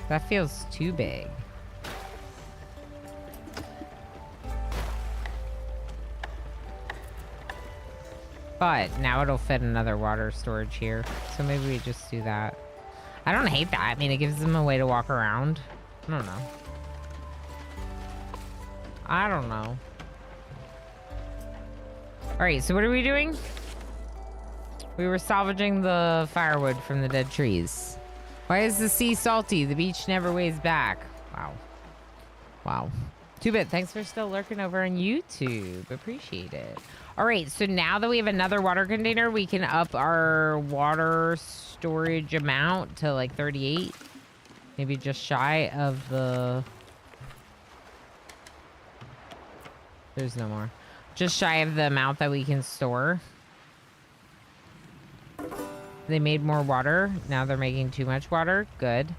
A: That feels too big. But now it'll fit another water storage here. So maybe we just do that. I don't hate that. I mean, it gives them a way to walk around. I don't know. I don't know. All right, so what are we doing? We were salvaging the firewood from the dead trees. Why is the sea salty? The beach never weighs back. Wow. Wow. 2-bit, thanks for still lurking over on YouTube. Appreciate it. All right, so now that we have another water container, we can up our water storage amount to like 38. Maybe just shy of the... There's no more. Just shy of the amount that we can store. They made more water. Now they're making too much water. Good.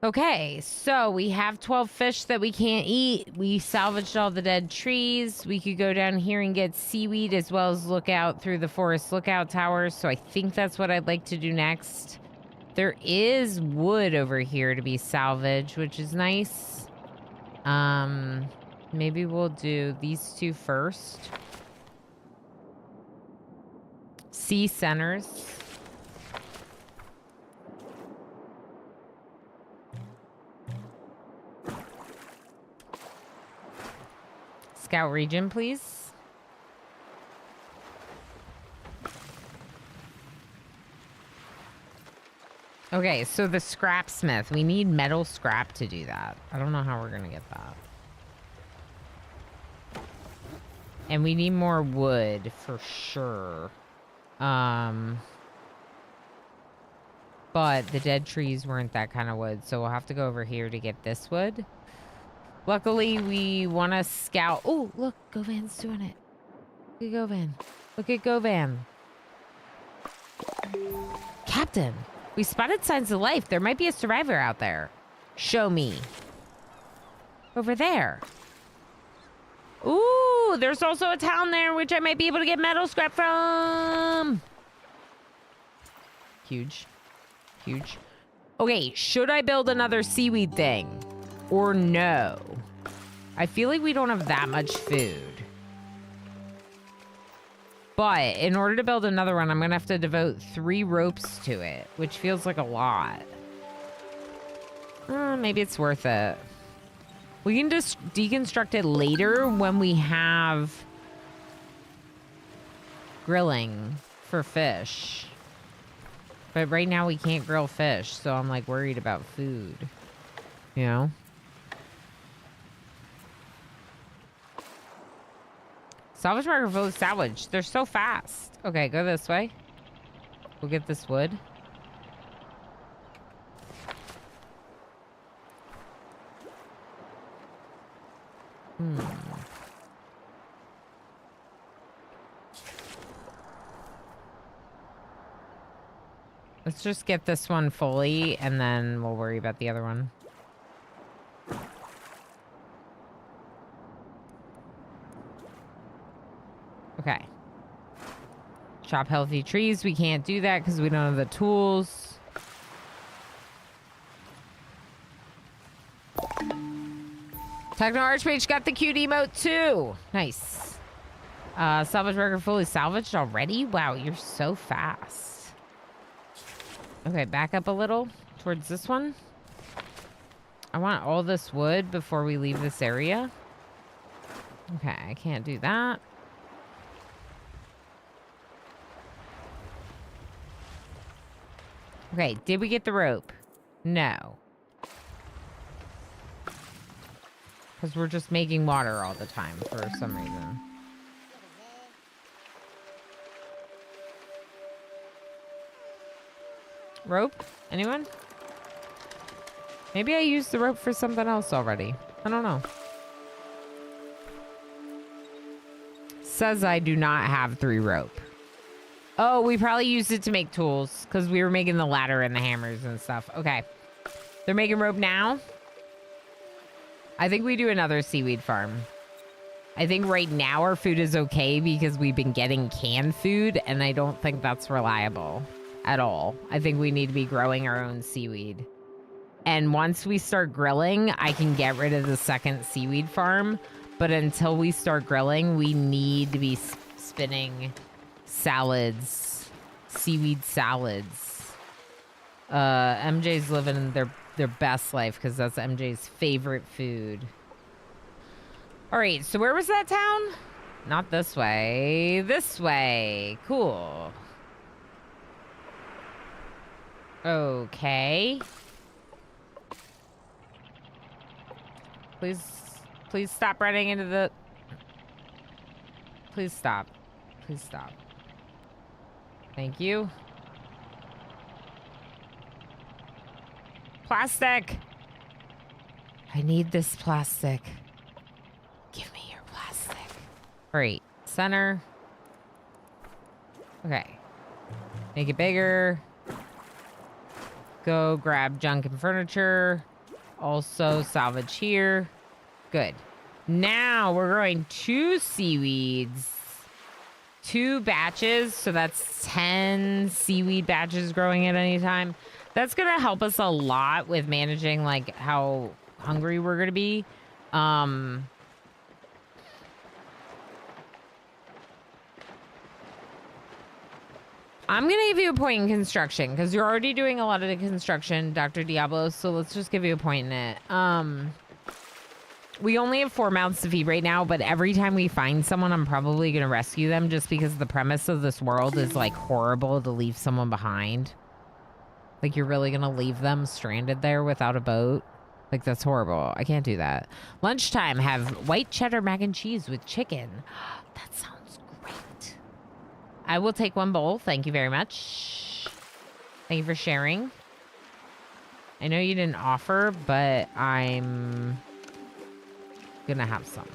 A: Okay, so we have 12 fish that we can't eat. We salvaged all the dead trees. We could go down here and get seaweed as well as look out through the forest lookout towers. So I think that's what I'd like to do next. There is wood over here to be salvaged, which is nice. Maybe we'll do these two first. Sea centers. Scout region, please. Okay, so the scrapsmith. We need metal scrap to do that. I don't know how we're gonna get that. And we need more wood for sure. But the dead trees weren't that kind of wood, so we'll have to go over here to get this wood. Luckily, we want to scout. Oh, look, Govan's doing it. Look at Govan. Look at Govan. Captain, we spotted signs of life. There might be a survivor out there. Show me. Over there. Ooh, there's also a town there, which I might be able to get metal scrap from. Huge. Huge. Okay, should I build another seaweed thing? Or no? I feel like we don't have that much food. But in order to build another one, I'm going to have to devote 3 ropes to it, which feels like a lot. Maybe it's worth it. We can just deconstruct it later when we have grilling for fish. But right now we can't grill fish, so I'm like worried about food. You know? Salvage marker full of salvage. They're so fast. Okay, go this way. We'll get this wood. Let's just get this one fully, and then we'll worry about the other one. Okay. Chop healthy trees. We can't do that because we don't have the tools. Techno Archmage got the cute emote too. Nice. Salvage worker fully salvaged already? Wow, you're so fast. Okay, back up a little towards this one. I want all this wood before we leave this area. Okay, I can't do that. Okay, did we get the rope? No. Because we're just making water all the time for some reason. Rope? Anyone? Maybe I used the rope for something else already. I don't know. Says I do not have 3 rope. Oh, we probably used it to make tools because we were making the ladder and the hammers and stuff. Okay. They're making rope now. I think we do another seaweed farm. I think right now our food is okay because we've been getting canned food, and I don't think that's reliable at all. I think we need to be growing our own seaweed. And once we start grilling, I can get rid of the second seaweed farm. But until we start grilling, we need to be spinning salads, seaweed salads. MJ's living their best life because that's MJ's favorite food. All right, so where was that town? Not this way. This way. Cool. Okay. Please stop running into the... Please stop. Please stop. Thank you. Plastic. I need this plastic. Give me your plastic. All right, center. Okay. Make it bigger. Go grab junk and furniture. Also salvage here. Good. Now we're growing 2 seaweeds. 2 batches, so that's 10 seaweed batches growing at any time. That's gonna help us a lot with managing like how hungry we're gonna be. I'm gonna give you a point in construction because you're already doing a lot of the construction, Dr. Diablo. So let's just give you a point in it. We only have 4 mouths to feed right now, but every time we find someone, I'm probably gonna rescue them just because the premise of this world is like horrible to leave someone behind. Like you're really gonna leave them stranded there without a boat? Like that's horrible. I can't do that. Lunchtime, have white cheddar mac and cheese with chicken. That sounds great. I will take 1 bowl. Thank you very much. Thank you for sharing. I know you didn't offer, but I'm gonna have some.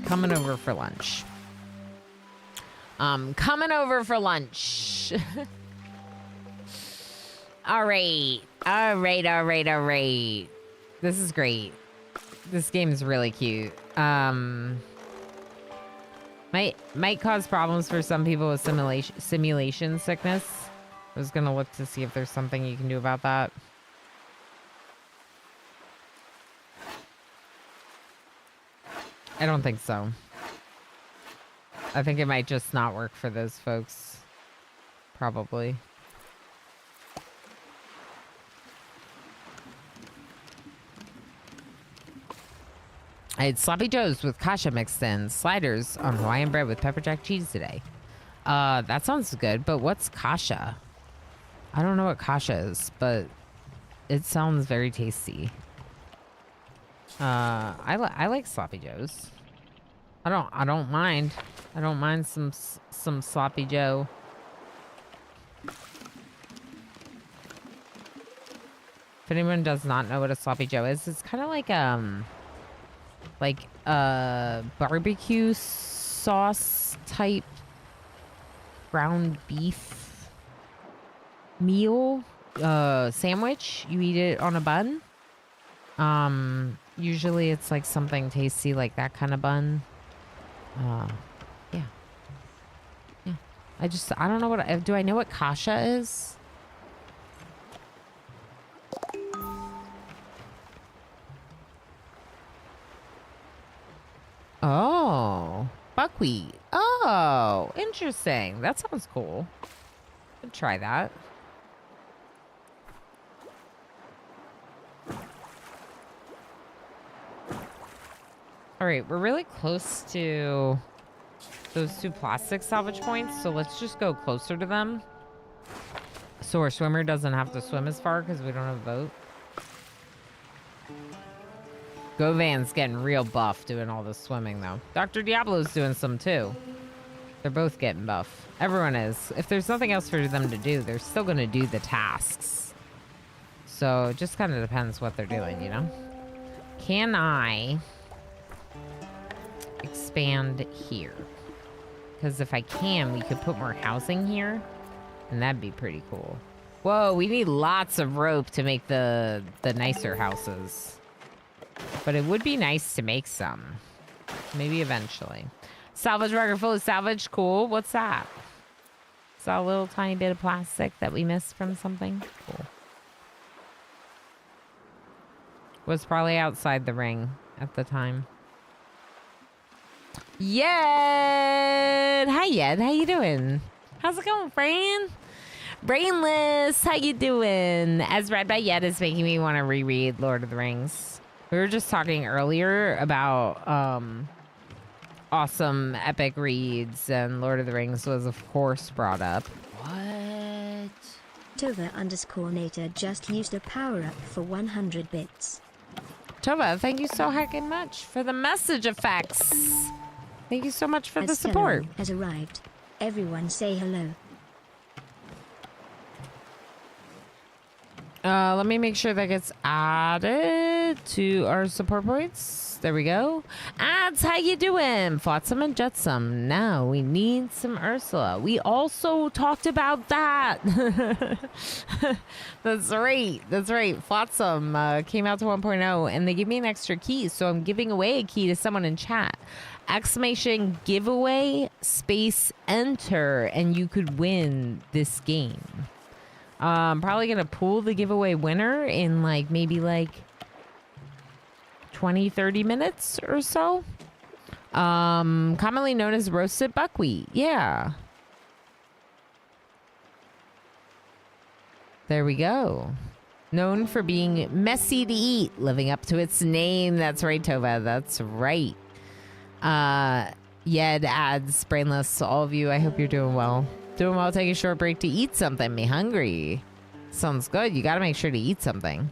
A: Coming over for lunch. Coming over for lunch. All right. All right. This is great. This game is really cute. Might cause problems for some people with simulation sickness. I was gonna look to see if there's something you can do about that. I don't think so. I think it might just not work for those folks. Probably. I had sloppy joes with kasha mixed in, sliders on Hawaiian bread with pepper jack cheese today. That sounds good, but what's kasha? I don't know what kasha is, but it sounds very tasty. I like sloppy joes. I don't mind. I don't mind some sloppy joe. If anyone does not know what a sloppy joe is, it's kind of like barbecue sauce type ground beef meal sandwich. You eat it on a bun. Usually it's like something tasty like that kind of bun. Yeah. I don't know what, do I know what kasha is? Oh, buckwheat. Oh, interesting. That sounds cool. I'd try that. All right, we're really close to those 2 plastic salvage points, so let's just go closer to them. So our swimmer doesn't have to swim as far because we don't have a boat. Govan's getting real buff doing all this swimming, though. Dr. Diablo's doing some, too. They're both getting buff. Everyone is. If there's nothing else for them to do, they're still going to do the tasks. So it just kind of depends what they're doing, you know? Can I expand here? Because if I can, we could put more housing here, and that'd be pretty cool. Whoa, we need lots of rope to make the nicer houses. But it would be nice to make some. Maybe eventually. Salvage record full of salvage. Cool. What's that? Is that a little tiny bit of plastic that we missed from something? Cool. Was probably outside the ring at the time. Yed! Hi, Yed. How you doing? How's it going, friend? Brainless, how you doing? As read by Yed is making me want to reread Lord of the Rings. We were just talking earlier about awesome epic reads, and Lord of the Rings was, of course, brought up.
B: What?
C: Tova_Nater just used a power-up for 100 bits.
A: Tova, thank you so heckin' much for the message effects. Thank you so much for the support.
C: Has arrived. Everyone say hello.
A: Let me make sure that gets added to our support points. There we go. Ads, how you doing? Flotsam and Jetsam. Now we need some Ursula. We also talked about that. That's right. That's right. Flotsam came out to 1.0 and they gave me an extra key. So I'm giving away a key to someone in chat. Exclamation giveaway space enter and you could win this game. Probably gonna pull the giveaway winner in like maybe like 20-30 minutes or so. Commonly known as roasted buckwheat. Yeah. There we go. Known for being messy to eat, living up to its name. That's right, Tova. That's right. Yed adds brainless. All of you, I hope you're doing well. Doing well, take a short break to eat something. Me hungry. Sounds good. You got to make sure to eat something.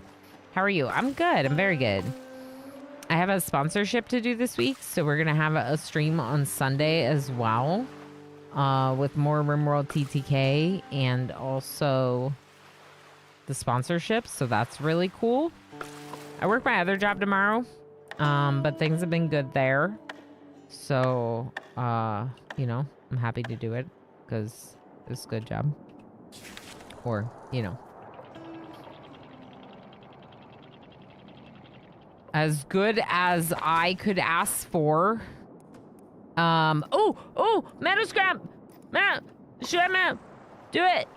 A: How are you? I'm good. I'm very good. I have a sponsorship to do this week, so we're going to have a stream on Sunday as well with more RimWorld TTK and also the sponsorship, so that's really cool. I work my other job tomorrow, but things have been good there. So, you know, I'm happy to do it because it's a good job. Or, you know. As good as I could ask for. Oh, metal scrap. Metal. Scrap. Do it.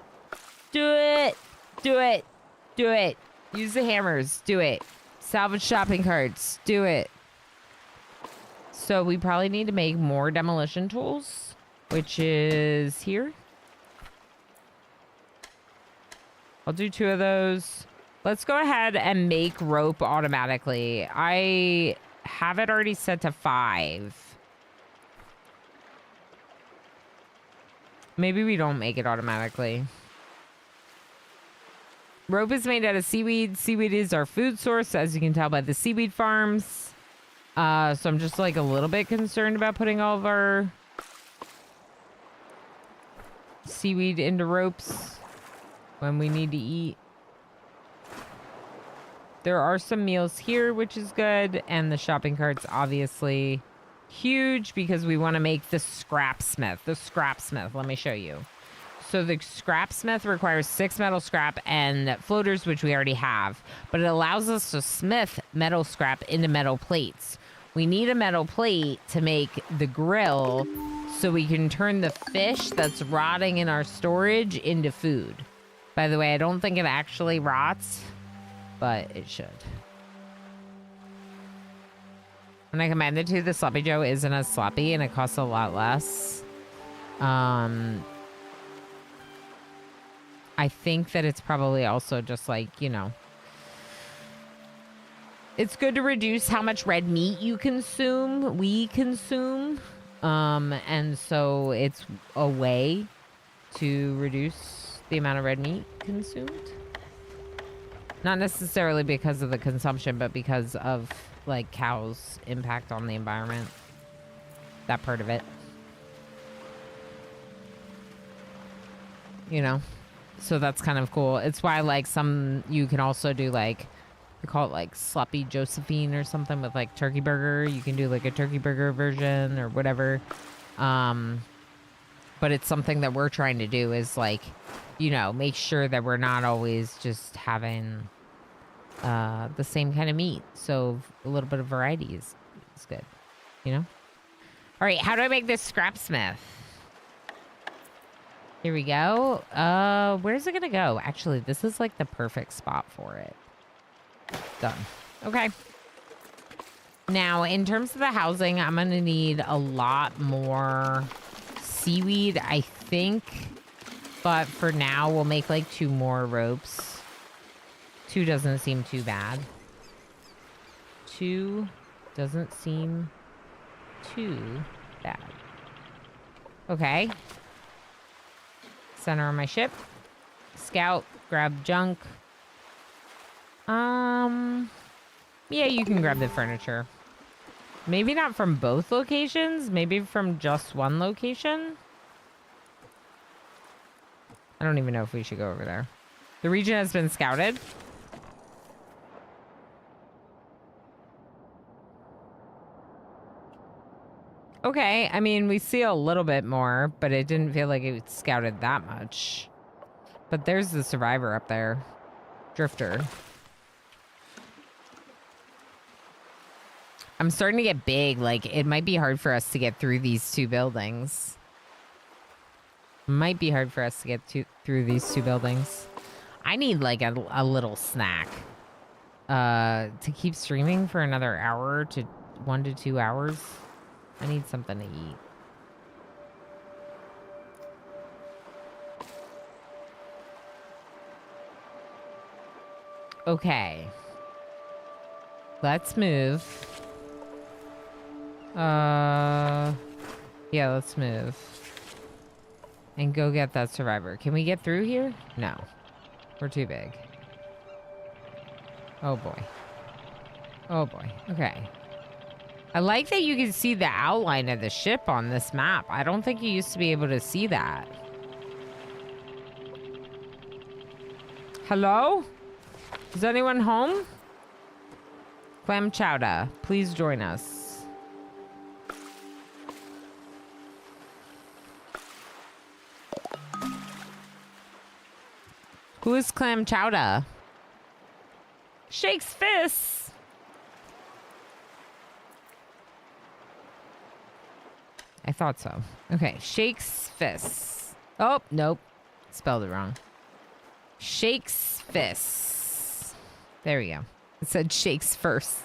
A: Do it. Do it. Do it. Use the hammers. Do it. Salvage shopping carts. Do it. So we probably need to make more demolition tools, which is here. I'll do 2 of those. Let's go ahead and make rope automatically. I have it already set to 5. Maybe we don't make it automatically. Rope is made out of seaweed. Seaweed is our food source, as you can tell by the seaweed farms. So I'm just like a little bit concerned about putting all of our seaweed into ropes when we need to eat. There are some meals here, which is good. And the shopping cart's obviously huge because we want to make the scrapsmith. The scrapsmith, let me show you. So the scrapsmith requires 6 metal scrap and floaters, which we already have. But it allows us to smith metal scrap into metal plates. We need a metal plate to make the grill so we can turn the fish that's rotting in our storage into food. By the way, I don't think it actually rots, but it should. When I combine the two, the Sloppy Joe isn't as sloppy and it costs a lot less. I think that it's probably also just like, you know, it's good to reduce how much red meat we consume. And so it's a way to reduce the amount of red meat consumed. Not necessarily because of the consumption, but because of like cows' impact on the environment. That part of it. You know? So that's kind of cool. It's why like you can also do like, they call it like sloppy Josephine or something with like turkey burger. You can do like a turkey burger version or whatever. But it's something that we're trying to do is like, you know, make sure that we're not always just having the same kind of meat. So a little bit of variety is good, you know? All right, how do I make this scrapsmith? Here we go. Where's it gonna go? Actually, this is like the perfect spot for it. Done. Okay. Now, in terms of the housing, I'm going to need a lot more seaweed, I think. But for now, we'll make like 2 more ropes. 2 doesn't seem too bad. 2 doesn't seem too bad. Okay. Center on my ship. Scout, grab junk. Yeah, you can grab the furniture. Maybe not from both locations. Maybe from just one location. I don't even know if we should go over there. The region has been scouted. Okay, I mean, we see a little bit more, but it didn't feel like it scouted that much. But there's the survivor up there. Drifter. I'm starting to get big. Like, it might be hard for us to get through these 2 buildings. Might be hard for us to get through these 2 buildings. I need, like, a little snack. To keep streaming for another hour to 1 to 2 hours. I need something to eat. Okay. Let's move. Yeah, let's move. And go get that survivor. Can we get through here? No. We're too big. Oh boy. Oh boy. Okay. I like that you can see the outline of the ship on this map. I don't think you used to be able to see that. Hello? Is anyone home? Clam Chowder, please join us. Who is Clam Chowder? Shakes fists. I thought so. Okay, shakes fists. Oh, nope. Spelled it wrong. Shakes fists. There we go. It said shakes first.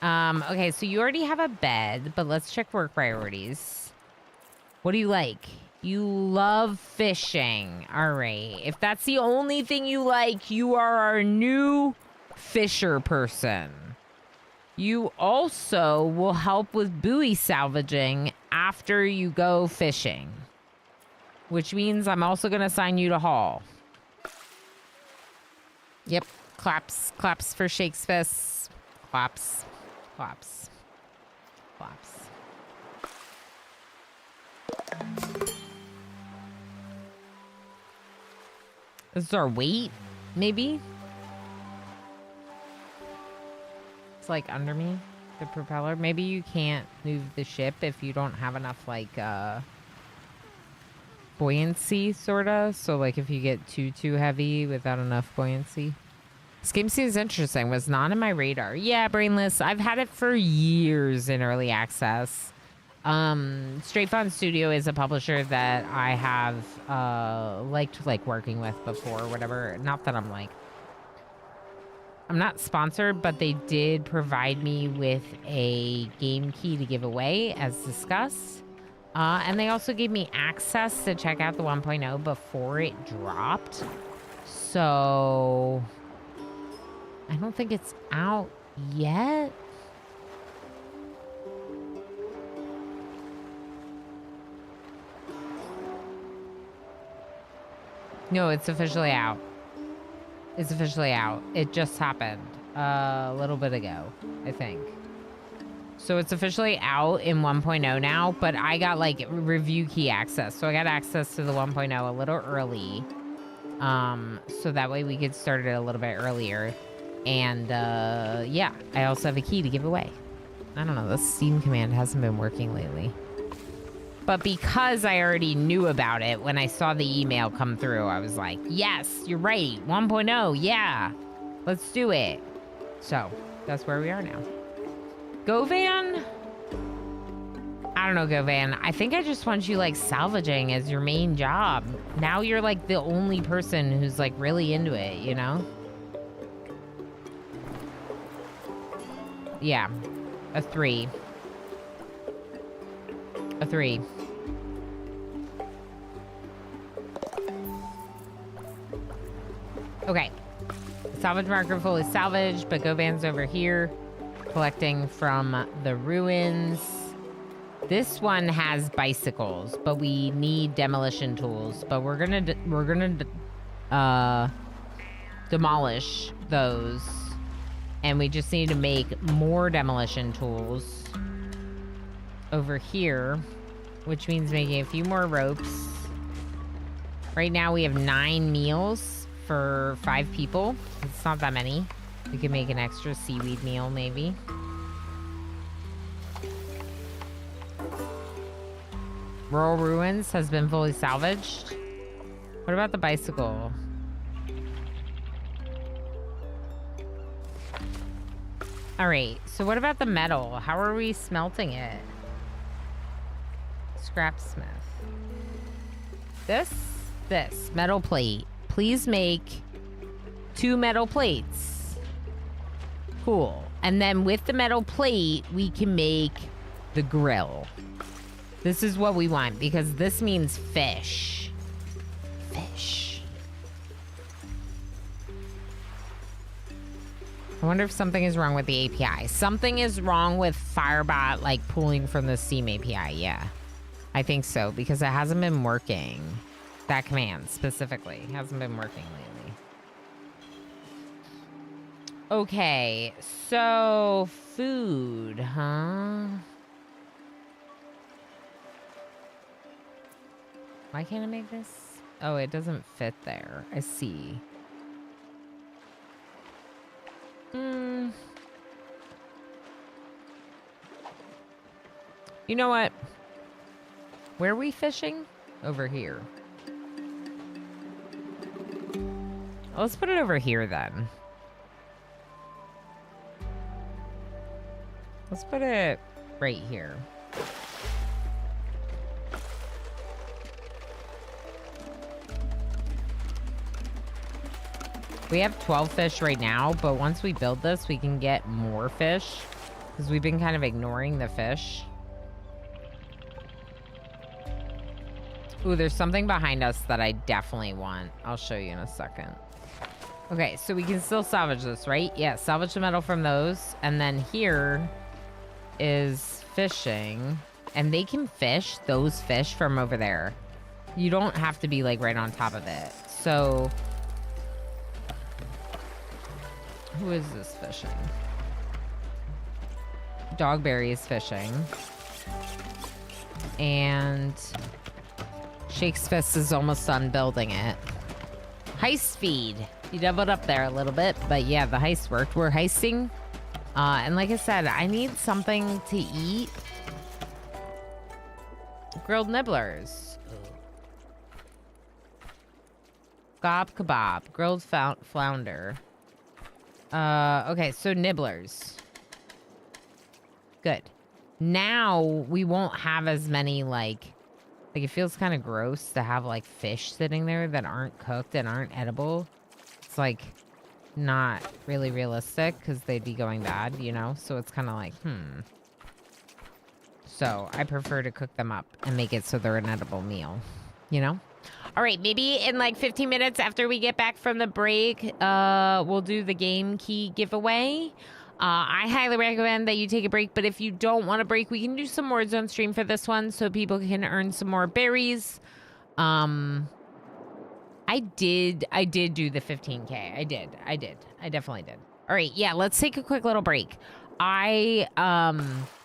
A: Okay, so you already have a bed, but let's check work priorities. What do you like? You love fishing. All right. If that's the only thing you like, you are our new fisher person. You also will help with buoy salvaging after you go fishing, which means I'm also going to assign you to haul. Yep. Claps. Claps for Shakes fists. Claps. Claps. Claps. This is our weight, maybe? It's like under me, the propeller. Maybe you can't move the ship if you don't have enough, like, buoyancy, sorta. So, like, if you get too heavy without enough buoyancy. This game seems interesting. Was not in my radar. Yeah, Brainless. I've had it for years in early access. Straight Fun Studio is a publisher that I have liked working with before or whatever. Not that I'm not sponsored, but they did provide me with a game key to give away as discussed. And they also gave me access to check out the 1.0 before it dropped. So I don't think it's out yet. No, it's officially out. It's officially out. It just happened a little bit ago, I think. So it's officially out in 1.0 now, but I got like review key access. So I got access to the 1.0 a little early. So that way we could start it a little bit earlier. And yeah, I also have a key to give away. I don't know, the Steam command hasn't been working lately. But because I already knew about it, when I saw the email come through, I was like, yes, you're right. 1.0, yeah. Let's do it. So, that's where we are now. Govan? I don't know, Govan. I think I just want you, like, salvaging as your main job. Now you're, like, the only person who's, like, really into it, you know? Yeah. A 3. A 3. Okay. Salvage marker fully salvaged, but Go Band's over here collecting from the ruins. This one has bicycles, but we need demolition tools. But we're gonna demolish those, and we just need to make more demolition tools over here, which means making a few more ropes. Right now we have 9 meals for 5 people. It's not that many. We could make an extra seaweed meal maybe. Rural Ruins has been fully salvaged. What about the bicycle? All right, so what about the metal? How are we smelting it? Scrapsmith. This metal plate. Please make 2 metal plates. Cool. And then with the metal plate, we can make the grill. This is what we want because this means fish. Fish. I wonder if something is wrong with the API. Something is wrong with Firebot, like pulling from the Steam API. Yeah, I think so because it hasn't been working. That command specifically hasn't been working lately. Okay, so food, huh? Why can't I make this? Oh, it doesn't fit there. I see. You know what? Where are we fishing? Over here. Let's put it over here then. Let's put it right here. We have 12 fish right now, but once we build this, we can get more fish because we've been kind of ignoring the fish. Ooh, there's something behind us that I definitely want. I'll show you in a second. Okay, so we can still salvage this, right? Yeah, salvage the metal from those. And then here is fishing. And they can fish those fish from over there. You don't have to be like right on top of it. So who is this fishing? Dogberry is fishing. And Shake's Fist is almost done building it. Heist feed. You doubled up there a little bit, but yeah, the heist worked. We're heisting. And like I said, I need something to eat. Grilled nibblers. Gob kebab. Grilled flounder. Okay, so nibblers. Good. Now we won't have as many like it feels kind of gross to have like fish sitting there that aren't cooked and aren't edible. It's like not really realistic because they'd be going bad, you know? So it's kind of like, So I prefer to cook them up and make it so they're an edible meal, you know? All right, maybe in like 15 minutes after we get back from the break, we'll do the game key giveaway. I highly recommend that you take a break, but if you don't want a break, we can do some more Zone stream for this one so people can earn some more berries. I did do the 15K. I definitely did. All right, yeah, let's take a quick little break. I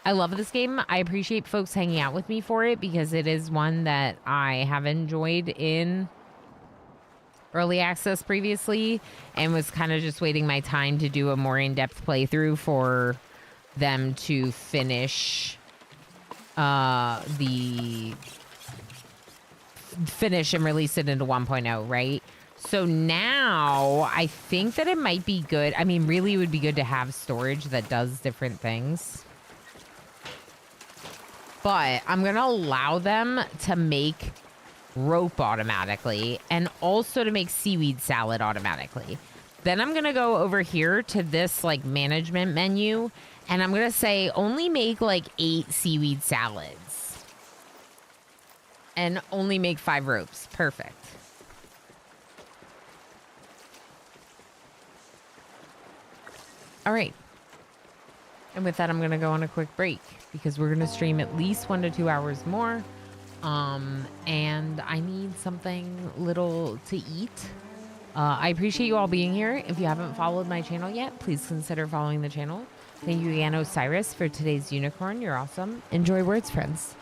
A: love this game. I appreciate folks hanging out with me for it because it is one that I have enjoyed in early access previously and was kind of just waiting my time to do a more in-depth playthrough for them to finish and release it into 1.0, right? So now I think that it might be good. I mean, really it would be good to have storage that does different things. But I'm going to allow them to make rope automatically and also to make seaweed salad automatically. Then I'm going to go over here to this like management menu and I'm going to say only make like 8 seaweed salads and only make 5 ropes. Perfect. All right. And with that, I'm going to go on a quick break because we're going to stream at least 1 to 2 hours more. And I need something little to eat. I appreciate you all being here. If you haven't followed my channel yet, please consider following the channel. Thank you again, Osiris, for today's unicorn. You're awesome. Enjoy words, friends.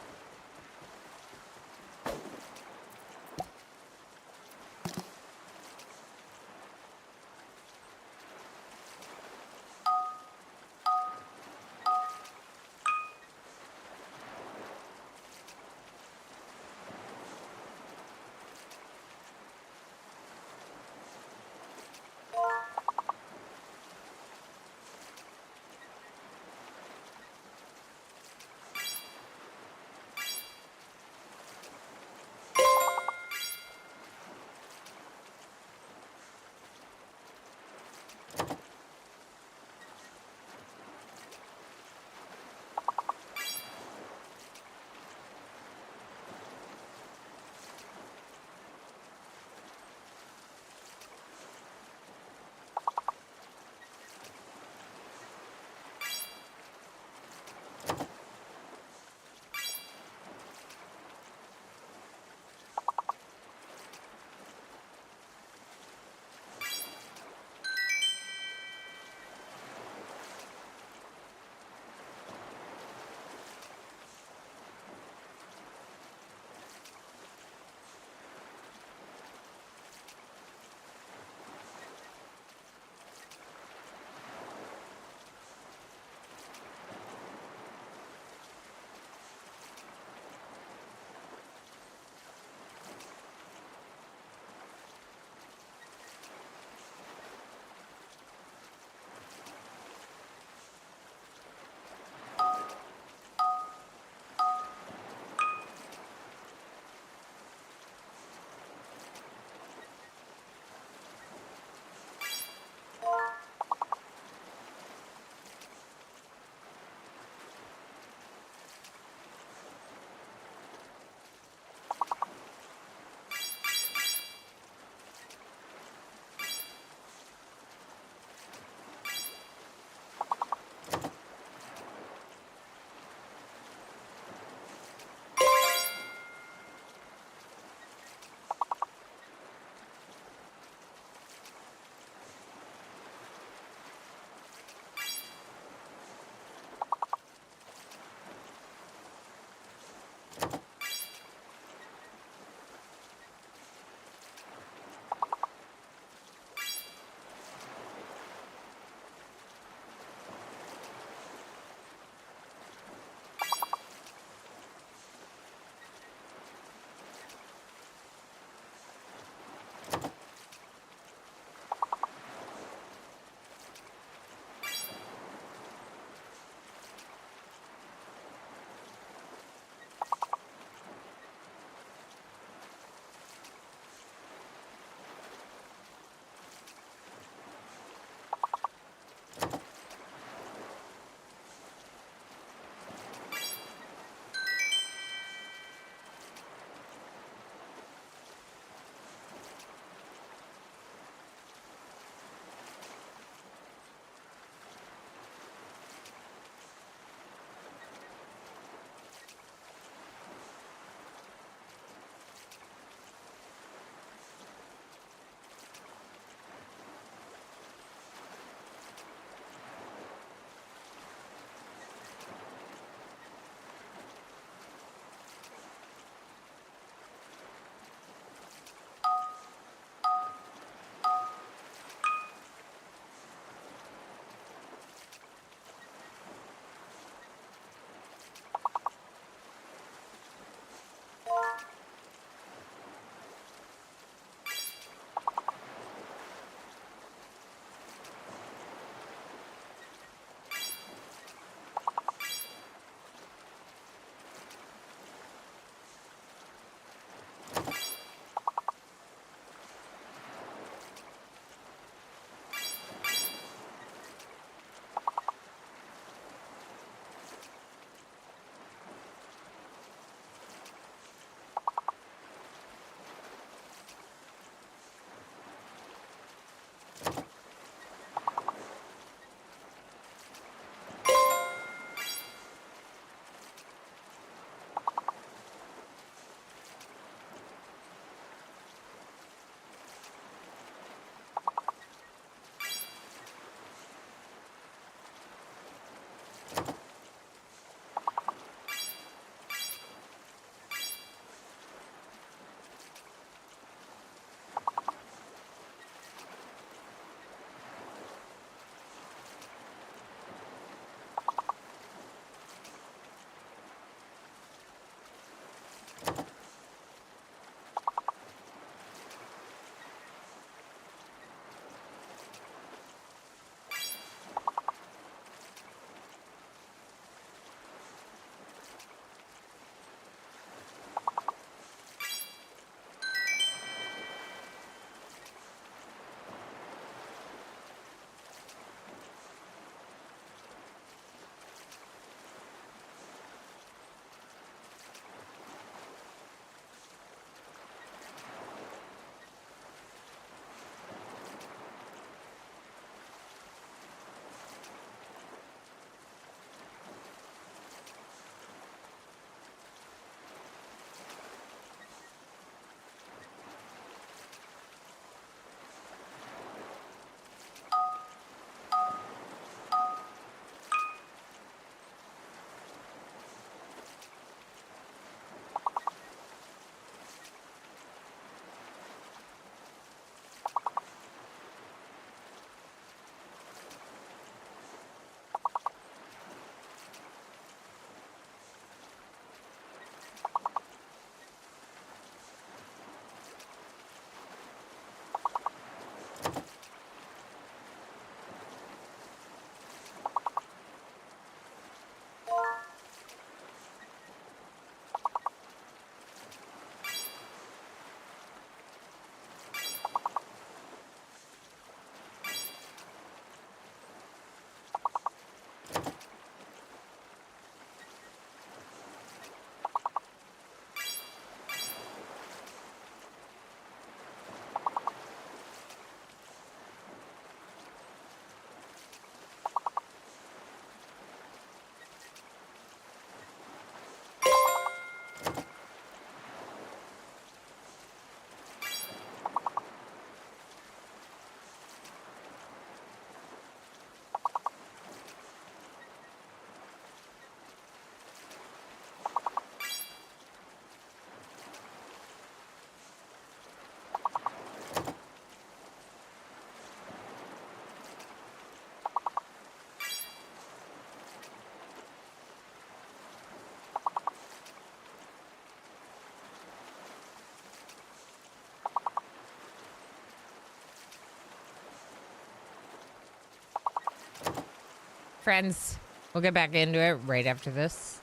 A: friends. We'll get back into it right after this.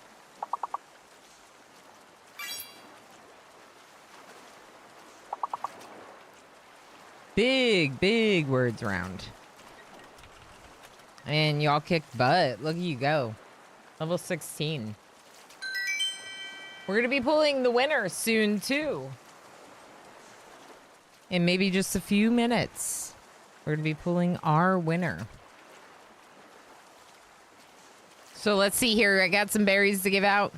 A: Big words round. And y'all kicked butt. Look at you go. Level 16. We're going to be pulling the winner soon, too. In maybe just a few minutes, we're going to be pulling our winner. So let's see here. I got some berries to give out.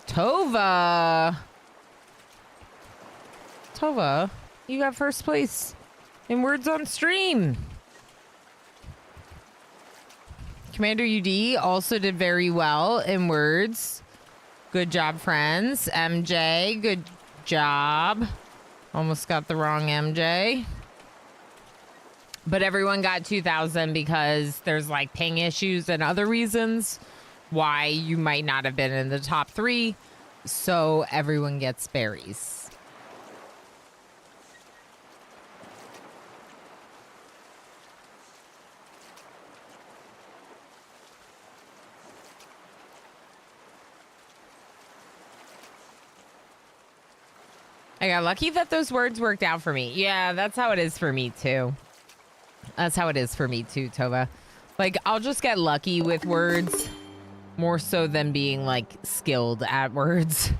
A: Tova. Tova, you got first place in words on stream. Commander UD also did very well in words. Good job, friends. MJ, good job. Almost got the wrong MJ. But everyone got 2,000 because there's like ping issues and other reasons why you might not have been in the top 3. So everyone gets berries. I got lucky that those words worked out for me. Yeah, that's how it is for me, too. That's how it is for me, too, Tova. Like, I'll just get lucky with words more so than being, like, skilled at words.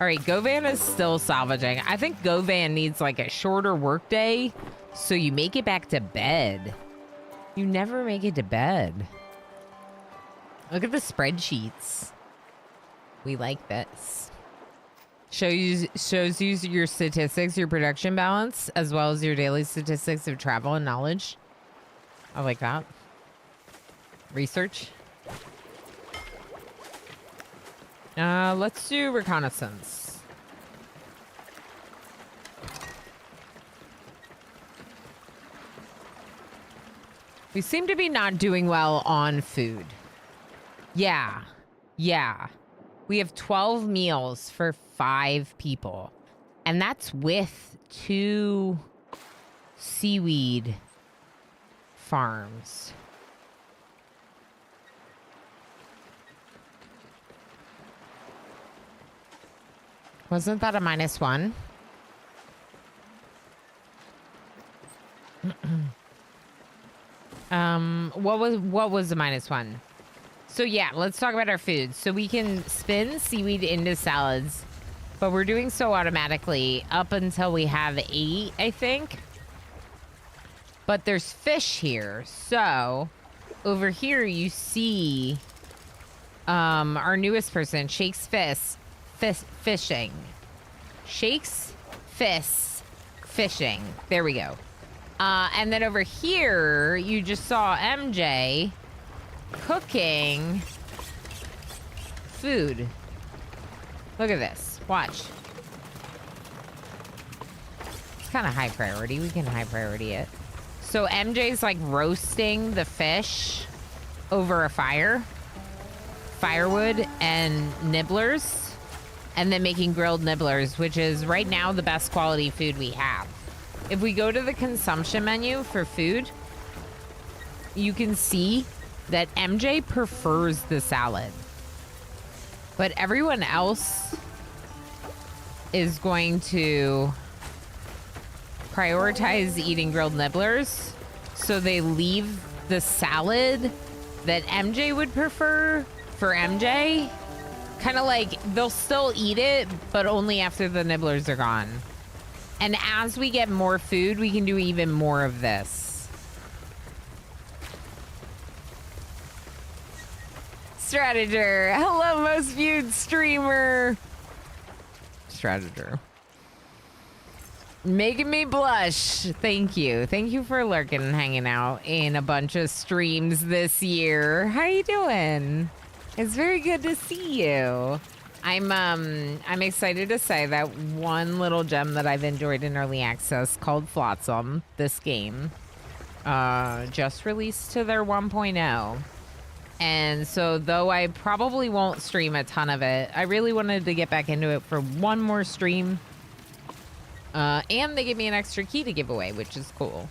A: All right, Govan is still salvaging. I think Govan needs, like, a shorter workday so you make it back to bed. You never make it to bed. Look at the spreadsheets. We like this. Shows you your statistics, your production balance, as well as your daily statistics of travel and knowledge. I like that. Research. Let's do reconnaissance. We seem to be not doing well on food. Yeah. We have 12 meals for 5 people. And that's with 2 seaweed farms. Wasn't that a -1? What was the -1? So yeah, let's talk about our food. So we can spin seaweed into salads, but we're doing so automatically up until we have 8, I think. But there's fish here. So over here you see our newest person, Shakes Fishing. Shakes Fishing. There we go. And then over here, you just saw MJ cooking food. Look at this. Watch. It's kind of high priority. We can high priority it. So MJ's like roasting the fish over a fire. Firewood and nibblers. And then making grilled nibblers, which is right now the best quality food we have. If we go to the consumption menu for food, you can see that MJ prefers the salad. But everyone else is going to prioritize eating grilled nibblers. So they leave the salad that MJ would prefer for MJ. Kind of like they'll still eat it, but only after the nibblers are gone. And as we get more food, we can do even more of this. Strateger. Hello, most viewed streamer. Strateger. Making me blush. Thank you. Thank you for lurking and hanging out in a bunch of streams this year. How you doing? It's very good to see you. I'm excited to say that one little gem that I've enjoyed in early access called Flotsam, this game, just released to their 1.0. And so though I probably won't stream a ton of it, I really wanted to get back into it for one more stream. And they gave me an extra key to give away, which is cool.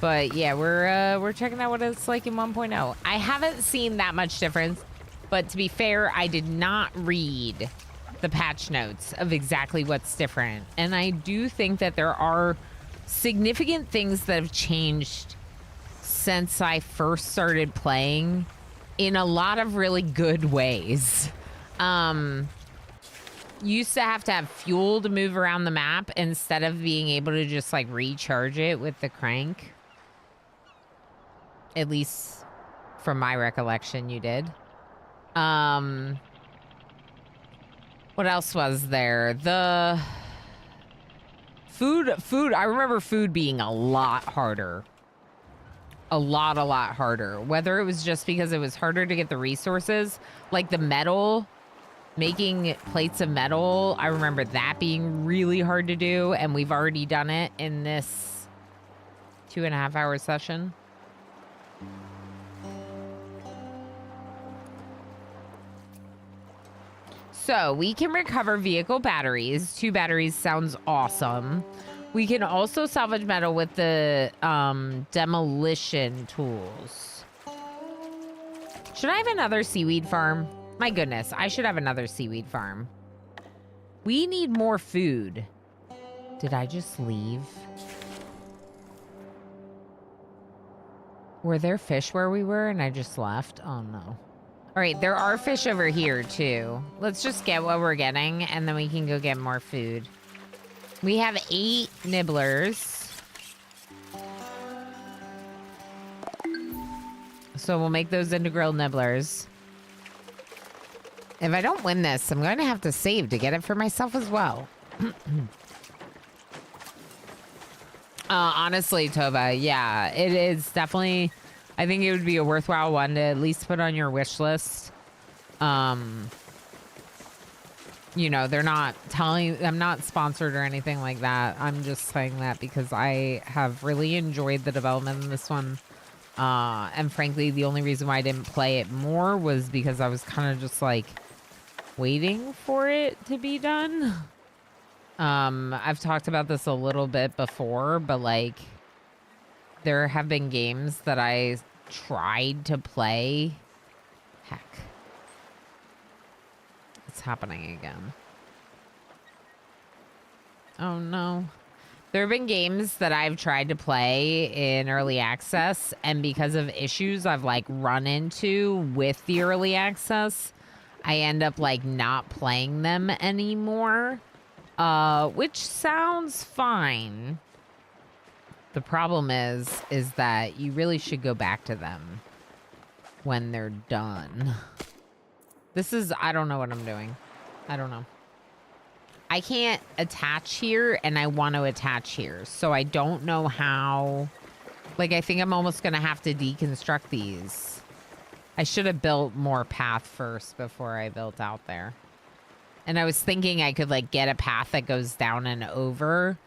A: But yeah, we're checking out what it's like in 1.0. I haven't seen that much difference, but to be fair, I did not read the patch notes of exactly what's different. And I do think that there are significant things that have changed since I first started playing in a lot of really good ways. Used to have fuel to move around the map instead of being able to just like recharge it with the crank. At least from my recollection, you did. What else was there? The food. I remember food being a lot harder. A lot harder. Whether it was just because it was harder to get the resources, like the metal, making plates of metal. I remember that being really hard to do, and we've already done it in this 2.5 hour session. So we can recover vehicle batteries. 2 batteries sounds awesome. We can also salvage metal with the demolition tools. Should I have another seaweed farm? My goodness, I should have another seaweed farm. We need more food. Did I just leave? Were there fish where we were and I just left? Oh no. All right, there are fish over here too. Let's just get what we're getting and then we can go get more food. We have 8 nibblers. So we'll make those into grilled nibblers. If I don't win this, I'm going to have to save to get it for myself as well. Honestly, Tova, yeah, it is definitely... I think it would be a worthwhile one to at least put on your wish list. You know, they're not telling... I'm not sponsored or anything like that. I'm just saying that because I have really enjoyed the development in this one. And frankly, the only reason why I didn't play it more was because I was kind of just like waiting for it to be done. I've talked about this a little bit before, but like there have been games that I tried to play. Heck. It's happening again. Oh no. There have been games that I've tried to play in early access, and because of issues I've like run into with the early access, I end up like not playing them anymore, which sounds fine. The problem is that you really should go back to them when they're done. This is, I don't know what I'm doing. I don't know. I can't attach here, and I want to attach here. So I don't know how... Like, I think I'm almost going to have to deconstruct these. I should have built more path first before I built out there. And I was thinking I could, like, get a path that goes down and over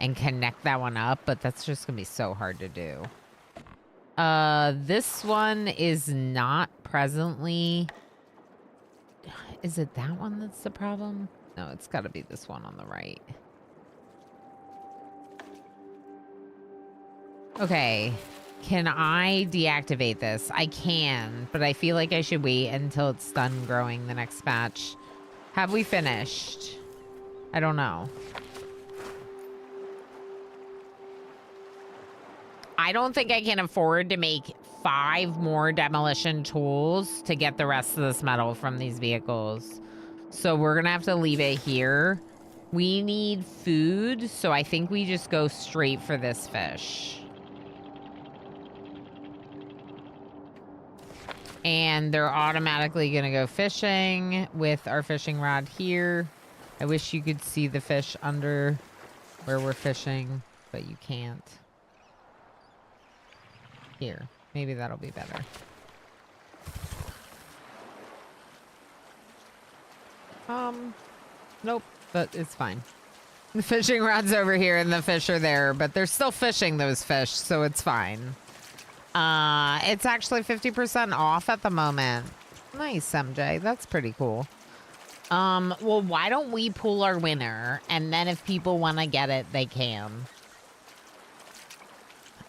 A: and connect that one up, but that's just going to be so hard to do. This one is not presently... Is it that one that's the problem? No, it's got to be this one on the right. Okay. Can I deactivate this? I can, but I feel like I should wait until it's done growing the next batch. Have we finished? I don't know. I don't think I can afford to make 5 more demolition tools to get the rest of this metal from these vehicles. So we're gonna have to leave it here. We need food, so I think we just go straight for this fish. And they're automatically gonna go fishing with our fishing rod here. I wish you could see the fish under where we're fishing, but you can't. Here, maybe that'll be better. Nope, but it's fine. The fishing rod's over here and the fish are there, but they're still fishing those fish, so it's fine. It's actually 50% off at the moment. Nice, MJ. That's pretty cool. Well, why don't we pull our winner, and then if people want to get it, they can.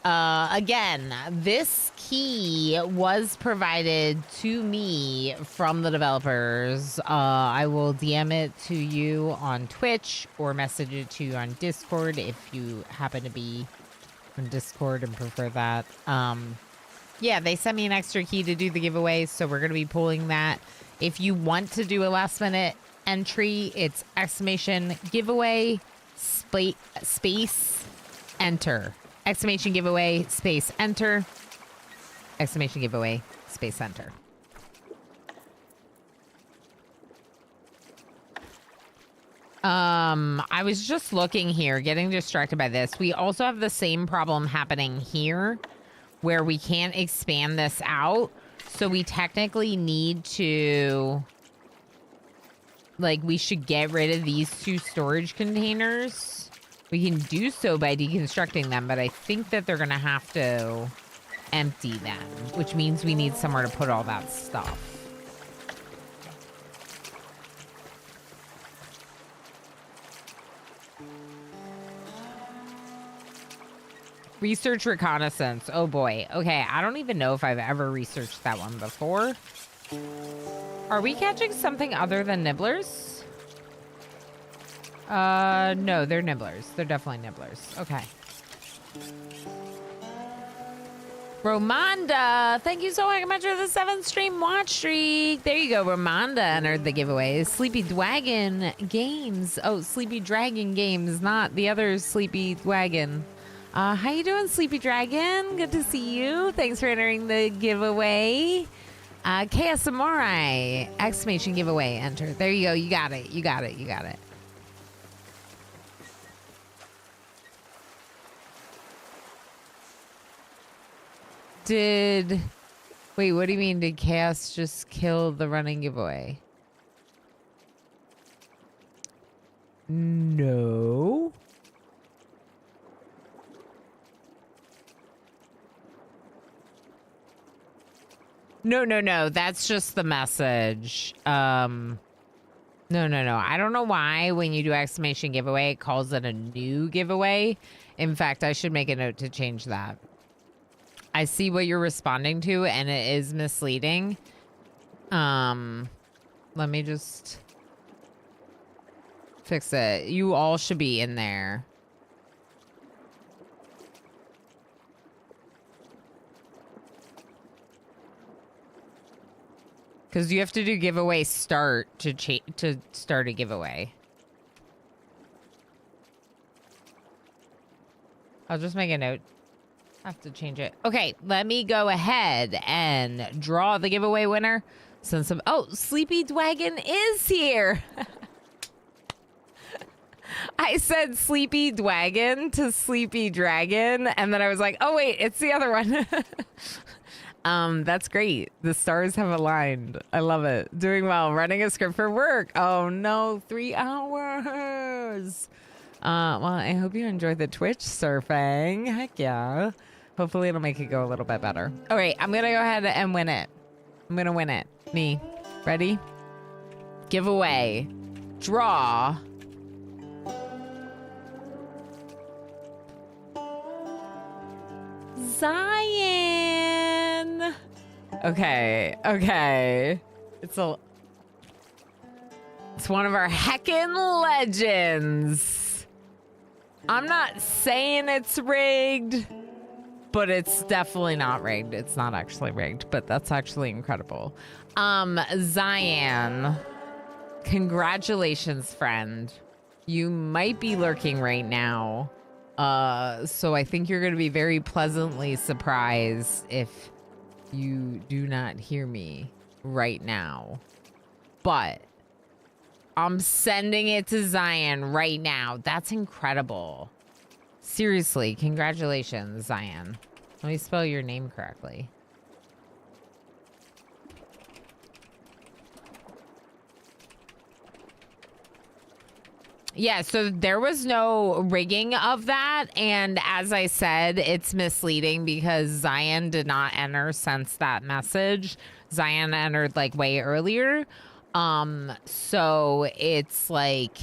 A: Again, this key was provided to me from the developers. I will DM it to you on Twitch or message it to you on Discord if you happen to be on Discord and prefer that. Yeah, they sent me an extra key to do the giveaway, so we're going to be pulling that. If you want to do a last minute entry, it's exclamation giveaway space enter. Exclamation giveaway space enter. Exclamation giveaway space enter. I was just looking here, getting distracted by this. We also have the same problem happening here where we can't expand this out. So we technically need to, like, we should get rid of these 2 storage containers. We can do so by deconstructing them, but I think that they're going to have to empty them, which means we need somewhere to put all that stuff. Research reconnaissance. Oh boy. Okay, I don't even know if I've ever researched that one before. Are we catching something other than nibblers? No, they're nibblers. They're definitely nibblers. Okay. Romanda, thank you so much for the 7th stream watch streak. There you go. Romanda entered the giveaway. Sleepy Dragon Games. Oh, Sleepy Dragon Games, not the other Sleepy Wagon. How you doing, Sleepy Dragon? Good to see you. Thanks for entering the giveaway. Chaos Samurai, exclamation giveaway, enter. There you go. You got it. You got it. You got it. Wait, what do you mean? Did Chaos just kill the running giveaway? No. No. That's just the message. No. I don't know why when you do exclamation giveaway, it calls it a new giveaway. In fact, I should make a note to change that. I see what you're responding to, and it is misleading. Let me just fix it. You all should be in there. Because you have to do giveaway start to start a giveaway. I'll just make a note. I have to change it. Okay, let me go ahead and draw the giveaway winner. Since oh, Sleepy Dragon is here. I said Sleepy Dragon to Sleepy Dragon, and then I was like, oh wait, it's the other one. That's great. The stars have aligned. I love it. Doing well. Running a script for work. Oh no, 3 hours. Well, I hope you enjoyed the Twitch surfing. Heck yeah. Hopefully it'll make it go a little bit better. All right, I'm gonna go ahead and win it. I'm gonna win it. Me. Ready? Giveaway. Draw. Zion. Okay. It's one of our heckin' legends. I'm not saying it's rigged, but it's definitely not rigged. It's not actually rigged, but that's actually incredible. Zion, congratulations, friend. You might be lurking right now. So I think you're going to be very pleasantly surprised if you do not hear me right now. But I'm sending it to Zion right now. That's incredible. Seriously, congratulations, Zion. Let me spell your name correctly. Yeah, so there was no rigging of that. And as I said, it's misleading because Zion did not enter since that message. Zion entered like way earlier. So it's like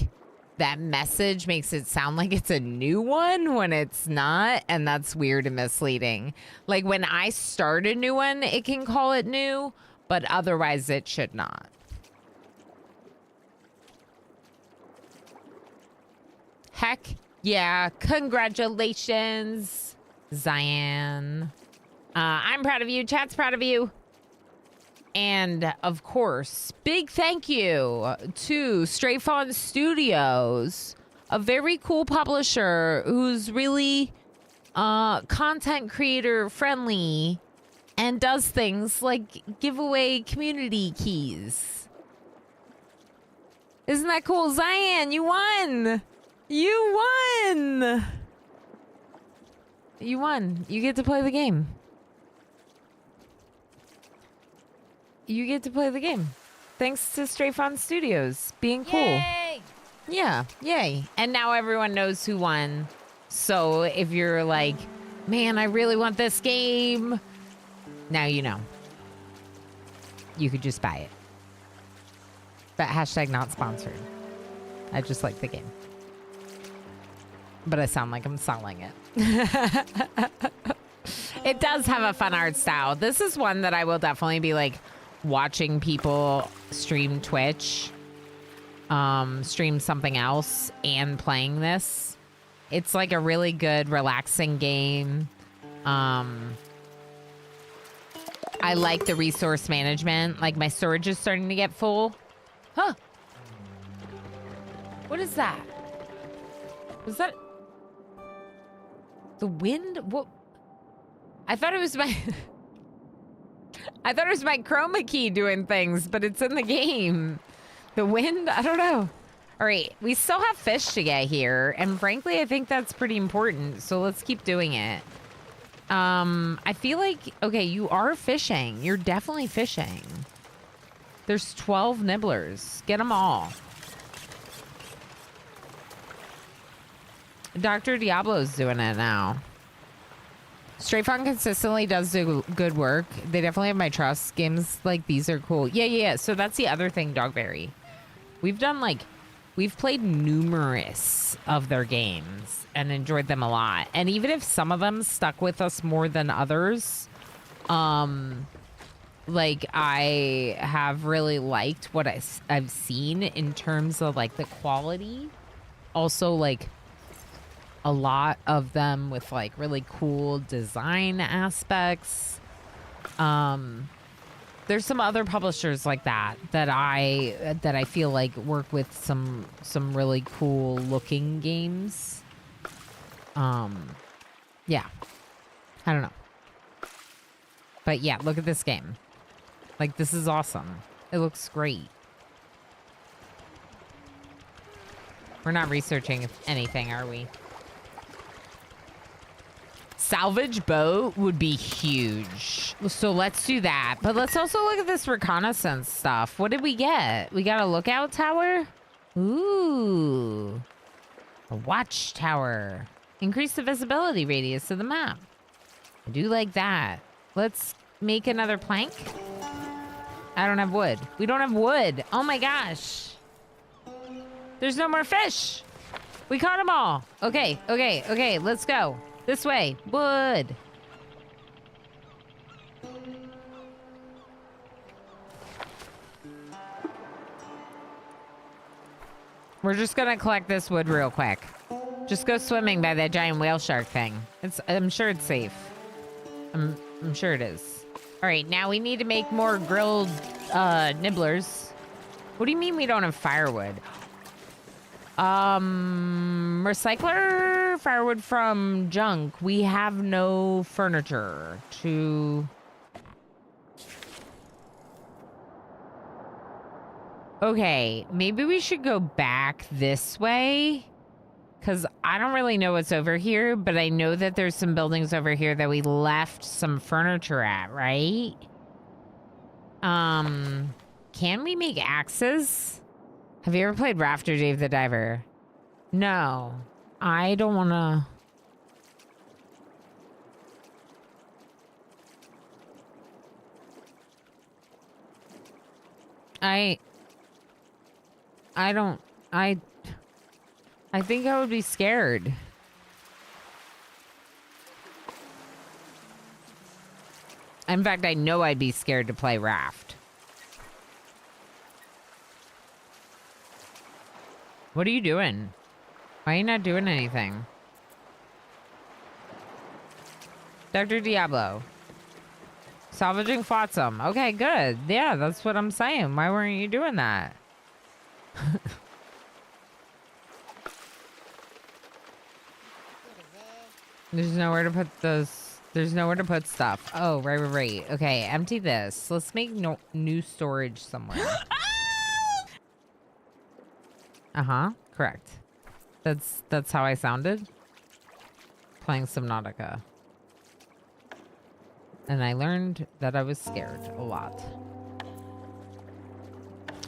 A: that message makes it sound like it's a new one when it's not, and that's weird and misleading. Like when I start a new one, it can call it new, but otherwise it should not. Heck yeah, congratulations, Zion. I'm proud of you, chat's proud of you. And of course, big thank you to Stray Fawn Studios, a very cool publisher who's really content creator friendly and does things like give away community keys. Isn't that cool? Zion, you won! You won! You won. You get to play the game. You get to play the game. Thanks to Stray Fawn Studios being cool.
B: Yay!
A: Yeah, yay. And now everyone knows who won. So if you're like, man, I really want this game, now you know. You could just buy it. But hashtag not sponsored. I just like the game. But I sound like I'm selling it. It does have a fun art style. This is one that I will definitely be like watching people stream Twitch, stream something else, and playing this. It's like a really good, relaxing game. I like the resource management. Like my storage is starting to get full. Huh. What is that? Was that the wind? What? I thought it was my... I thought it was my chroma key doing things, but it's in the game. The wind? I don't know. All right, we still have fish to get here, and frankly, I think that's pretty important, so let's keep doing it. I feel like, okay, you are fishing. You're definitely fishing. There's 12 nibblers. Get them all. Dr. Diablo's doing it now. Stray Fawn consistently does do good work. They definitely have my trust. Games like these are cool. Yeah. So that's the other thing, Dogberry. We've played numerous of their games and enjoyed them a lot. And even if some of them stuck with us more than others, like I have really liked what I've seen in terms of like the quality. Also like a lot of them with like really cool design aspects. There's some other publishers like that I feel like work with some really cool looking games. Yeah. I don't know. But yeah, look at this game. Like this is awesome. It looks great. We're not researching anything, are we? Salvage boat would be huge. So let's do that. But let's also look at this reconnaissance stuff. What did we get? We got a lookout tower? Ooh. A watchtower. Increase the visibility radius of the map. I do like that. Let's make another plank. I don't have wood. We don't have wood. Oh my gosh. There's no more fish. We caught them all. Okay. Let's go. This way. Wood. We're just gonna collect this wood real quick. Just go swimming by that giant whale shark thing. I'm sure it's safe. I'm sure it is. All right, now we need to make more grilled nibblers. What do you mean we don't have firewood? Recycler firewood from junk. We have no furniture to... Okay, maybe we should go back this way. Because I don't really know what's over here, but I know that there's some buildings over here that we left some furniture at, right? Can we make axes? Have you ever played Rafter Dave the Diver? No. I don't want to... I don't... I think I would be scared. In fact, I know I'd be scared to play Raft. What are you doing? Why are you not doing anything? Dr. Diablo. Salvaging Flotsam. Okay, good. Yeah, that's what I'm saying. Why weren't you doing that? There's nowhere to put those. There's nowhere to put stuff. Oh, right. Okay, empty this. Let's make new storage somewhere. Uh-huh, correct. That's how I sounded. Playing Subnautica. And I learned that I was scared a lot.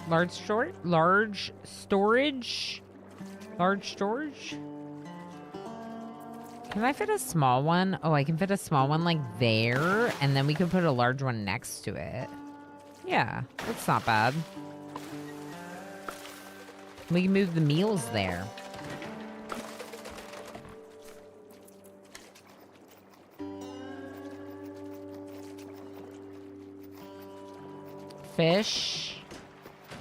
A: Large storage? Can I fit a small one? Oh, I can fit a small one like there, and then we could put a large one next to it. Yeah, that's not bad. We can move the meals there. Fish.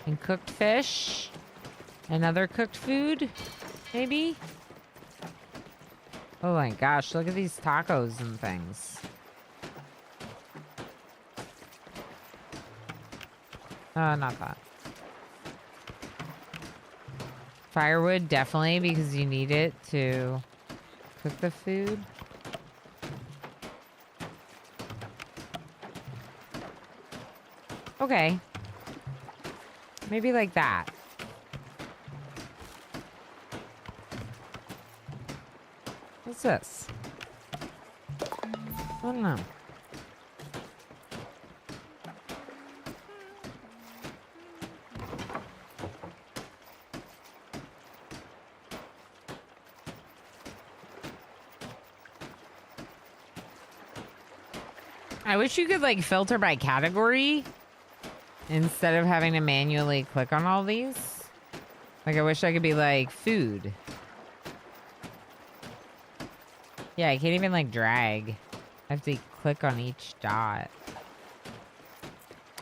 A: And cooked fish. And other cooked food, maybe? Oh my gosh, look at these tacos and things. Not that. Firewood, definitely, because you need it to cook the food. Okay. Maybe like that. What's this? I don't know. I wish you could like filter by category instead of having to manually click on all these. Like I wish I could be like food. Yeah, I can't even like drag. I have to click on each dot.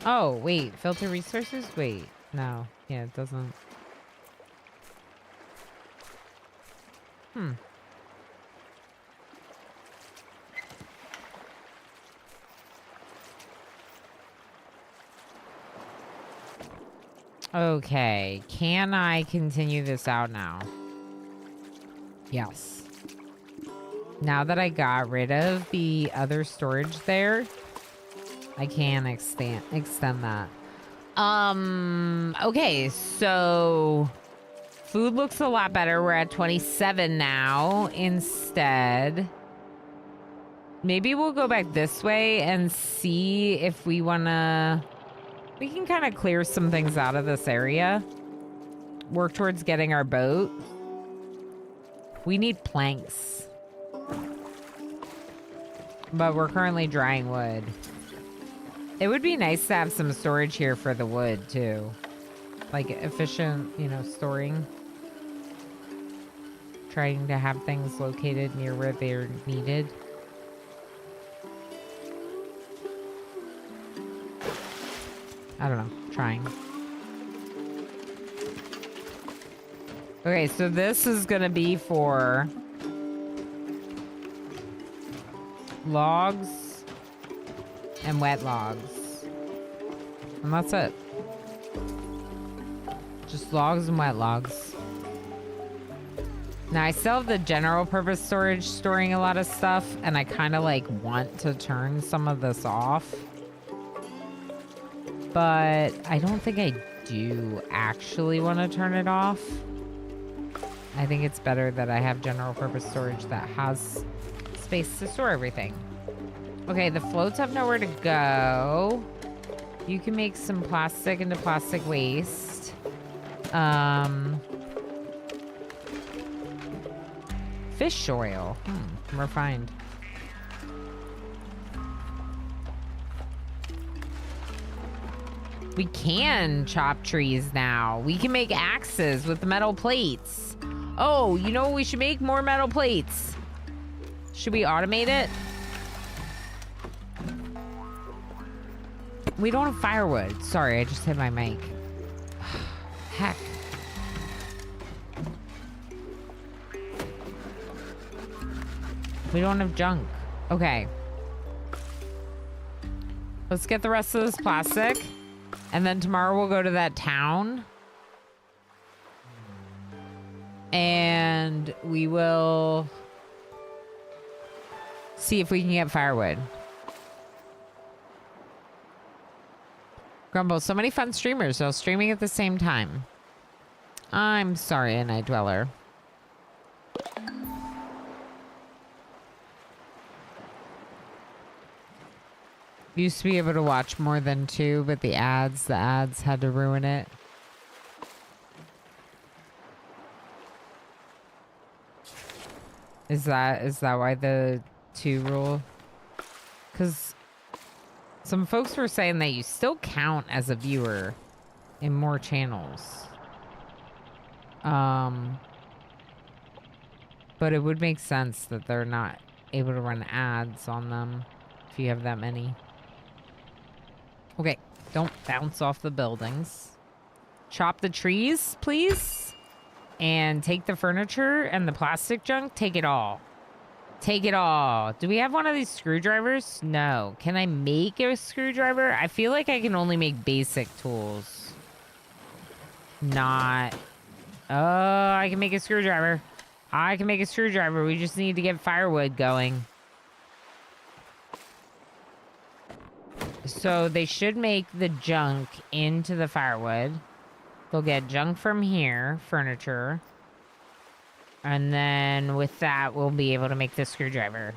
A: Oh, wait, filter resources? Wait, no. Yeah, it doesn't. Okay, can I continue this out now? Yes. Now that I got rid of the other storage there, I can extend that. Okay, so food looks a lot better. We're at 27 now instead. Maybe we'll go back this way and see if we want to... We can kind of clear some things out of this area. Work towards getting our boat. We need planks. But we're currently drying wood. It would be nice to have some storage here for the wood, too. Like, efficient, you know, storing. Trying to have things located near where they're needed. I don't know. Trying. Okay, so this is gonna be for logs and wet logs. And that's it. Just logs and wet logs. Now I still have the general purpose storage storing a lot of stuff, and I kind of like want to turn some of this off. But I don't think I do actually want to turn it off. I think it's better that I have general purpose storage that has space to store everything. Okay, the floats have nowhere to go. You can make some plastic into plastic waste. Fish oil. Refined. We can chop trees now. We can make axes with the metal plates. Oh, you know, we should make more metal plates. Should we automate it? We don't have firewood. Sorry, I just hit my mic. Heck. We don't have junk. Okay. Let's get the rest of this plastic. And then tomorrow we'll go to that town. And we will see if we can get firewood. Grumble, so many fun streamers all streaming at the same time. I'm sorry, a night dweller. Used to be able to watch more than two, but the ads had to ruin it. Is that why the 2 rule? Because some folks were saying that you still count as a viewer in more channels. But it would make sense that they're not able to run ads on them if you have that many. Okay, don't bounce off the buildings. Chop the trees, please. And take the furniture and the plastic junk. Take it all. Take it all. Do we have one of these screwdrivers? No. Can I make a screwdriver? I feel like I can only make basic tools. Not. Oh, I can make a screwdriver. I can make a screwdriver. We just need to get firewood going. So they should make the junk into the firewood. They'll get junk from here, furniture. And then with that, we'll be able to make the screwdriver.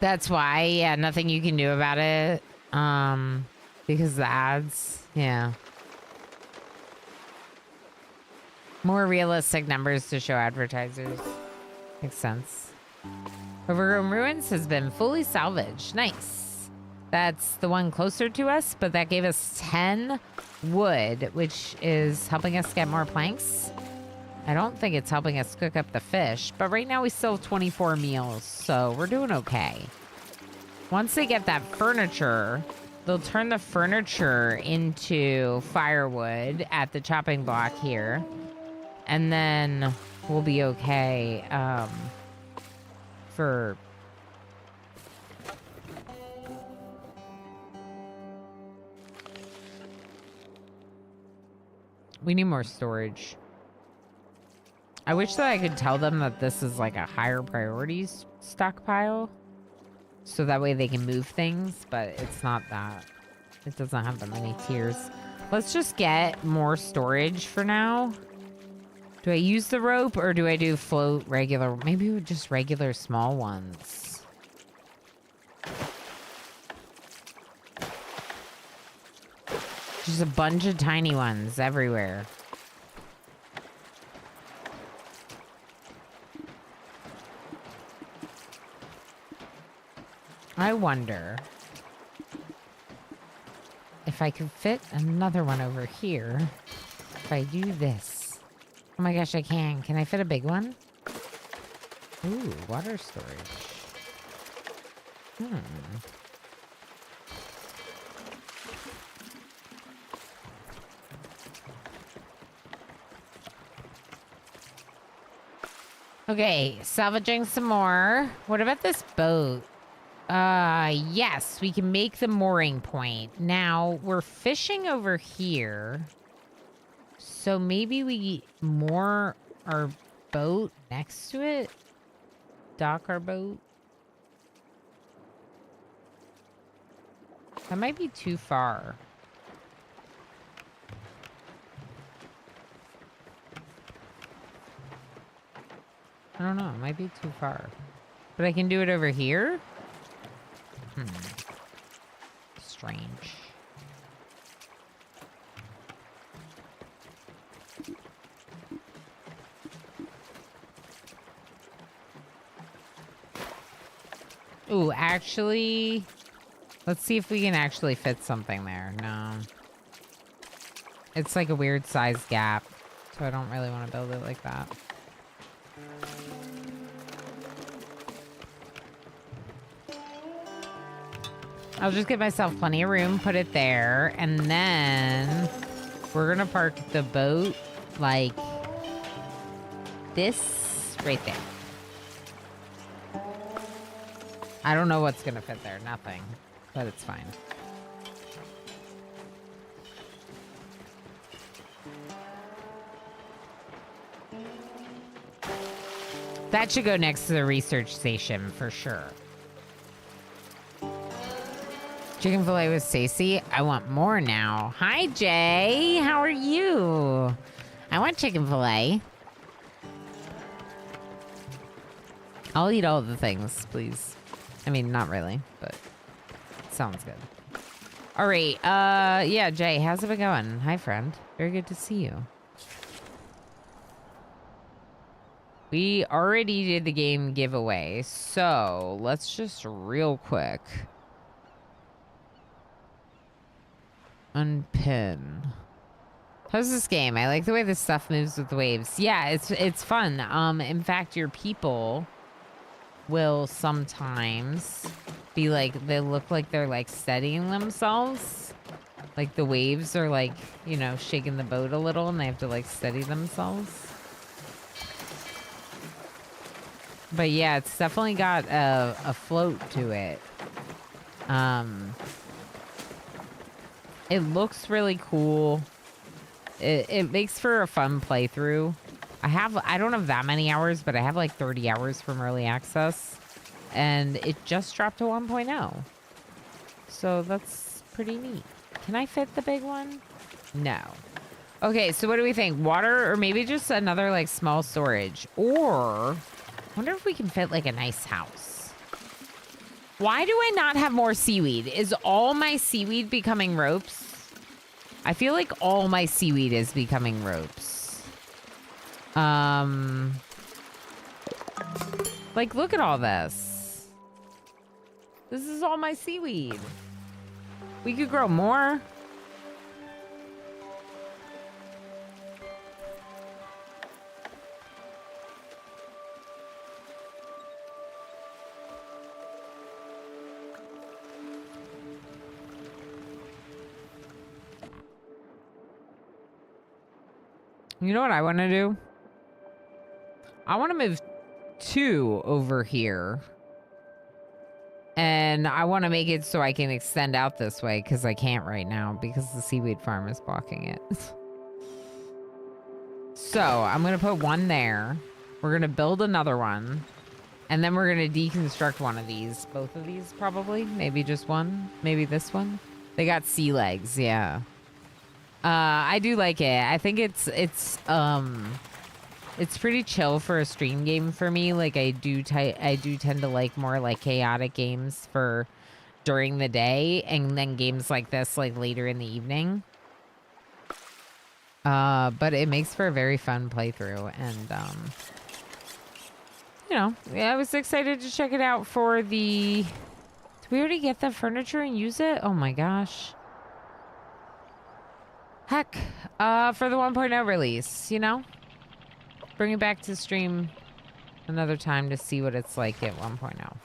A: That's why, yeah, nothing you can do about it. Because the ads, yeah. More realistic numbers to show advertisers. Makes sense. Overgrown Ruins has been fully salvaged. Nice. That's the one closer to us, but that gave us 10 wood, which is helping us get more planks. I don't think it's helping us cook up the fish, but right now we still have 24 meals, so we're doing okay. Once they get that furniture, they'll turn the furniture into firewood at the chopping block here, and then we'll be okay for... We need more storage. I wish that I could tell them that this is like a higher priorities stockpile. So that way they can move things, but it's not that. It doesn't have that many tiers. Let's just get more storage for now. Do I use the rope or do I do float regular? Maybe just regular small ones. Just a bunch of tiny ones everywhere. I wonder if I could fit another one over here if I do this. Oh my gosh, I can. Can I fit a big one? Ooh, water storage. Okay, salvaging some more. What about this boat? Yes, we can make the mooring point. Now, we're fishing over here. So maybe we moor our boat next to it? Dock our boat? That might be too far. I don't know, it might be too far. But I can do it over here? Strange. Ooh, actually, let's see if we can actually fit something there. No. It's like a weird size gap. So I don't really want to build it like that. I'll just give myself plenty of room, put it there, and then we're gonna park the boat like this right there. I don't know what's gonna fit there, nothing, but it's fine. That should go next to the research station for sure. Chicken fillet with Stacy. I want more now. Hi, Jay. How are you? I want chicken fillet. I'll eat all the things, please. I mean, not really, but sounds good. All right. Yeah, Jay, how's it been going? Hi, friend. Very good to see you. We already did the game giveaway, so let's just real quick unpin. How's this game? I like the way this stuff moves with the waves. Yeah, it's fun. In fact, your people will sometimes be like, they look like they're like steadying themselves. Like the waves are like, you know, shaking the boat a little and they have to like steady themselves. But yeah, it's definitely got a float to it. It looks really cool. It makes for a fun playthrough. I don't have that many hours, but I have like 30 hours from early access. And it just dropped to 1.0. So that's pretty neat. Can I fit the big one? No. Okay, so what do we think? Water or maybe just another like small storage? Or I wonder if we can fit like a nice house. Why do I not have more seaweed? Is all my seaweed becoming ropes? I feel like all my seaweed is becoming ropes. Like, look at all this. This is all my seaweed. We could grow more. You know what I want to do? I want to move 2 over here. And I want to make it so I can extend out this way because I can't right now because the seaweed farm is blocking it. So I'm going to put 1 there. We're going to build another one. And then we're going to deconstruct one of these. Both of these probably. Maybe just one. Maybe this one. They got sea legs. Yeah. I do like it. I think it's pretty chill for a stream game for me. Like I do tend to like more like chaotic games for during the day, and then games like this like later in the evening. But it makes for a very fun playthrough, and you know, yeah, I was excited to check it out for the. Did we already get the furniture and use it? Oh my gosh. Heck, for the 1.0 release, you know? Bring it back to stream another time to see what it's like at 1.0.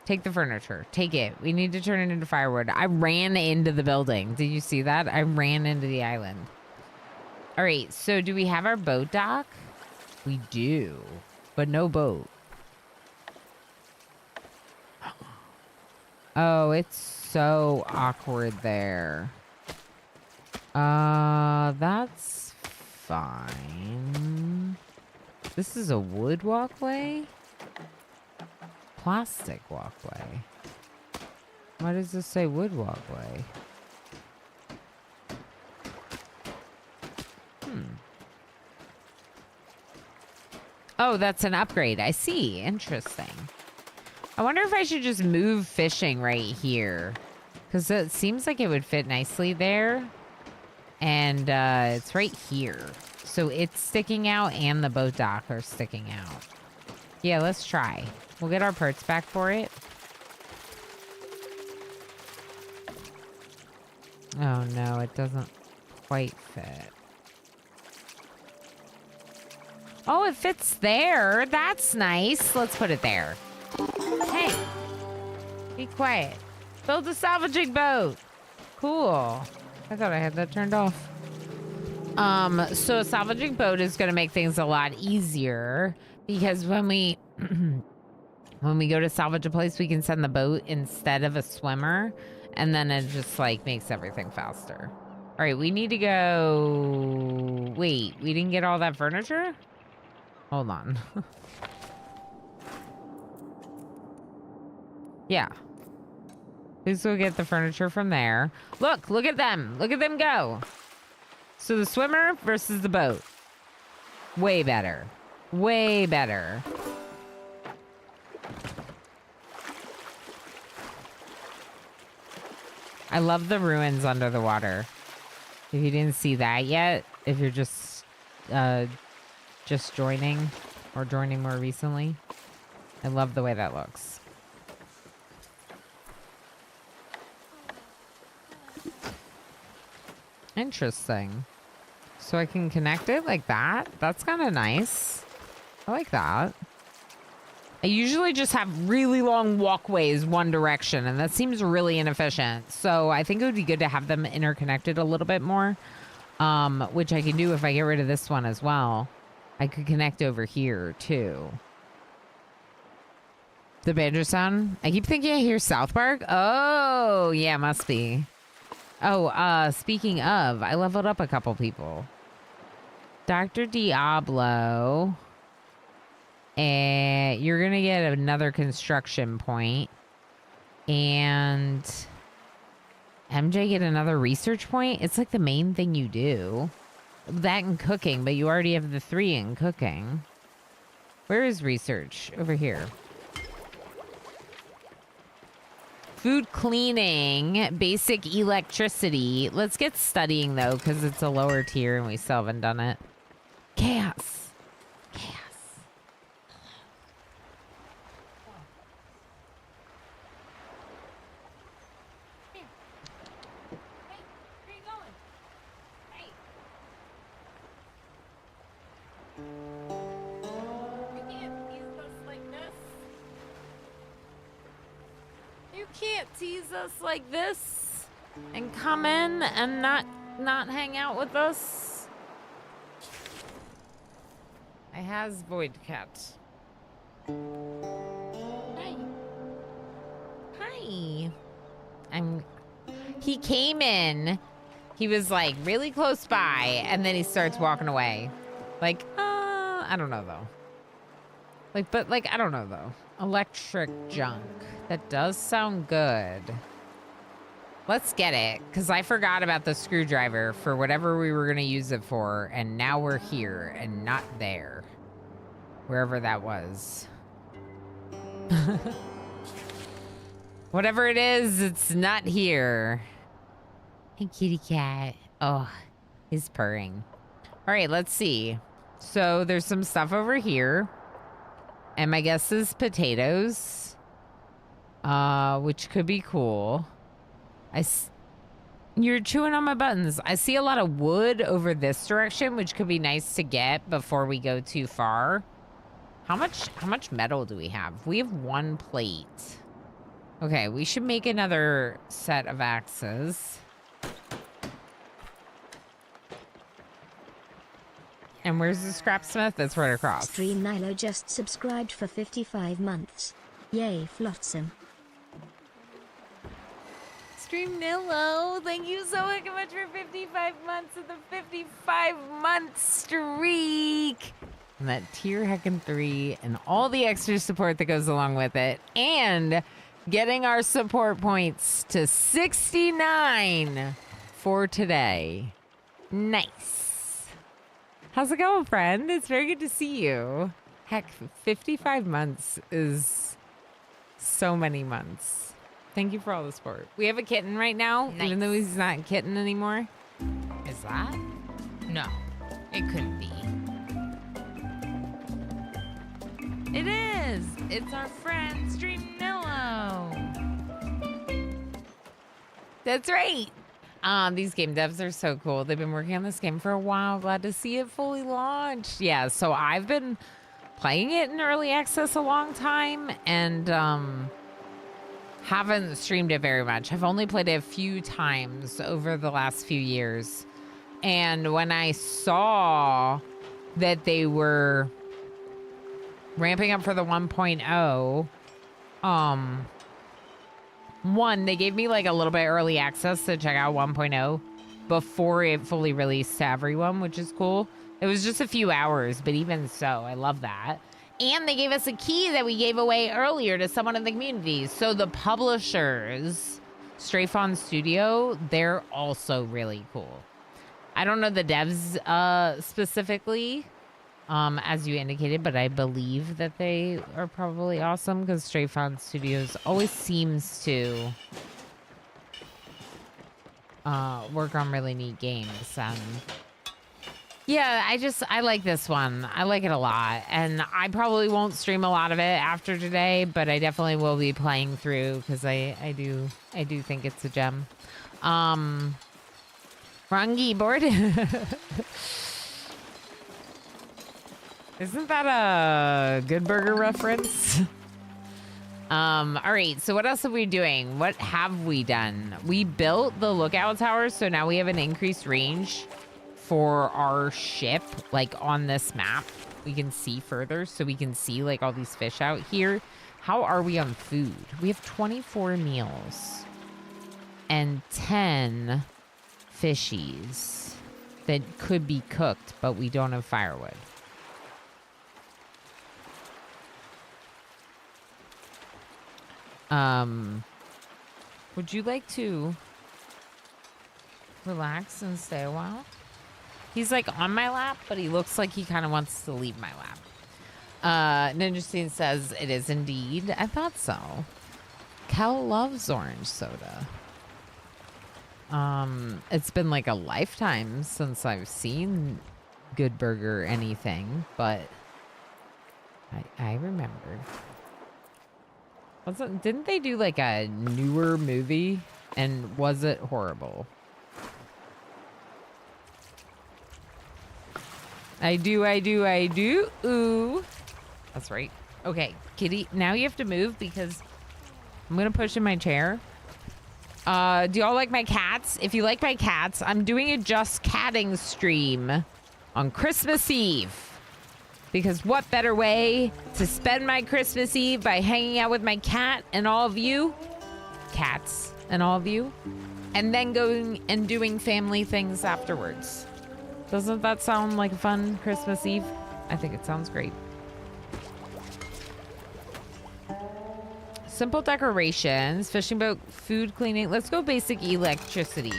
A: Take the furniture. Take it. We need to turn it into firewood. I ran into the building. Did you see that? I ran into the island. All right, so do we have our boat dock? We do, but no boat. Oh, it's so awkward there. That's fine. This is a wood walkway? Plastic walkway. Why does this say wood walkway? Oh, that's an upgrade. I see. Interesting. I wonder if I should just move fishing right here. Because it seems like it would fit nicely there. And it's right here. So it's sticking out and the boat dock are sticking out. Yeah, let's try. We'll get our parts back for it. Oh no, it doesn't quite fit. Oh, it fits there. That's nice. Let's put it there. Hey, be quiet. Build a salvaging boat. Cool. I thought I had that turned off. So a salvaging boat is going to make things a lot easier because when we when we go to salvage a place, we can send the boat instead of a swimmer, and then it just like makes everything faster. All right, we need to go. Wait, we didn't get all that furniture? Hold on. Yeah. Please go get the furniture from there. Look at them. Look at them go. So the swimmer versus the boat. Way better. Way better. I love the ruins under the water. If you didn't see that yet, if you're just joining or joining more recently, I love the way that looks. Interesting. So I can connect it like that? That's kind of nice. I like that. I usually just have really long walkways one direction, and that seems really inefficient. So I think it would be good to have them interconnected a little bit more, which I can do if I get rid of this one as well. I could connect over here, too. The banjo sound? I keep thinking I hear South Park. Oh, yeah, must be. Oh, speaking of, I leveled up a couple people. Dr. Diablo. And you're going to get another construction point. And MJ get another research point. It's like the main thing you do. That and cooking, but you already have the 3 in cooking. Where is research? Over here. Food cleaning, basic electricity. Let's get studying, though, because it's a lower tier and we still haven't done it. Chaos. Chaos. Hey. Hey, where are you going? Hey. You can't tease us like this. You can't tease us like this and come in and not hang out with us. I has Void Cat. Hi. Hi. He came in. He was like really close by, and then he starts walking away. Like, I don't know though. I don't know though. Electric junk. That does sound good. Let's get it, because I forgot about the screwdriver for whatever we were going to use it for, and now we're here and not there. Wherever that was. Whatever it is, it's not here. Hey, kitty cat. Oh, he's purring. All right, let's see. So there's some stuff over here. And my guess is potatoes. Which could be cool. You're chewing on my buttons. I see a lot of wood over this direction, which could be nice to get before we go too far. How much metal do we have? We have 1 plate. Okay, we should make another set of axes. And where's the scrapsmith? That's right across.
C: Stream Nilo just subscribed for 55 months. Yay, Flotsam.
A: Stream Nilo, thank you so much for 55 months of the 55-month streak. And that tier heckin' 3 and all the extra support that goes along with it. And getting our support points to 69 for today. Nice. How's it going, friend? It's very good to see you. Heck, 55 months is so many months. Thank you for all the support. We have a kitten right now,
B: Nice.
A: even though he's not a kitten anymore.
B: Is that? No, it couldn't be.
A: It is. It's our friend Streamnillo. That's right. These game devs are so cool. They've been working on this game for a while. Glad to see it fully launched. Yeah, so I've been playing it in early access a long time and haven't streamed it very much. I've only played it a few times over the last few years. And when I saw that they were ramping up for the 1.0, one, they gave me like a little bit early access to check out 1.0 before it fully released to everyone, which is cool. It was just a few hours, but even so, I love that. And they gave us a key that we gave away earlier to someone in the community. So the publishers, Strafe on Studio, they're also really cool. I don't know the devs specifically, as you indicated, but I believe that they are probably awesome because Strafe on Studios always seems to work on really neat games. Yeah, I like this one. I like it a lot. And I probably won't stream a lot of it after today, but I definitely will be playing through because I do think it's a gem. Wrong keyboard. Isn't that a Good Burger reference? All right, so what else are we doing? What have we done? We built the lookout tower, so now we have an increased range for our ship, like on this map. We can see further, so we can see like all these fish out here. How are we on food? We have 24 meals and 10 fishies that could be cooked, but we don't have firewood. Would you like to relax and stay a while? He's like on my lap, but he looks like he kind of wants to leave my lap. Ninja Scene says it is indeed. I thought so. Kel loves orange soda. It's been like a lifetime since I've seen Good Burger anything, but I remember. Didn't they do like a newer movie? And was it horrible? I do. Ooh. That's right. Okay, Kitty, now you have to move because I'm going to push in my chair. Do y'all like my cats? If you like my cats, I'm doing a Just Catting stream on Christmas Eve. Because what better way to spend my Christmas Eve by hanging out with my cat and all of you? Cats and all of you. And then going and doing family things afterwards. Doesn't that sound like a fun Christmas Eve? I think it sounds great. Simple decorations, fishing boat, food cleaning. Let's go basic electricity.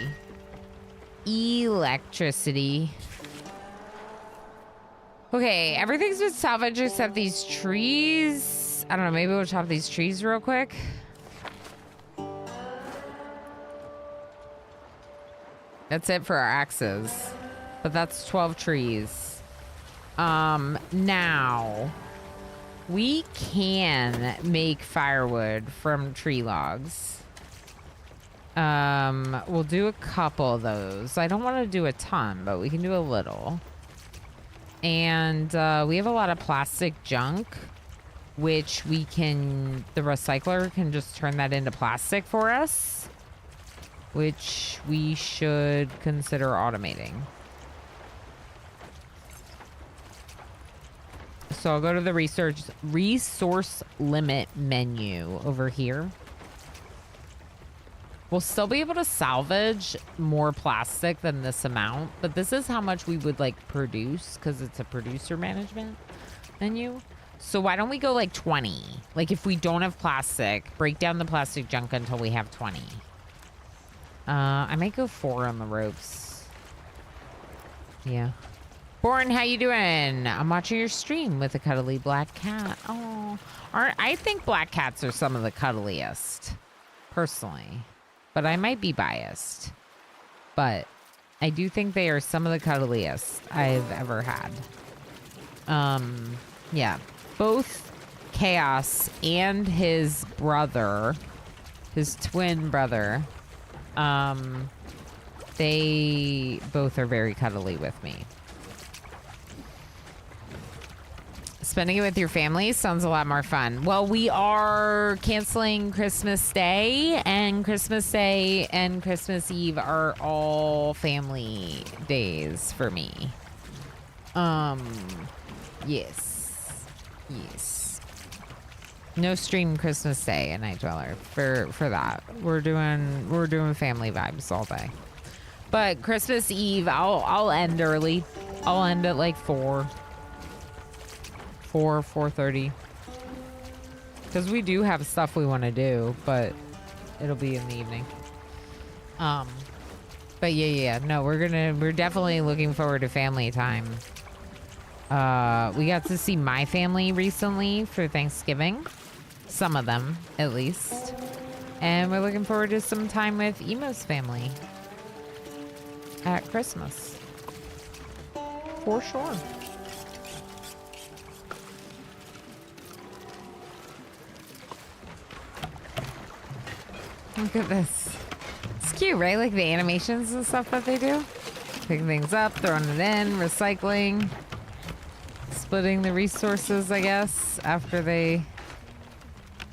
A: Electricity. Okay, everything's been salvaged except these trees. I don't know, maybe we'll chop these trees real quick. That's it for our axes. But that's 12 trees. Now, we can make firewood from tree logs. We'll do a couple of those. I don't want to do a ton, but we can do a little. And we have a lot of plastic junk, which we can, the recycler can just turn that into plastic for us, which we should consider automating. So I'll go to the resource limit menu over here. We'll still be able to salvage more plastic than this amount, but this is how much we would like produce because it's a producer management menu. So why don't we go like 20? Like if we don't have plastic, break down the plastic junk until we have 20. I might go 4 on the ropes. Yeah. Born, how you doing? I'm watching your stream with a cuddly black cat. Oh, I think black cats are some of the cuddliest, personally. But I might be biased. But I do think they are some of the cuddliest I've ever had. Yeah. Both Chaos and his brother, his twin brother, They both are very cuddly with me. Spending it with your family sounds a lot more fun. Well, we are canceling Christmas Day, and Christmas Eve are all family days for me. Yes. No stream Christmas Day at Night Dweller for that. We're doing family vibes all day. But Christmas Eve, I'll end early. I'll end at like 4:30. Because we do have stuff we want to do, but it'll be in the evening. But yeah. No, we're definitely looking forward to family time. We got to see my family recently for Thanksgiving. Some of them, at least. And we're looking forward to some time with Emo's family at Christmas. For sure. Look at this. It's cute, right? Like the animations and stuff that they do. Picking things up, throwing it in, recycling. Splitting the resources, I guess, after they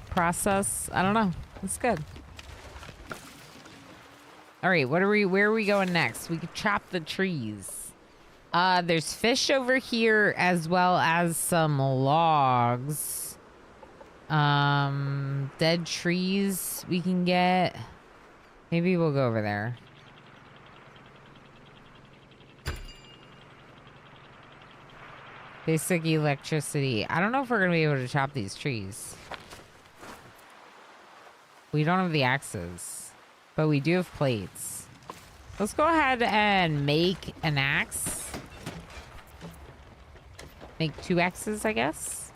A: process. I don't know. It's good. All right, where are we going next? We could chop the trees. There's fish over here as well as some logs. Dead trees we can get. Maybe we'll go over there. Basic electricity. I don't know if we're gonna be able to chop these trees. We don't have the axes, but we do have plates. Let's go ahead and make an axe. Make 2 axes, I guess.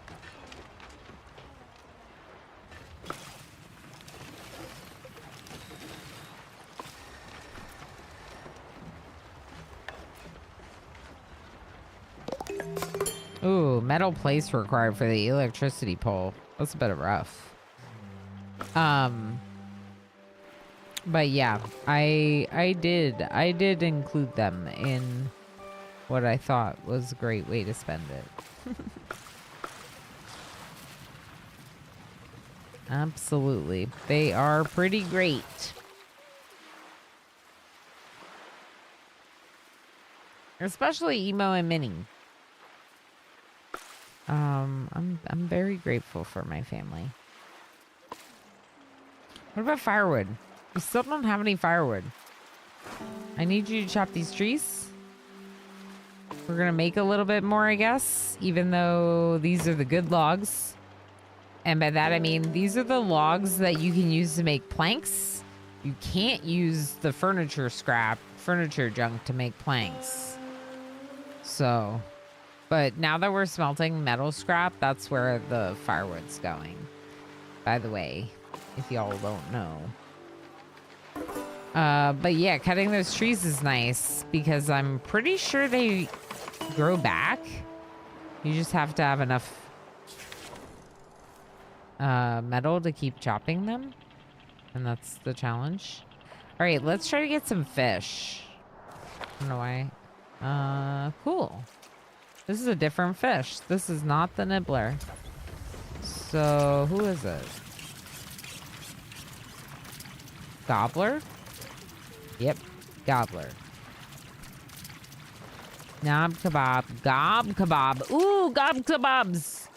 A: Ooh, metal plates required for the electricity pole. That's a bit rough. But yeah, I did include them in what I thought was a great way to spend it. Absolutely. They are pretty great. Especially Emo and Minnie. I'm very grateful for my family. What about firewood? We still don't have any firewood. I need you to chop these trees. We're gonna make a little bit more, I guess, even though these are the good logs. And by that I mean these are the logs that you can use to make planks. You can't use the furniture junk to make planks. So, but now that we're smelting metal scrap, that's where the firewood's going. By the way, if y'all don't know. But yeah, cutting those trees is nice because I'm pretty sure they grow back. You just have to have enough metal to keep chopping them. And that's the challenge. All right, let's try to get some fish. I don't know why. Cool. This is a different fish. This is not the nibbler. So, who is it? Gobbler? Yep, gobbler. Gob kebab. Gob kebab. Ooh, gob kebabs.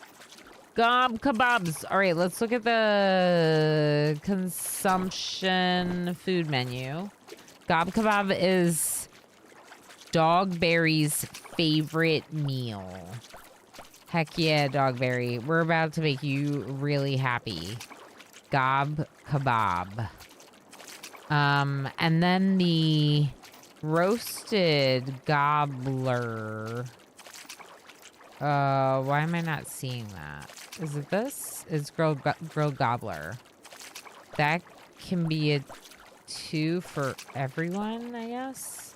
A: Gob kebabs. All right, let's look at the consumption food menu. Gob kebab is Dogberry's favorite meal. Heck yeah, Dogberry. We're about to make you really happy. Gob kebab. And then the roasted gobbler. Why am I not seeing that? Is it this? It's grilled gobbler. That can be a 2 for everyone, I guess.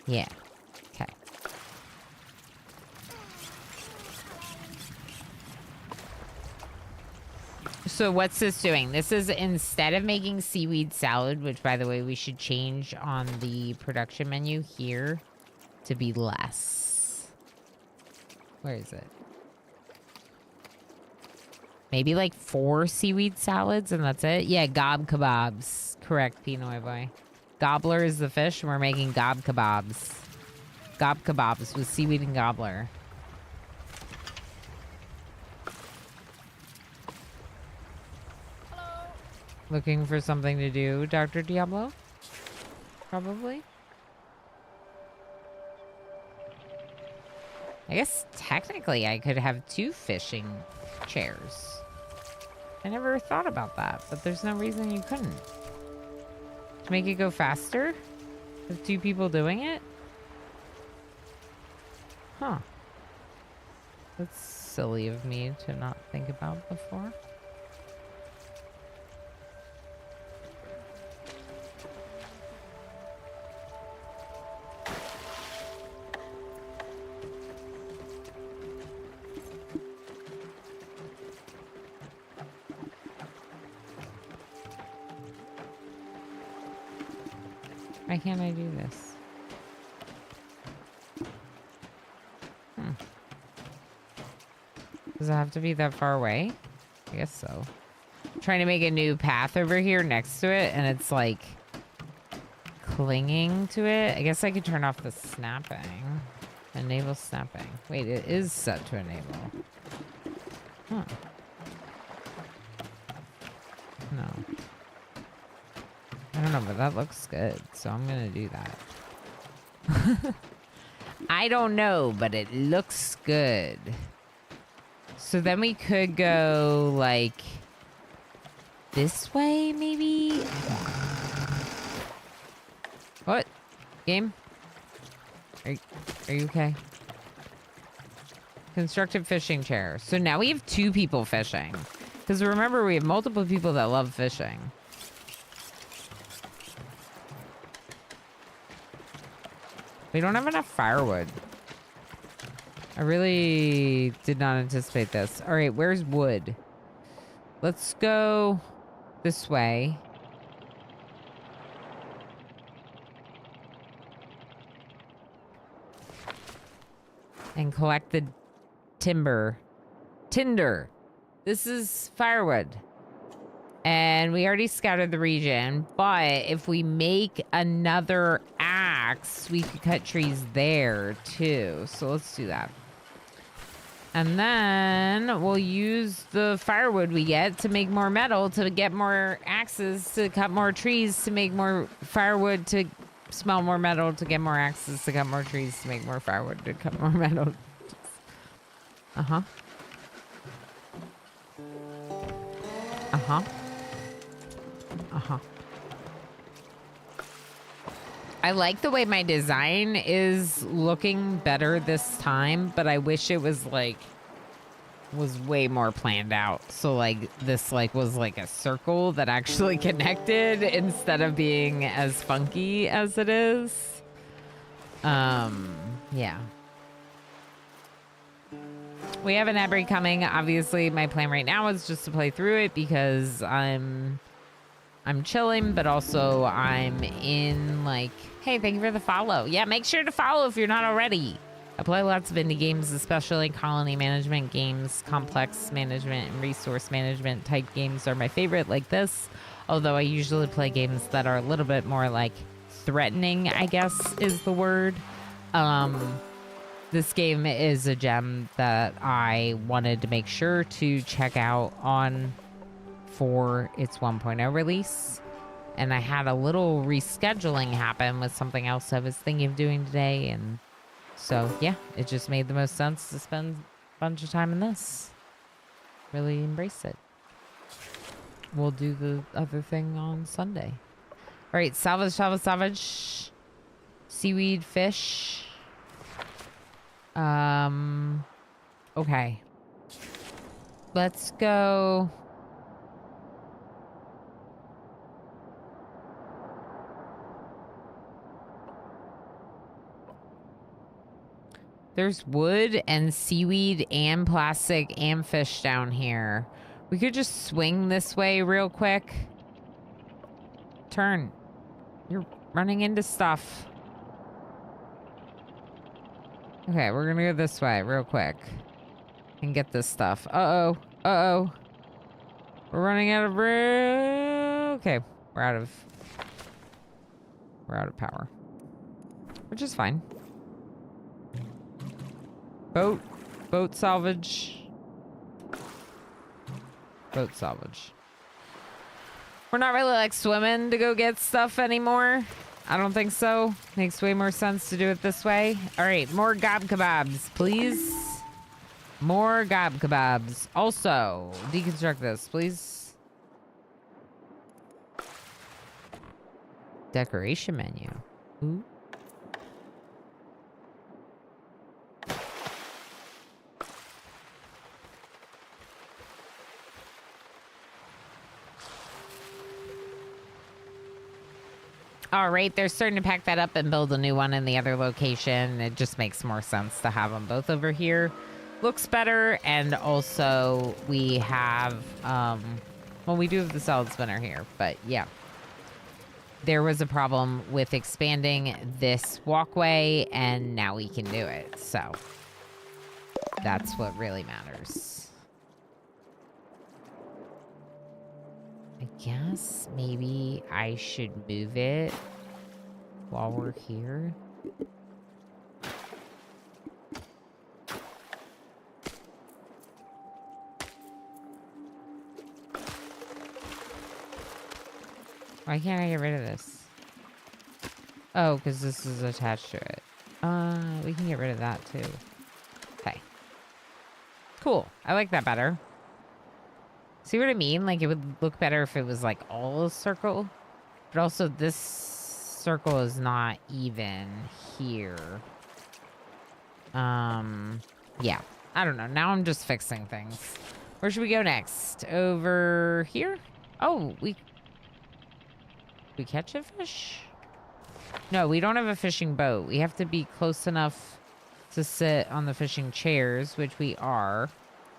A: Yeah. Okay. So what's this doing? This is instead of making seaweed salad, which by the way, we should change on the production menu here to be less. Where is it? Maybe like 4 seaweed salads and that's it? Yeah, gob kebabs. Correct, Pinoy boy. Gobbler is the fish and we're making gob kebabs. Gob kebabs with seaweed and gobbler. Looking for something to do, Dr. Diablo? Probably. I guess technically I could have 2 fishing chairs. I never thought about that, but there's no reason you couldn't. To make it go faster? With 2 people doing it? Huh. That's silly of me to not think about before. Why can't I do this? Does it have to be that far away? I guess so. I'm trying to make a new path over here next to it, and it's like clinging to it. I guess I could turn off the snapping. Enable snapping. Wait, it is set to enable. Huh. No. I don't know, but that looks good, so I'm gonna do that. I don't know, but it looks good. So then we could go, like, this way, maybe? What? Game? Are you okay? Constructed fishing chair. So now we have 2 people fishing. Because remember, we have multiple people that love fishing. We don't have enough firewood. I really did not anticipate this. All right, where's wood? Let's go this way. And collect the tinder. This is firewood. And we already scouted the region, but if we make another axe, we could cut trees there too. So let's do that. And then we'll use the firewood we get to make more metal, to get more axes, to cut more trees, to make more firewood, to smell more metal, to get more axes, to cut more trees, to make more firewood, to cut more metal. Uh-huh. Uh-huh. Uh-huh. I like the way my design is looking better this time, but I wish it was like was way more planned out. So like this like was like a circle that actually connected instead of being as funky as it is. Yeah. We have an ad break coming. Obviously, my plan right now is just to play through it because I'm chilling, but also I'm in like, hey, thank you for the follow. Yeah, make sure to follow if you're not already. I play lots of indie games, especially colony management games. Complex management and resource management type games are my favorite, like this. Although I usually play games that are a little bit more like threatening, I guess is the word. This game is a gem that I wanted to make sure to check out on for its 1.0 release. And I had a little rescheduling happen with something else I was thinking of doing today. And so, yeah, it just made the most sense to spend a bunch of time in this. Really embrace it. We'll do the other thing on Sunday. All right, salvage. Seaweed, fish. Okay. Let's go. There's wood and seaweed and plastic and fish down here. We could just swing this way real quick. Turn. You're running into stuff. Okay, we're gonna go this way real quick. And get this stuff. Uh-oh. Uh-oh. We're running out of room. Okay, we're out of power. Which is fine. Boat salvage. Boat salvage. We're not really like swimming to go get stuff anymore. I don't think so. Makes way more sense to do it this way. All right, more gob kebabs, please. More gob kebabs. Also, deconstruct this, please. Decoration menu. Ooh. All right, they're starting to pack that up and build a new one in the other location. It just makes more sense to have them both over here. Looks better, and also we have, well, we do have the salad spinner here, but yeah. There was a problem with expanding this walkway, and now we can do it, so that's what really matters. I guess maybe I should move it while we're here. Why can't I get rid of this? Oh, because this is attached to it. We can get rid of that too. Okay. Cool. I like that better. See what I mean? Like, it would look better if it was, like, all a circle. But also, this circle is not even here. Yeah. I don't know. Now I'm just fixing things. Where should we go next? Over here? Oh, we catch a fish? No, we don't have a fishing boat. We have to be close enough to sit on the fishing chairs, which we are.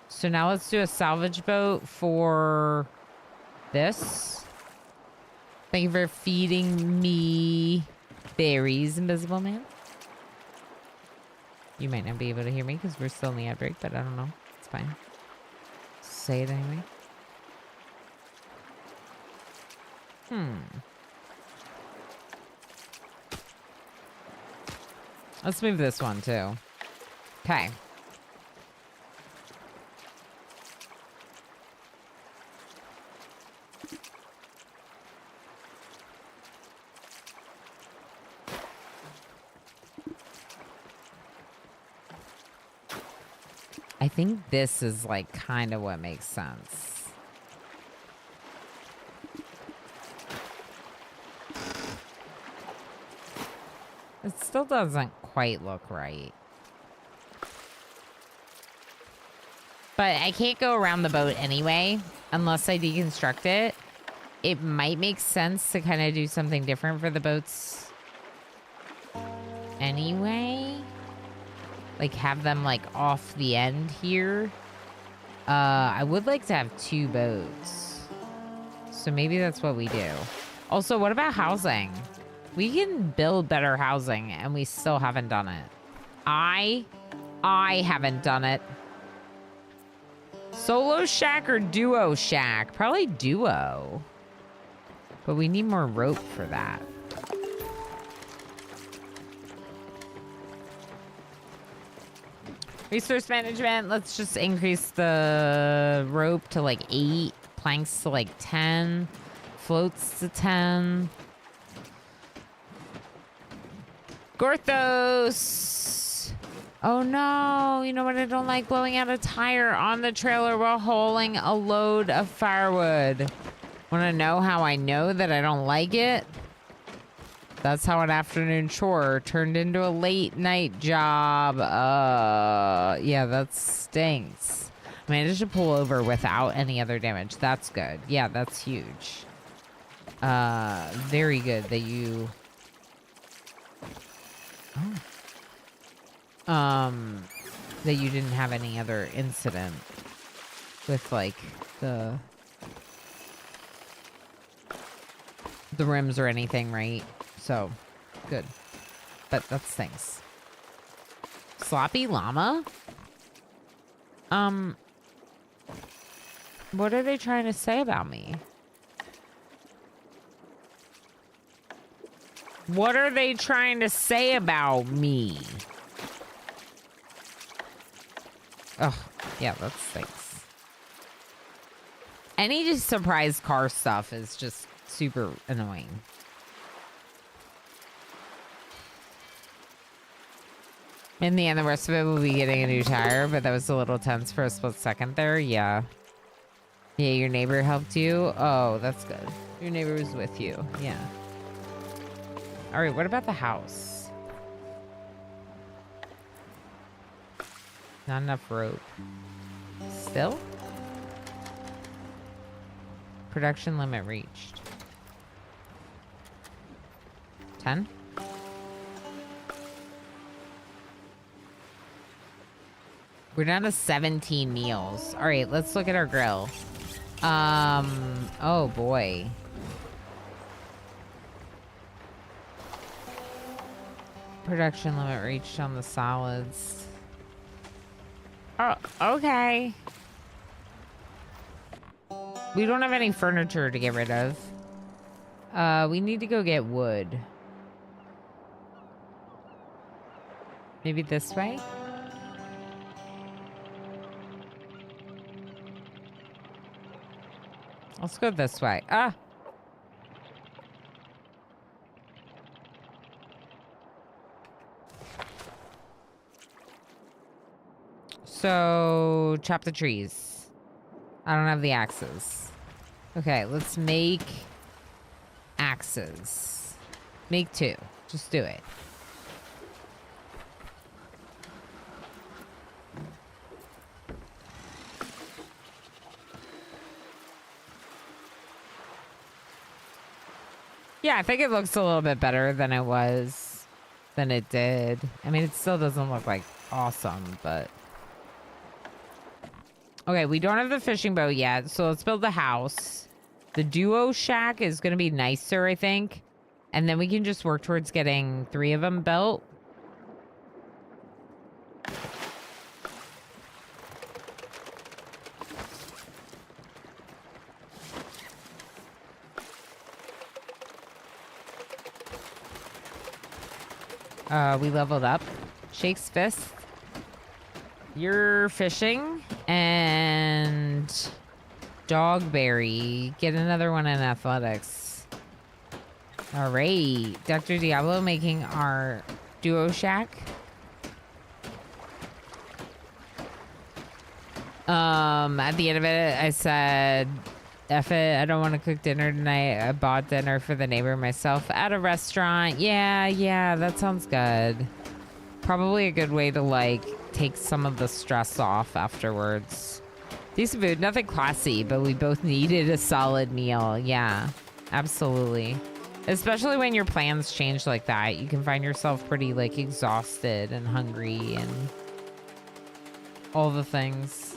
A: So now let's do a salvage boat for this. Thank you for feeding me berries, Invisible Man. You might not be able to hear me because we're still in the ad break, but I don't know. It's fine. Say it anyway. Let's move this one too. Okay. I think this is like kind of what makes sense. It still doesn't quite look right. But I can't go around the boat anyway, unless I deconstruct it. It might make sense to kind of do something different for the boats anyway. Like, have them, like, off the end here. I would like to have 2 boats. So maybe that's what we do. Also, what about housing? We can build better housing, and we still haven't done it. I haven't done it. Solo shack or duo shack? Probably duo. But we need more rope for that. Resource management, let's just increase the rope to like 8, planks to like 10, floats to 10. Gorthos! Oh no, you know what I don't like? Blowing out a tire on the trailer while hauling a load of firewood. Wanna know how I know that I don't like it? That's how an afternoon chore turned into a late night job. Yeah, that stinks. I managed to pull over without any other damage. That's good. Yeah, that's huge. Very good that you... that you didn't have any other incident with, like,
D: the rims or anything, right? So, good. But that stinks. Sloppy llama? What are they trying to say about me? What are they trying to say about me? Oh, yeah, that stinks. Any surprise car stuff is just super annoying. In the end, the rest of it will be getting a new tire, but that was a little tense for a split second there. Yeah. Yeah, your neighbor helped you? Oh, that's good. Your neighbor was with you. Yeah. All right, what about the house? Not enough rope. Still? Production limit reached. 10? We're down to 17 meals. All right, let's look at our grill. Oh boy. Production limit reached on the solids. Oh, okay. We don't have any furniture to get rid of. We need to go get wood. Maybe this way? Let's go this way. Ah! So, chop the trees. I don't have the axes. Okay, let's make axes. Make 2. Just do it. Yeah, I think it looks a little bit better than it did. I mean, it still doesn't look like awesome, but... Okay, we don't have the fishing boat yet, so let's build the house. The duo shack is going to be nicer, I think. And then we can just work towards getting 3 of them built. We leveled up. Shakes fist. You're fishing. And Dogberry. Get another one in athletics. All right. Dr. Diablo making our duo shack. At the end of it, I said, F it, I don't want to cook dinner tonight. I bought dinner for the neighbor myself at a restaurant. Yeah, that sounds good. Probably a good way to, like, take some of the stress off afterwards. Decent food, nothing classy, but we both needed a solid meal. Yeah, absolutely. Especially when your plans change like that. You can find yourself pretty, like, exhausted and hungry and all the things.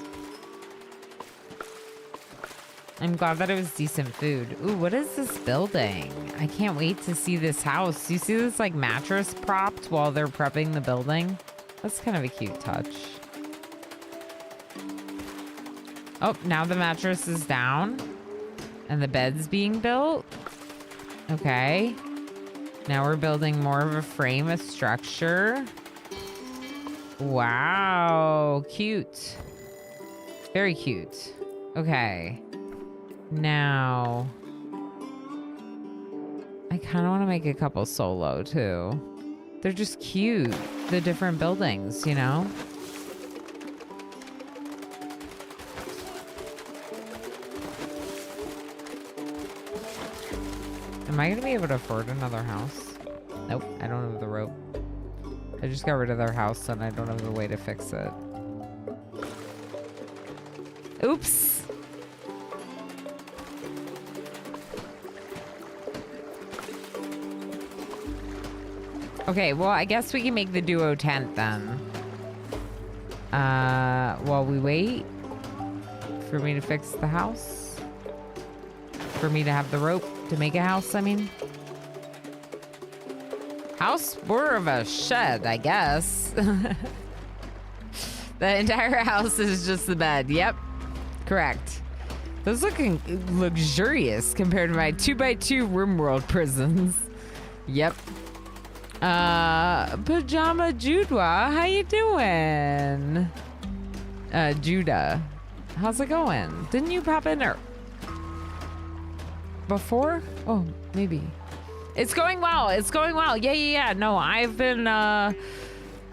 D: I'm glad that it was decent food. Ooh, what is this building? I can't wait to see this house. Do you see this, like, mattress propped while they're prepping the building? That's kind of a cute touch. Oh, now the mattress is down. And the bed's being built. Okay. Now we're building more of a frame, a structure. Wow. Cute. Very cute. Okay. Now, I kind of want to make a couple solo, too. They're just cute. The different buildings, you know? Am I going to be able to afford another house? Nope, I don't have the rope. I just got rid of their house and I don't have the way to fix it. Oops. Okay, well, I guess we can make the duo tent then. While we wait for
A: For me to fix the house? For me to have the rope to make a house, I mean? House? More of a shed, I guess. The entire house is just the bed. Yep. Correct. Those looking luxurious compared to my 2x2 RimWorld prisons. Yep. Pajama Judwa, how you doing? Judah, how's it going? Didn't you pop in there before? Oh, maybe. It's going well. It's going well. Yeah. No, I've been, I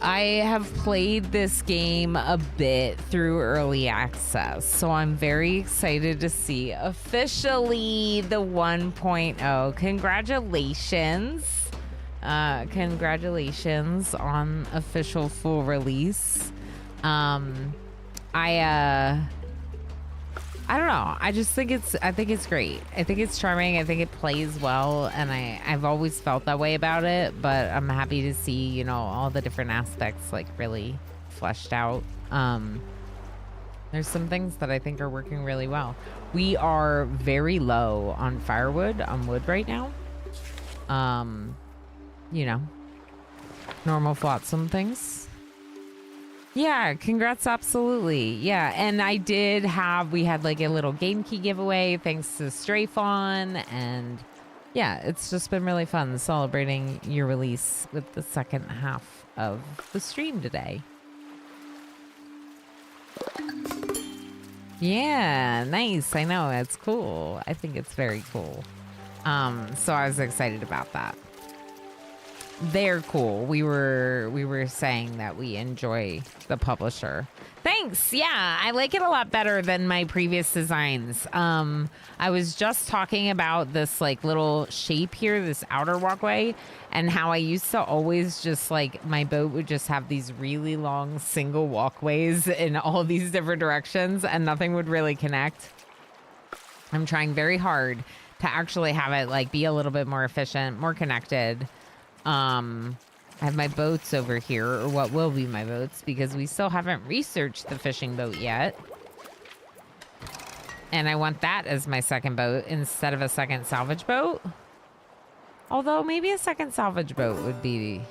A: have played this game a bit through early access, so I'm very excited to see officially the 1.0. Congratulations. Congratulations on official full release. I don't know. I think it's great. I think it's charming. I think it plays well, and I've always felt that way about it, but I'm happy to see, you know, all the different aspects like really fleshed out. There's some things that I think are working really well. We are very low on firewood, on wood right now. You know, normal Flotsam things. Yeah, congrats, absolutely. Yeah, and we had like a little game key giveaway thanks to Strafon, and yeah, it's just been really fun celebrating your release with the second half of the stream today. Yeah, nice. I know, it's cool. I think it's very cool. So I was excited about that. They're cool. We were saying that we enjoy the publisher. Thanks. Yeah, I like it a lot better than my previous designs. I was just talking about this like little shape here, this outer walkway, and how I used to always just like my boat would just have these really long single walkways in all these different directions and nothing would really connect. I'm trying very hard to actually have it like be a little bit more efficient, more connected. I have my boats over here, or what will be my boats, because we still haven't researched the fishing boat yet. And I want that as my second boat instead of a second salvage boat. Although maybe a second salvage boat would be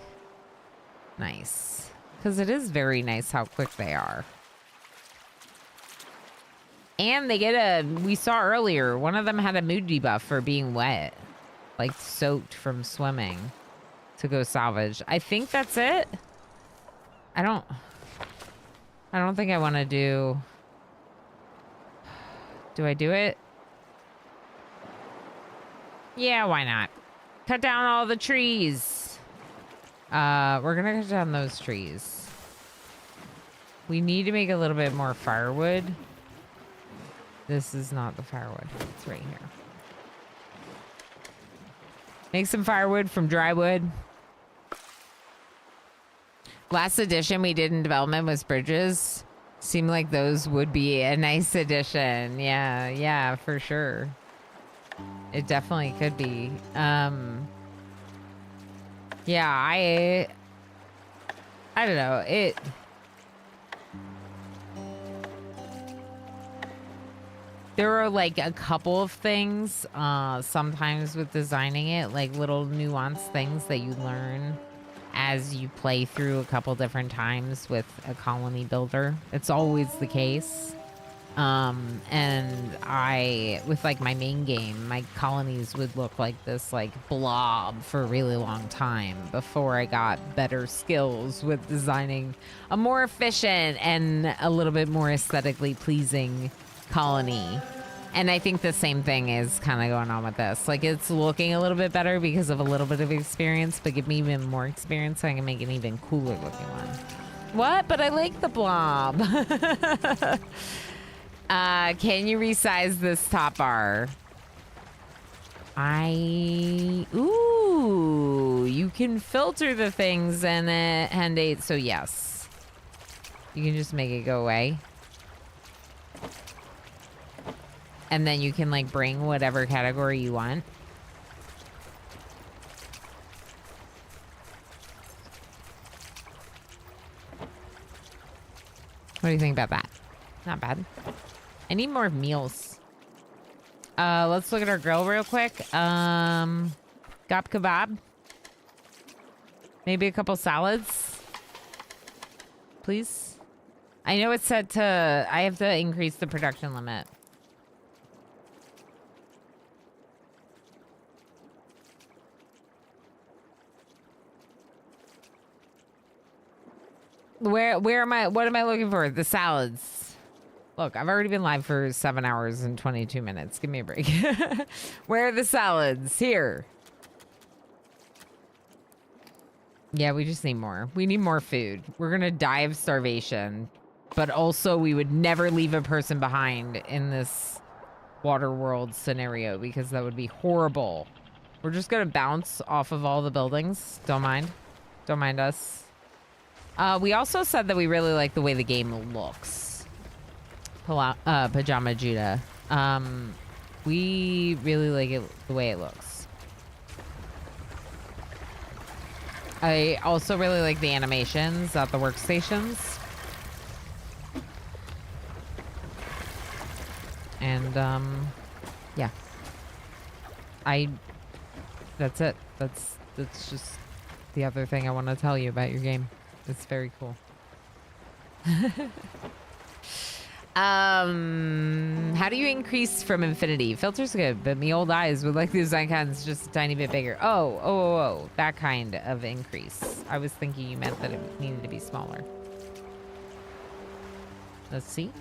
A: nice, because it is very nice how quick they are. And they get we saw earlier, one of them had a mood debuff for being wet, like soaked from swimming. To go salvage. I think that's it. I don't think I want to do I do it? Yeah, why not? Cut down all the trees. We're gonna cut down those trees. We need to make a little bit more firewood. This is not the firewood. It's right here. Make some firewood from dry wood. Last edition we did in development was bridges. Seemed like those would be a nice addition. Yeah, for sure. It definitely could be. Yeah, I don't know. There are like a couple of things sometimes with designing it, like little nuanced things that you learn as you play through a couple different times with a colony builder. It's always the case. And with like my main game, my colonies would look like this like blob for a really long time before I got better skills with designing a more efficient and a little bit more aesthetically pleasing colony. And I think the same thing is kind of going on with this. Like, it's looking a little bit better because of a little bit of experience, but give me even more experience so I can make an even cooler looking one. What? But I like the blob. Can you resize this top bar? Ooh, you can filter the things and it, so yes. You can just make it go away. And then you can like bring whatever category you want. What do you think about that? Not bad. I need more meals. Let's look at our grill real quick. Gop kebab. Maybe a couple salads. Please. I know it's set to... I have to increase the production limit. Where am I? What am I looking for? The salads. Look, I've already been live for 7 hours and 22 minutes. Give me a break. Where are the salads? Here. Yeah, we just need more. We need more food. We're gonna die of starvation. But also, we would never leave a person behind in this water world scenario because that would be horrible. We're just gonna bounce off of all the buildings. Don't mind. Don't mind us. We also said that we really like the way the game looks. Pajama Judah. We really like it the way it looks. I also really like the animations at the workstations. And, yeah. That's it. That's just the other thing I want to tell you about your game. It's very cool. How do you increase from infinity? Filter's good, but me old eyes would like these icons just a tiny bit bigger. Oh, that kind of increase. I was thinking you meant that it needed to be smaller. Let's see.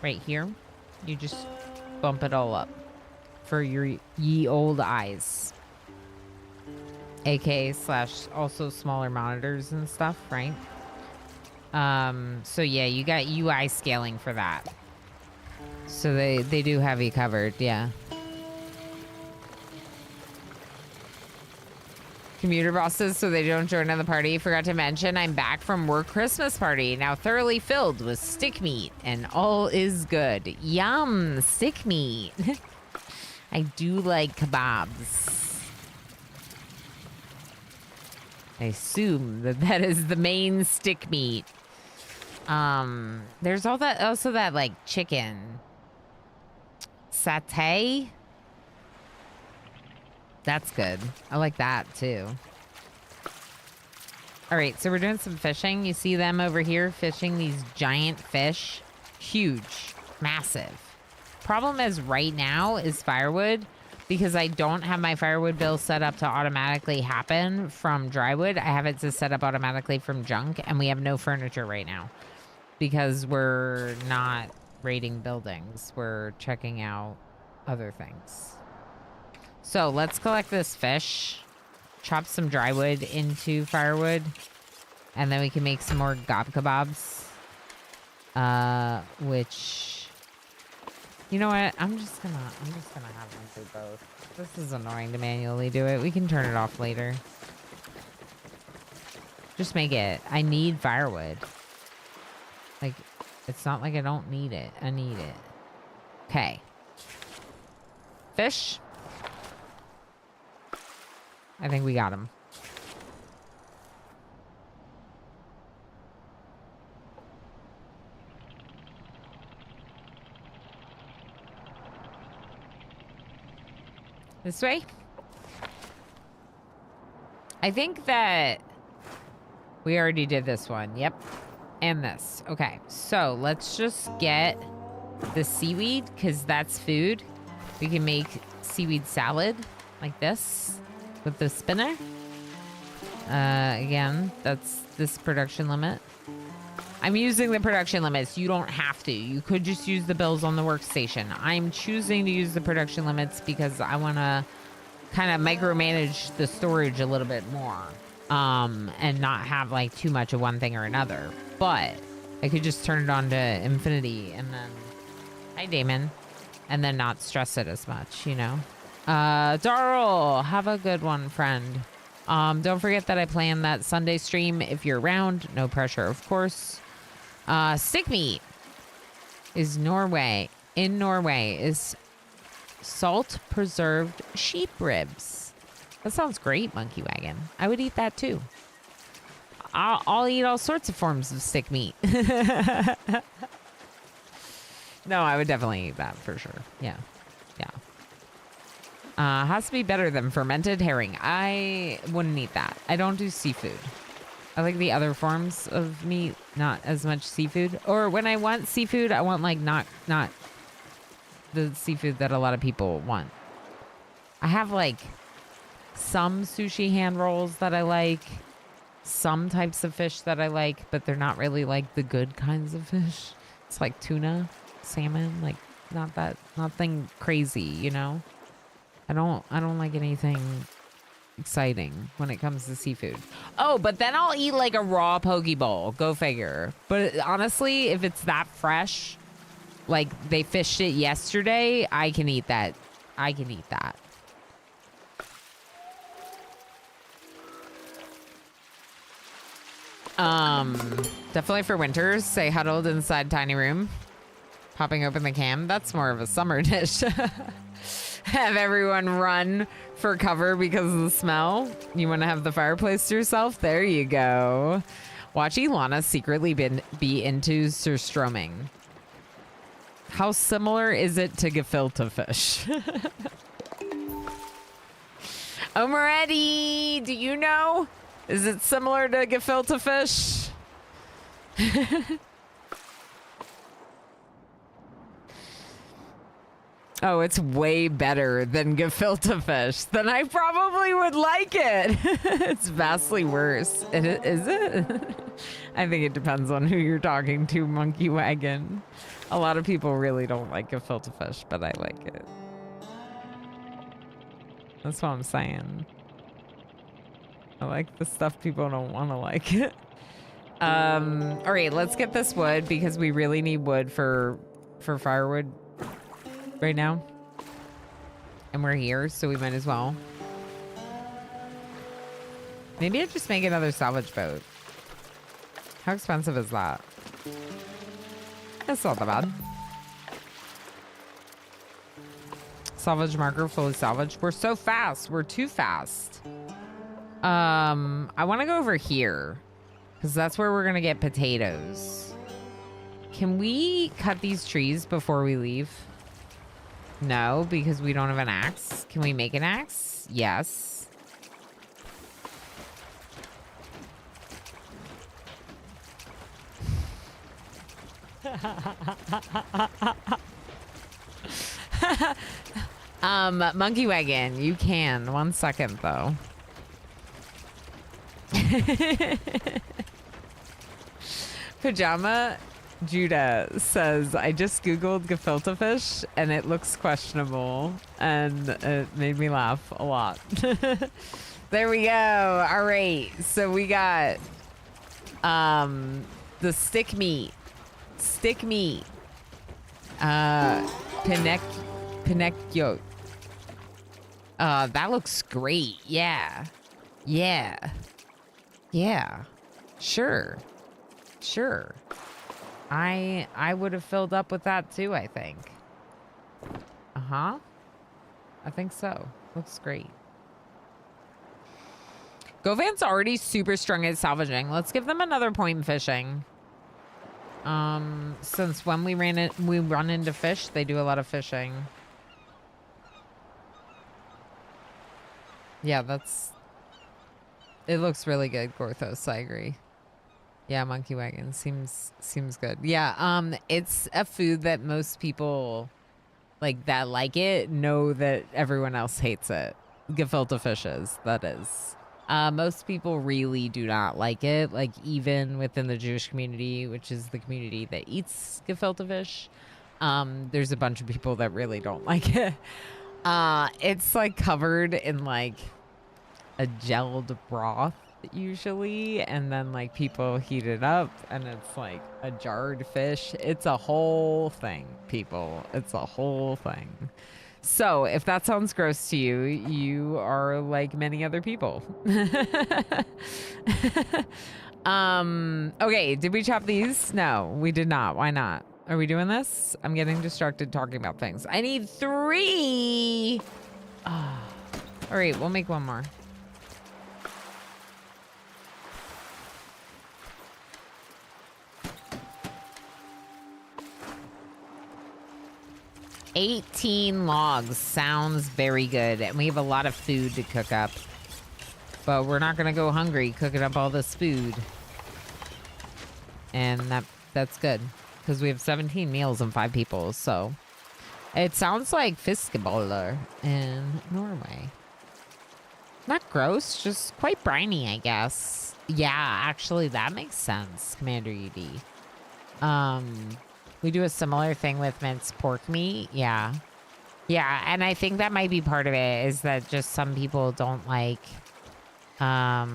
A: Right here, you just bump it all up for your ye old eyes. AK / also smaller monitors and stuff, right? So yeah, you got UI scaling for that. So they do have you covered, yeah. Commuter bosses so they don't join on the party. Forgot to mention I'm back from work Christmas party, now thoroughly filled with stick meat, and all is good. Yum, stick meat. I do like kebabs. I assume that is the main stick meat. There's also that like chicken satay. That's good. I like that too. All right, so we're doing some fishing. You see them over here fishing these giant fish. Huge, massive. Problem is right now is firewood. Because I don't have my firewood bill set up to automatically happen from drywood. I have it to set up automatically from junk. And we have no furniture right now. Because we're not raiding buildings. We're checking out other things. So let's collect this fish. Chop some drywood into firewood. And then we can make some more gob kebabs. Which... You know what? I'm just gonna have them do both. This is annoying to manually do it. We can turn it off later. Just make it. I need firewood. Like, it's not like I don't need it. I need it. Okay. Fish. I think we got him. This way? I think that we already did this one. Yep. And this. Okay. So let's just get the seaweed because that's food. We can make seaweed salad like this with the spinner. Again, that's this production limit. I'm using the production limits. You don't have to. You could just use the bills on the workstation. I'm choosing to use the production limits because I want to kind of micromanage the storage a little bit more. And not have like too much of one thing or another. But I could just turn it on to infinity and then... Hi, Damon. And then not stress it as much, you know? Darrell, have a good one, friend. Don't forget that I plan that Sunday stream if you're around. No pressure, of course. Stick meat is Norway. In Norway is salt preserved sheep ribs. That sounds great, Monkey Wagon. I would eat that too. I'll eat all sorts of forms of stick meat.
D: No, I would definitely eat that for sure. Yeah. Yeah. Has to be better than fermented herring. I wouldn't eat that. I don't do seafood. I like the other forms of meat, not as much seafood. Or when I want seafood, I want like not the seafood that a lot of people want. I have like some sushi hand rolls that I like, some types of fish that I like, but they're not really like the good kinds of fish. It's like tuna, salmon, like nothing crazy, you know? I don't like anything exciting when it comes to seafood. Oh, but then I'll eat like a raw poke bowl. Go figure. But honestly, if it's that fresh, like they fished it yesterday, I can eat that. I can eat that. Definitely for winters, stay huddled inside tiny room, popping open the cam. That's more of a summer dish. Have everyone run for cover because of the smell. You want to have the fireplace to yourself? There you go. Watch Ilana secretly be into surströmming. How similar is it to gefilte fish? Omaretti, do you know? Is it similar to gefilte fish? Oh, it's way better than gefilte fish. Then I probably would like it. It's vastly worse. Is it? I think it depends on who you're talking to, Monkey Wagon. A lot of people really don't like gefilte fish, but I like it. That's what I'm saying. I like the stuff people don't want to like. All right, let's get this wood because we really need wood for firewood right now. And we're here, so we might as well. Maybe I just make another salvage boat. How expensive is that? That's not that bad. Salvage marker, fully salvaged. We're so fast. We're too fast. I want to go over here because that's where we're going to get potatoes. Can we cut these trees before we leave? No, because we don't have an axe. Can we make an axe? Yes. Monkey Wagon, you can. 1 second, though. Pajama Judah says, I just Googled gefilte fish and it looks questionable and it made me laugh a lot. There we go. All right. So we got the stick meat. Pinecchio. That looks great. Yeah. Sure. I would have filled up with that too, I think. I think so. Looks great. Govan's already super strong at salvaging. Let's give them another point in fishing. Since when we run into fish, they do a lot of fishing. Yeah, it looks really good, Gorthos. I agree. Yeah, Monkey Wagon seems good. Yeah, it's a food that most people that like it know that everyone else hates it. Gefilte fishes, that is. Most people really do not like it. Like even within the Jewish community, which is the community that eats gefilte fish, there's a bunch of people that really don't like it. It's like covered in like a gelled broth usually, and then like people heat it up and it's like a jarred fish. It's a whole thing, people. It's a whole thing. So if that sounds gross to you, you are like many other people. Okay, did we chop these? No, we did not. Why not? Are we doing this? I'm getting distracted talking about things. I need 3. All right, we'll make one more.
A: 18 logs sounds very good. And we have a lot of food to cook up. But we're not going to go hungry cooking up all this food. And that's good. Because we have 17 meals and 5 people. So it sounds like fiskeboller in Norway. Not gross, just quite briny, I guess. Yeah, actually, that makes sense, Commander UD. We do a similar thing with minced pork meat. Yeah. Yeah, and I think that might be part of it, is that just some people don't like... I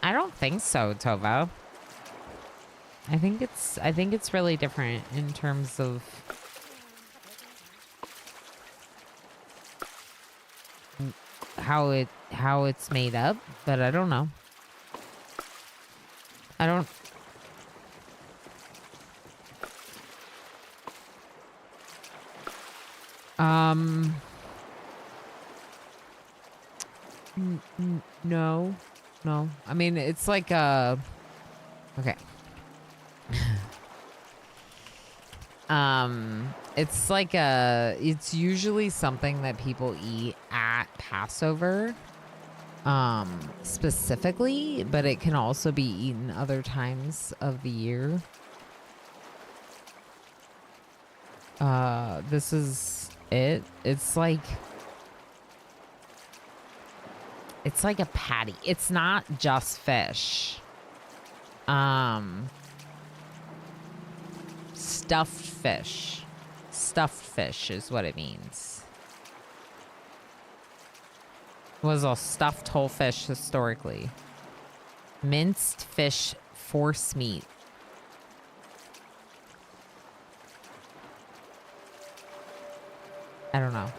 A: don't think so, Tova. I think it's really different in terms of how it's made up, but I don't know. I don't... No. No. I mean, it's like a... Okay. It's like a... It's usually something that people eat at Passover. Specifically, but it can also be eaten other times of the year. This is it. It's like a patty. It's not just fish. Stuffed fish. Stuffed fish is what it means. Was a stuffed whole fish historically. Minced fish force meat. I don't know.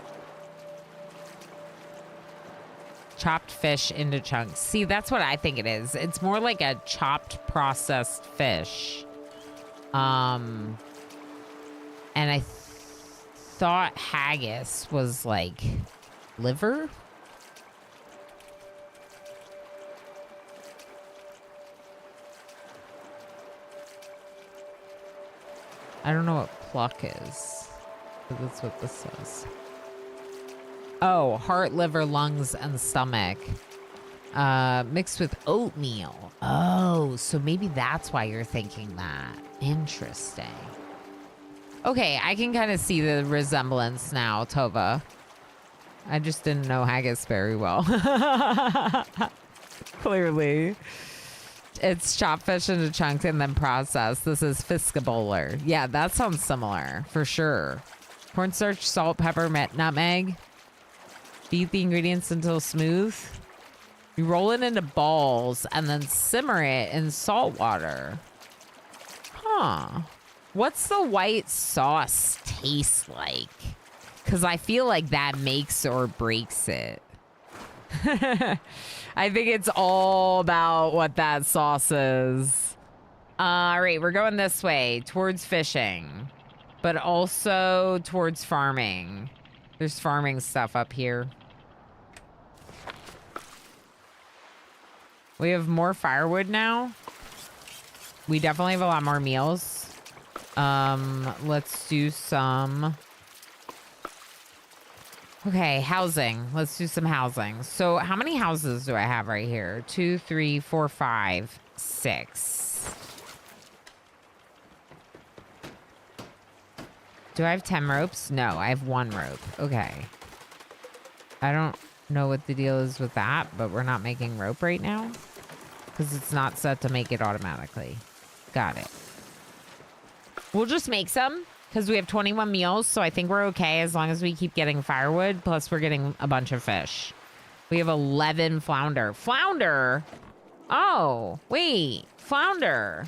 A: Chopped fish into chunks. See, that's what I think it is. It's more like a chopped processed fish. And I thought haggis was like liver. I don't know what pluck is, but that's what this says. Oh, heart, liver, lungs, and stomach. Mixed with oatmeal. Oh, so maybe that's why you're thinking that. Interesting. Okay, I can kind of see the resemblance now, Tova. I just didn't know haggis very well. Clearly. It's chopped fish into chunks and then processed. This is fiskeboller. Yeah, that sounds similar, for sure. Cornstarch, salt, pepper, nutmeg. Beat the ingredients until smooth. You roll it into balls and then simmer it in salt water. Huh. What's the white sauce taste like? Because I feel like that makes or breaks it. I think it's all about what that sauce is. All right, we're going this way towards fishing, but also towards farming. There's farming stuff up here. We have more firewood now. We definitely have a lot more meals. Let's do some... Okay, housing. Let's do some housing. So how many houses do I have right here? 2, 3, 4, 5, 6. Do I have 10 ropes? No, I have 1 rope. Okay. I don't know what the deal is with that, but we're not making rope right now because it's not set to make it automatically. Got it. We'll just make some. Because we have 21 meals, so I think we're okay as long as we keep getting firewood, plus we're getting a bunch of fish. We have 11 flounder. Flounder? Oh, wait. Flounder.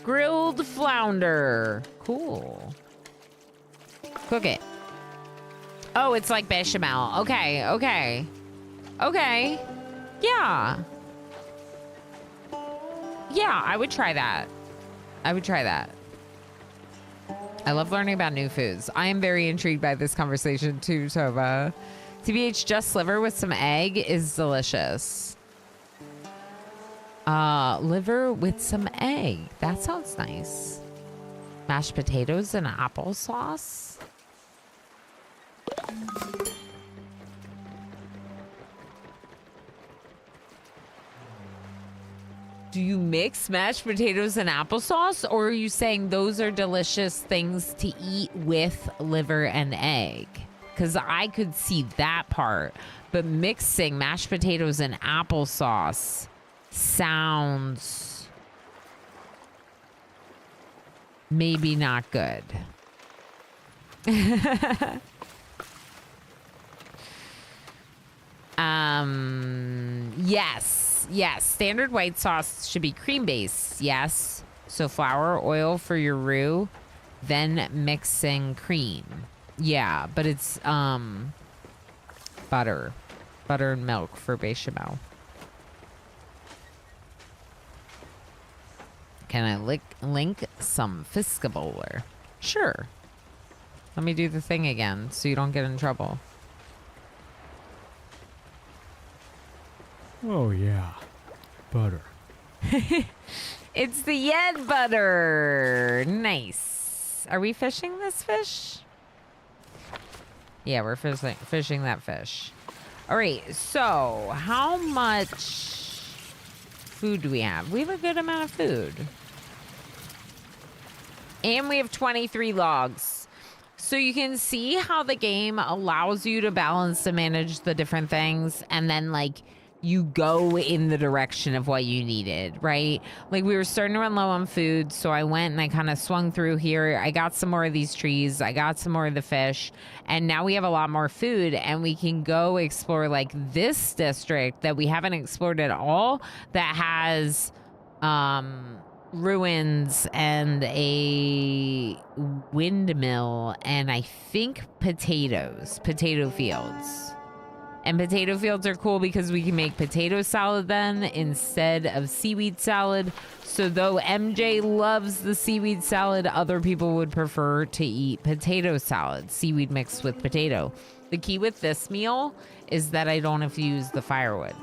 A: Grilled flounder. Cool. Cook it. Oh, it's like bechamel. Okay, okay. Okay. Yeah. Yeah, I would try that. I would try that. I love learning about new foods. I am very intrigued by this conversation too, Tova. TBH, just liver with some egg is delicious. Liver with some egg. That sounds nice. Mashed potatoes and applesauce. Do you mix mashed potatoes and applesauce, or are you saying those are delicious things to eat with liver and egg? Because I could see that part, but mixing mashed potatoes and applesauce sounds maybe not good. Yes. Standard white sauce should be cream based. Yes. So flour, oil for your roux, then mixing cream. Yeah, but it's butter and milk for bechamel. Can I link some Fiscaboler? Sure. Let me do the thing again so you don't get in trouble.
E: Oh, yeah. Butter.
A: It's the Yed butter. Nice. Are we fishing this fish? Yeah, we're fishing that fish. All right, so how much food do we have? We have a good amount of food. And we have 23 logs. So you can see how the game allows you to balance and manage the different things, and then like you go in the direction of what you needed, right? Like we were starting to run low on food, so I went and I kind of swung through here. I got some more of these trees. I got some more of the fish, and now we have a lot more food, and we can go explore like this district that we haven't explored at all that has ruins and a windmill and I think potato fields. And potato fields are cool because we can make potato salad then instead of seaweed salad. So though MJ loves the seaweed salad, other people would prefer to eat potato salad, seaweed mixed with potato. The key with this meal is that I don't have to use the firewood.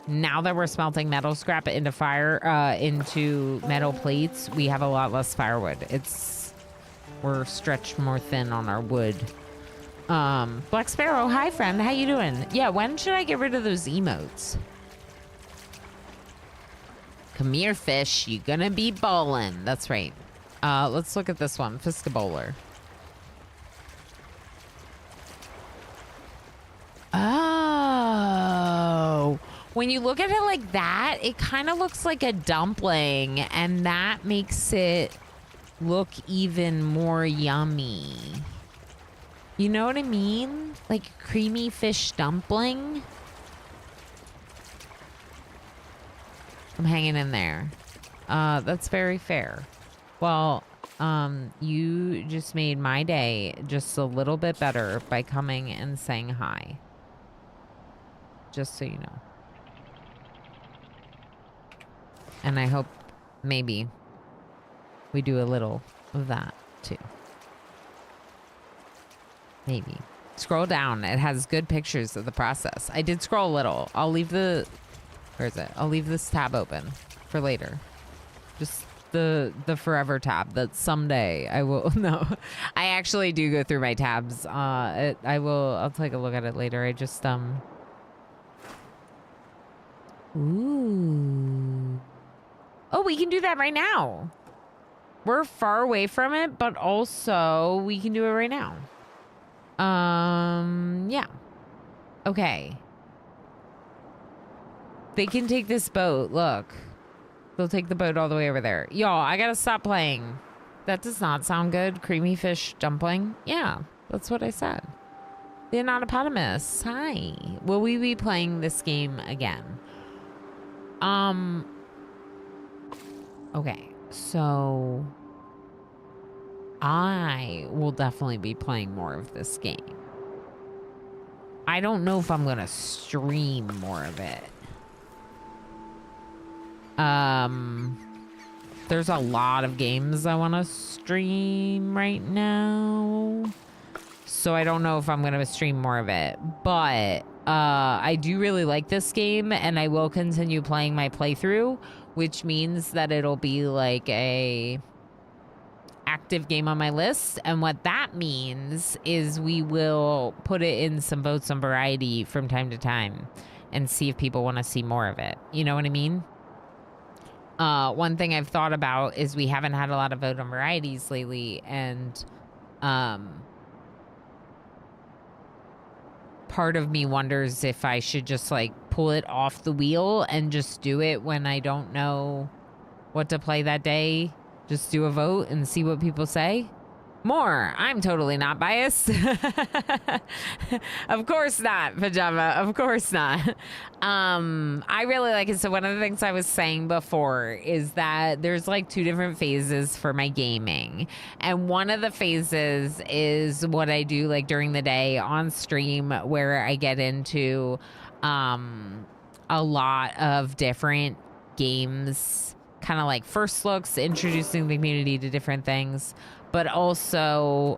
A: Now that we're smelting metal scrap into into metal plates, we have a lot less firewood. We're stretched more thin on our wood. Black Sparrow, hi friend, how you doing? Yeah, when should I get rid of those emotes? Come here, fish, you gonna be bowling. That's right. Let's look at this one, Fiscaboler. Oh, when you look at it like that, it kind of looks like a dumpling, and that makes it look even more yummy. You know what I mean? Like creamy fish dumpling. I'm hanging in there. That's very fair. Well, you just made my day just a little bit better by coming and saying hi. Just so you know. And I hope maybe we do a little of that too. Maybe. Scroll down. It has good pictures of the process. I did scroll a little. I'll leave the... Where is it? I'll leave this tab open for later. Just the forever tab that someday I will... No. I actually do go through my tabs. I'll take a look at it later. I just... Ooh. Oh, we can do that right now. We're far away from it, but also we can do it right now. Yeah. Okay. They can take this boat. Look. They'll take the boat all the way over there. Y'all, I gotta stop playing. That does not sound good. Creamy fish dumpling. Yeah, that's what I said. The Anatopotamus. Hi. Will we be playing this game again? Okay. So... I will definitely be playing more of this game. I don't know if I'm going to stream more of it. There's a lot of games I want to stream right now. So I don't know if I'm going to stream more of it. But I do really like this game, and I will continue playing my playthrough which means that it'll be like a active game on my list. And what that means is we will put it in some votes on variety from time to time and see if people want to see more of it. You know what I mean? One thing I've thought about is we haven't had a lot of vote on varieties lately, and part of me wonders if I should just like pull it off the wheel and just do it when I don't know what to play that day. Just do a vote and see what people say. More. I'm totally not biased. Of course not, Pajama. Of course not. I really like it. So one of the things I was saying before is that there's like 2 different phases for my gaming. And one of the phases is what I do like during the day on stream, where I get into a lot of different games, kind of like first looks, introducing the community to different things, but also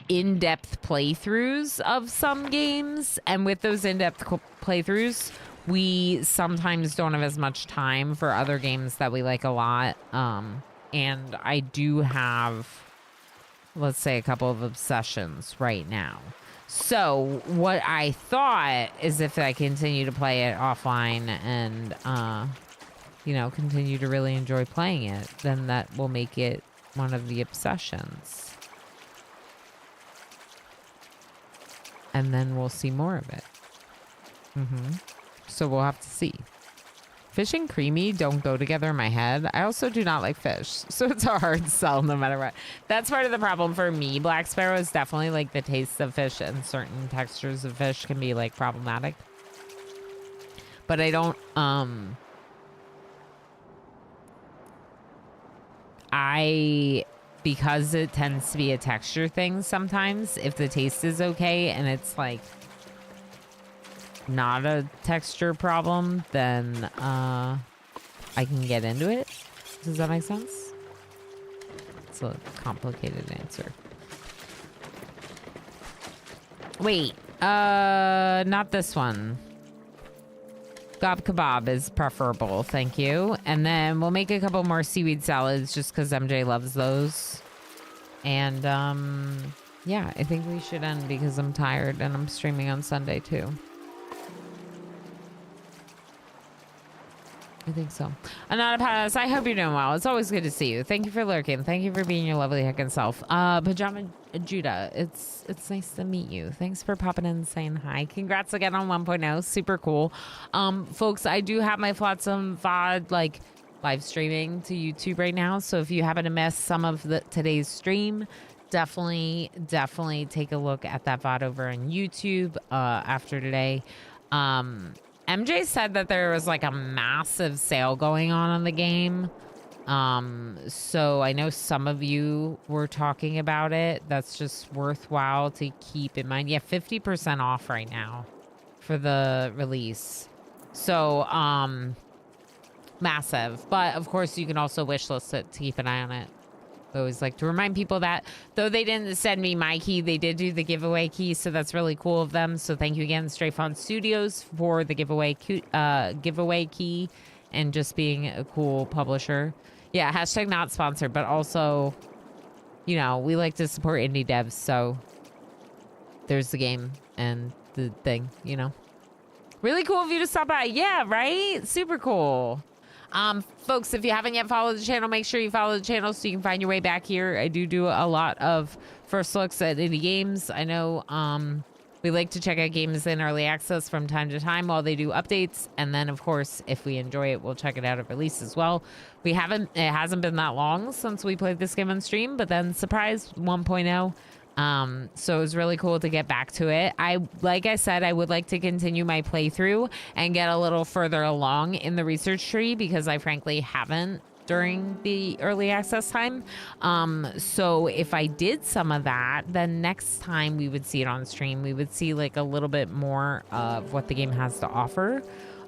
A: in-depth playthroughs of some games. And with those in-depth playthroughs, we sometimes don't have as much time for other games that we like a lot. And I do have, let's say, a couple of obsessions right now. So what I thought is if I continue to play it offline and, you know, continue to really enjoy playing it, then that will make it one of the obsessions. And then we'll see more of it. So we'll have to see. Fish and creamy don't go together in my head. I also do not like fish, so it's a hard sell no matter what. That's part of the problem for me. Black Sparrow is definitely like the taste of fish, and certain textures of fish can be like problematic. But I don't, because it tends to be a texture thing sometimes, if the taste is okay and it's like not a texture problem, then I can get into it. Does that make sense? It's a complicated answer. Wait, not this one. Gob kebab is preferable, thank you. And then we'll make a couple more seaweed salads just because MJ loves those. And yeah, I think we should end because I'm tired and I'm streaming on Sunday too. I think so. Another Palace, I hope you're doing well. It's always good to see you. Thank you for lurking. Thank you for being your lovely heckin' self. Pajama Judah, it's nice to meet you. Thanks for popping in and saying hi. Congrats again on 1.0. Super cool. Folks, I do have my Flotsam VOD like live streaming to YouTube right now. So if you happen to miss some of today's stream, definitely take a look at that VOD over on YouTube after today. MJ said that there was like a massive sale going on the game. So I know some of you were talking about it. That's just worthwhile to keep in mind. Yeah, 50% off right now for the release. So, massive. But of course you can also wishlist it to keep an eye on it. I always like to remind people that though they didn't send me my key, they did do the giveaway key, so that's really cool of them. So thank you again, Stray Fawn Studios, for the giveaway key and just being a cool publisher. Yeah, hashtag not sponsored, but also, you know, we like to support indie devs, so there's the game and the thing, you know. Really cool of you to stop by. Yeah, right? Super cool. Folks, if you haven't yet followed the channel, make sure you follow the channel so you can find your way back here. I do a lot of first looks at indie games. I know we like to check out games in early access from time to time while they do updates, and then of course if we enjoy it, we'll check it out at release as well. It hasn't been that long since we played this game on stream, but then surprise, 1.0. So it was really cool to get back to it. Like I said, I would like to continue my playthrough and get a little further along in the research tree because I frankly haven't during the early access time. So if I did some of that, then next time we would see it on stream, we would see like a little bit more of what the game has to offer.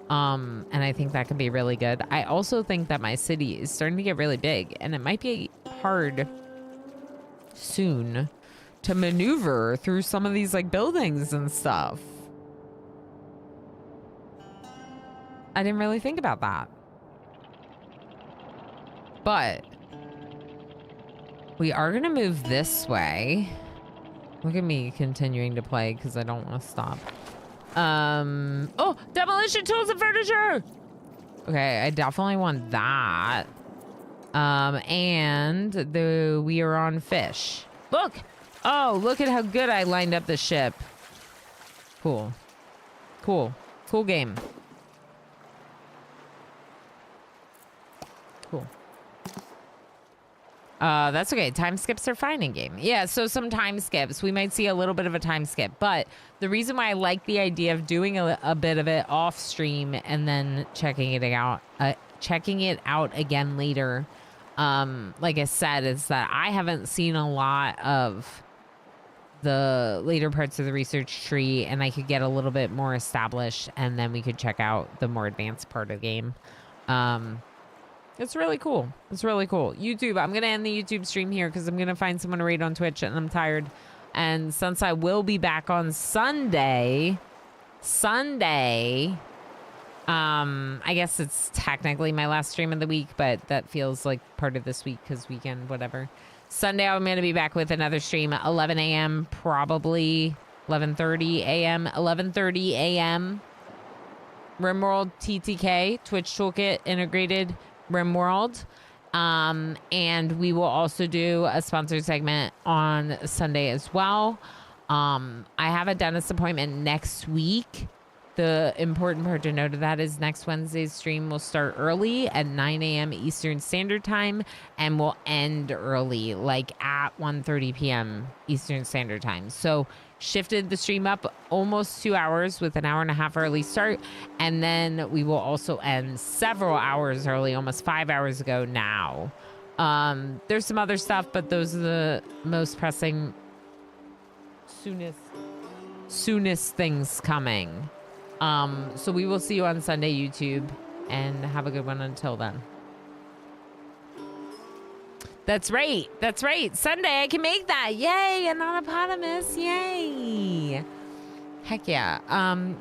A: And I think that could be really good. I also think that my city is starting to get really big and it might be hard soon to maneuver through some of these like buildings and stuff.
D: I didn't really think about that. But we are going to move this way. Look at me continuing to play because I don't want to stop. Oh, demolition tools and furniture. Okay, I definitely want that. And we are on fish. Look. Oh, look at how good I lined up the ship. Cool. Cool. Cool game. Cool. That's okay. Time skips are fine in game. Yeah, so some time skips. We might see a little bit of a time skip, but the reason why I like the idea of doing a bit of it off stream and then checking it out again later, like I said, is that I haven't seen a lot of the later parts of the research tree, and I could get a little bit more established, and then we could check out the more advanced part of the game. It's really cool. It's really cool. YouTube, I'm going to end the YouTube stream here because I'm going to find someone to raid on Twitch and I'm tired. And since I will be back on Sunday, I guess it's technically my last stream of the week, but that feels like part of this week because weekend, whatever. Sunday, I'm going to be back with another stream at 11 a.m., probably 11:30 a.m., 11:30 a.m. RimWorld TTK, Twitch Toolkit Integrated RimWorld. And we will also do a sponsored segment on Sunday as well. I have a dentist appointment next week. The important part to note of that is next Wednesday's stream will start early at 9 a.m. Eastern Standard Time and will end early, like at 1:30 p.m. Eastern Standard Time. So shifted the stream up almost 2 hours with an hour and a half early start. And then we will also end several hours early, almost 5 hours ago now. There's some other stuff, but those are the most pressing, soonest things coming. So we will see you on Sunday, YouTube, and have a good one until then. That's right. That's right. Sunday, I can make that. Yay, an autopotamus. Yay. Heck yeah.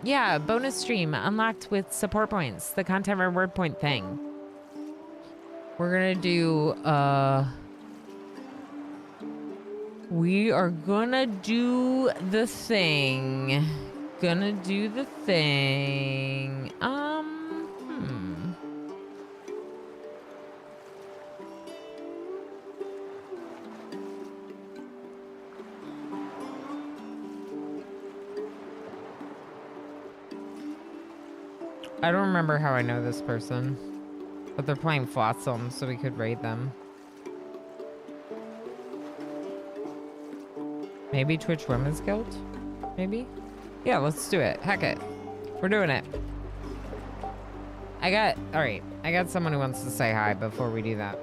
D: Yeah, bonus stream unlocked with support points, the content reward point thing. We're gonna do, we are gonna do the thing. Gonna do the thing. I don't remember how I know this person, but they're playing Flotsam, so we could raid them. Maybe Twitch Women's Guild? Maybe? Yeah, let's do it. Heck it. We're doing it. Alright. I got someone who wants to say hi before we do that.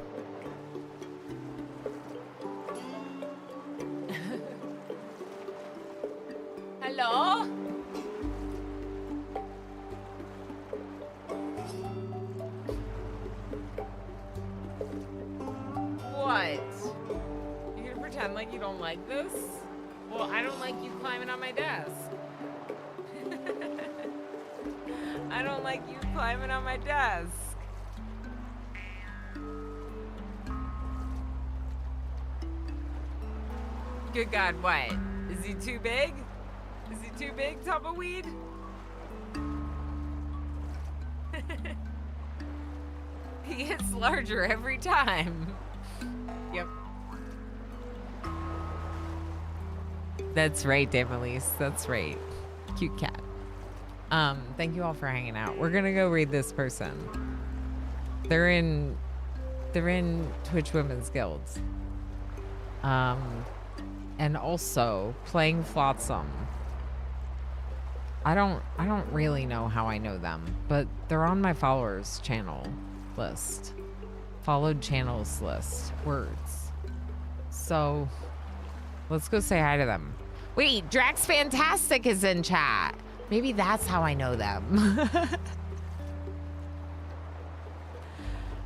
D: Hello? What? You're gonna pretend like you don't like this? Well, I don't like you climbing on my desk. I don't like you climbing on my desk. Good God, what? Is he too big? Is he too big, Tumbleweed? He gets larger every time. Yep. That's right, Damelise. That's right. Cute cat. Thank you all for hanging out. We're gonna go read this person. They're in Twitch Women's Guilds. And also playing Flotsam. I don't really know how I know them, but they're on my followers channel list. Followed channels list. Words. So let's go say hi to them. Wait, Drax Fantastic is in chat. Maybe that's how I know them.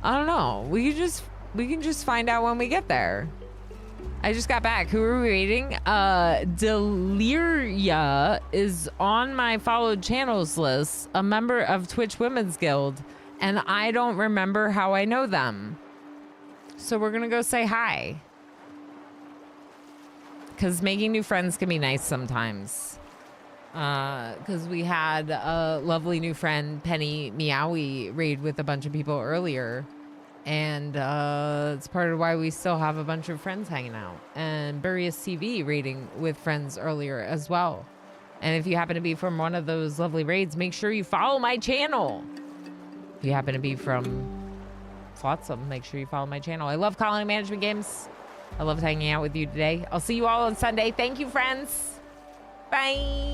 D: I don't know. We can just find out when we get there. I just got back. Who are we reading? Deliria is on my followed channels list, a member of Twitch Women's Guild, and I don't remember how I know them. So we're gonna go say hi. Because making new friends can be nice sometimes. Because we had a lovely new friend, Penny Meowie, raid with a bunch of people earlier. And it's part of why we still have a bunch of friends hanging out. And Burious TV raiding with friends earlier as well. And if you happen to be from one of those lovely raids, make sure you follow my channel. If you happen to be from Flotsam, make sure you follow my channel. I love colony management games. I loved hanging out with you today. I'll see you all on Sunday. Thank you, friends. Bye.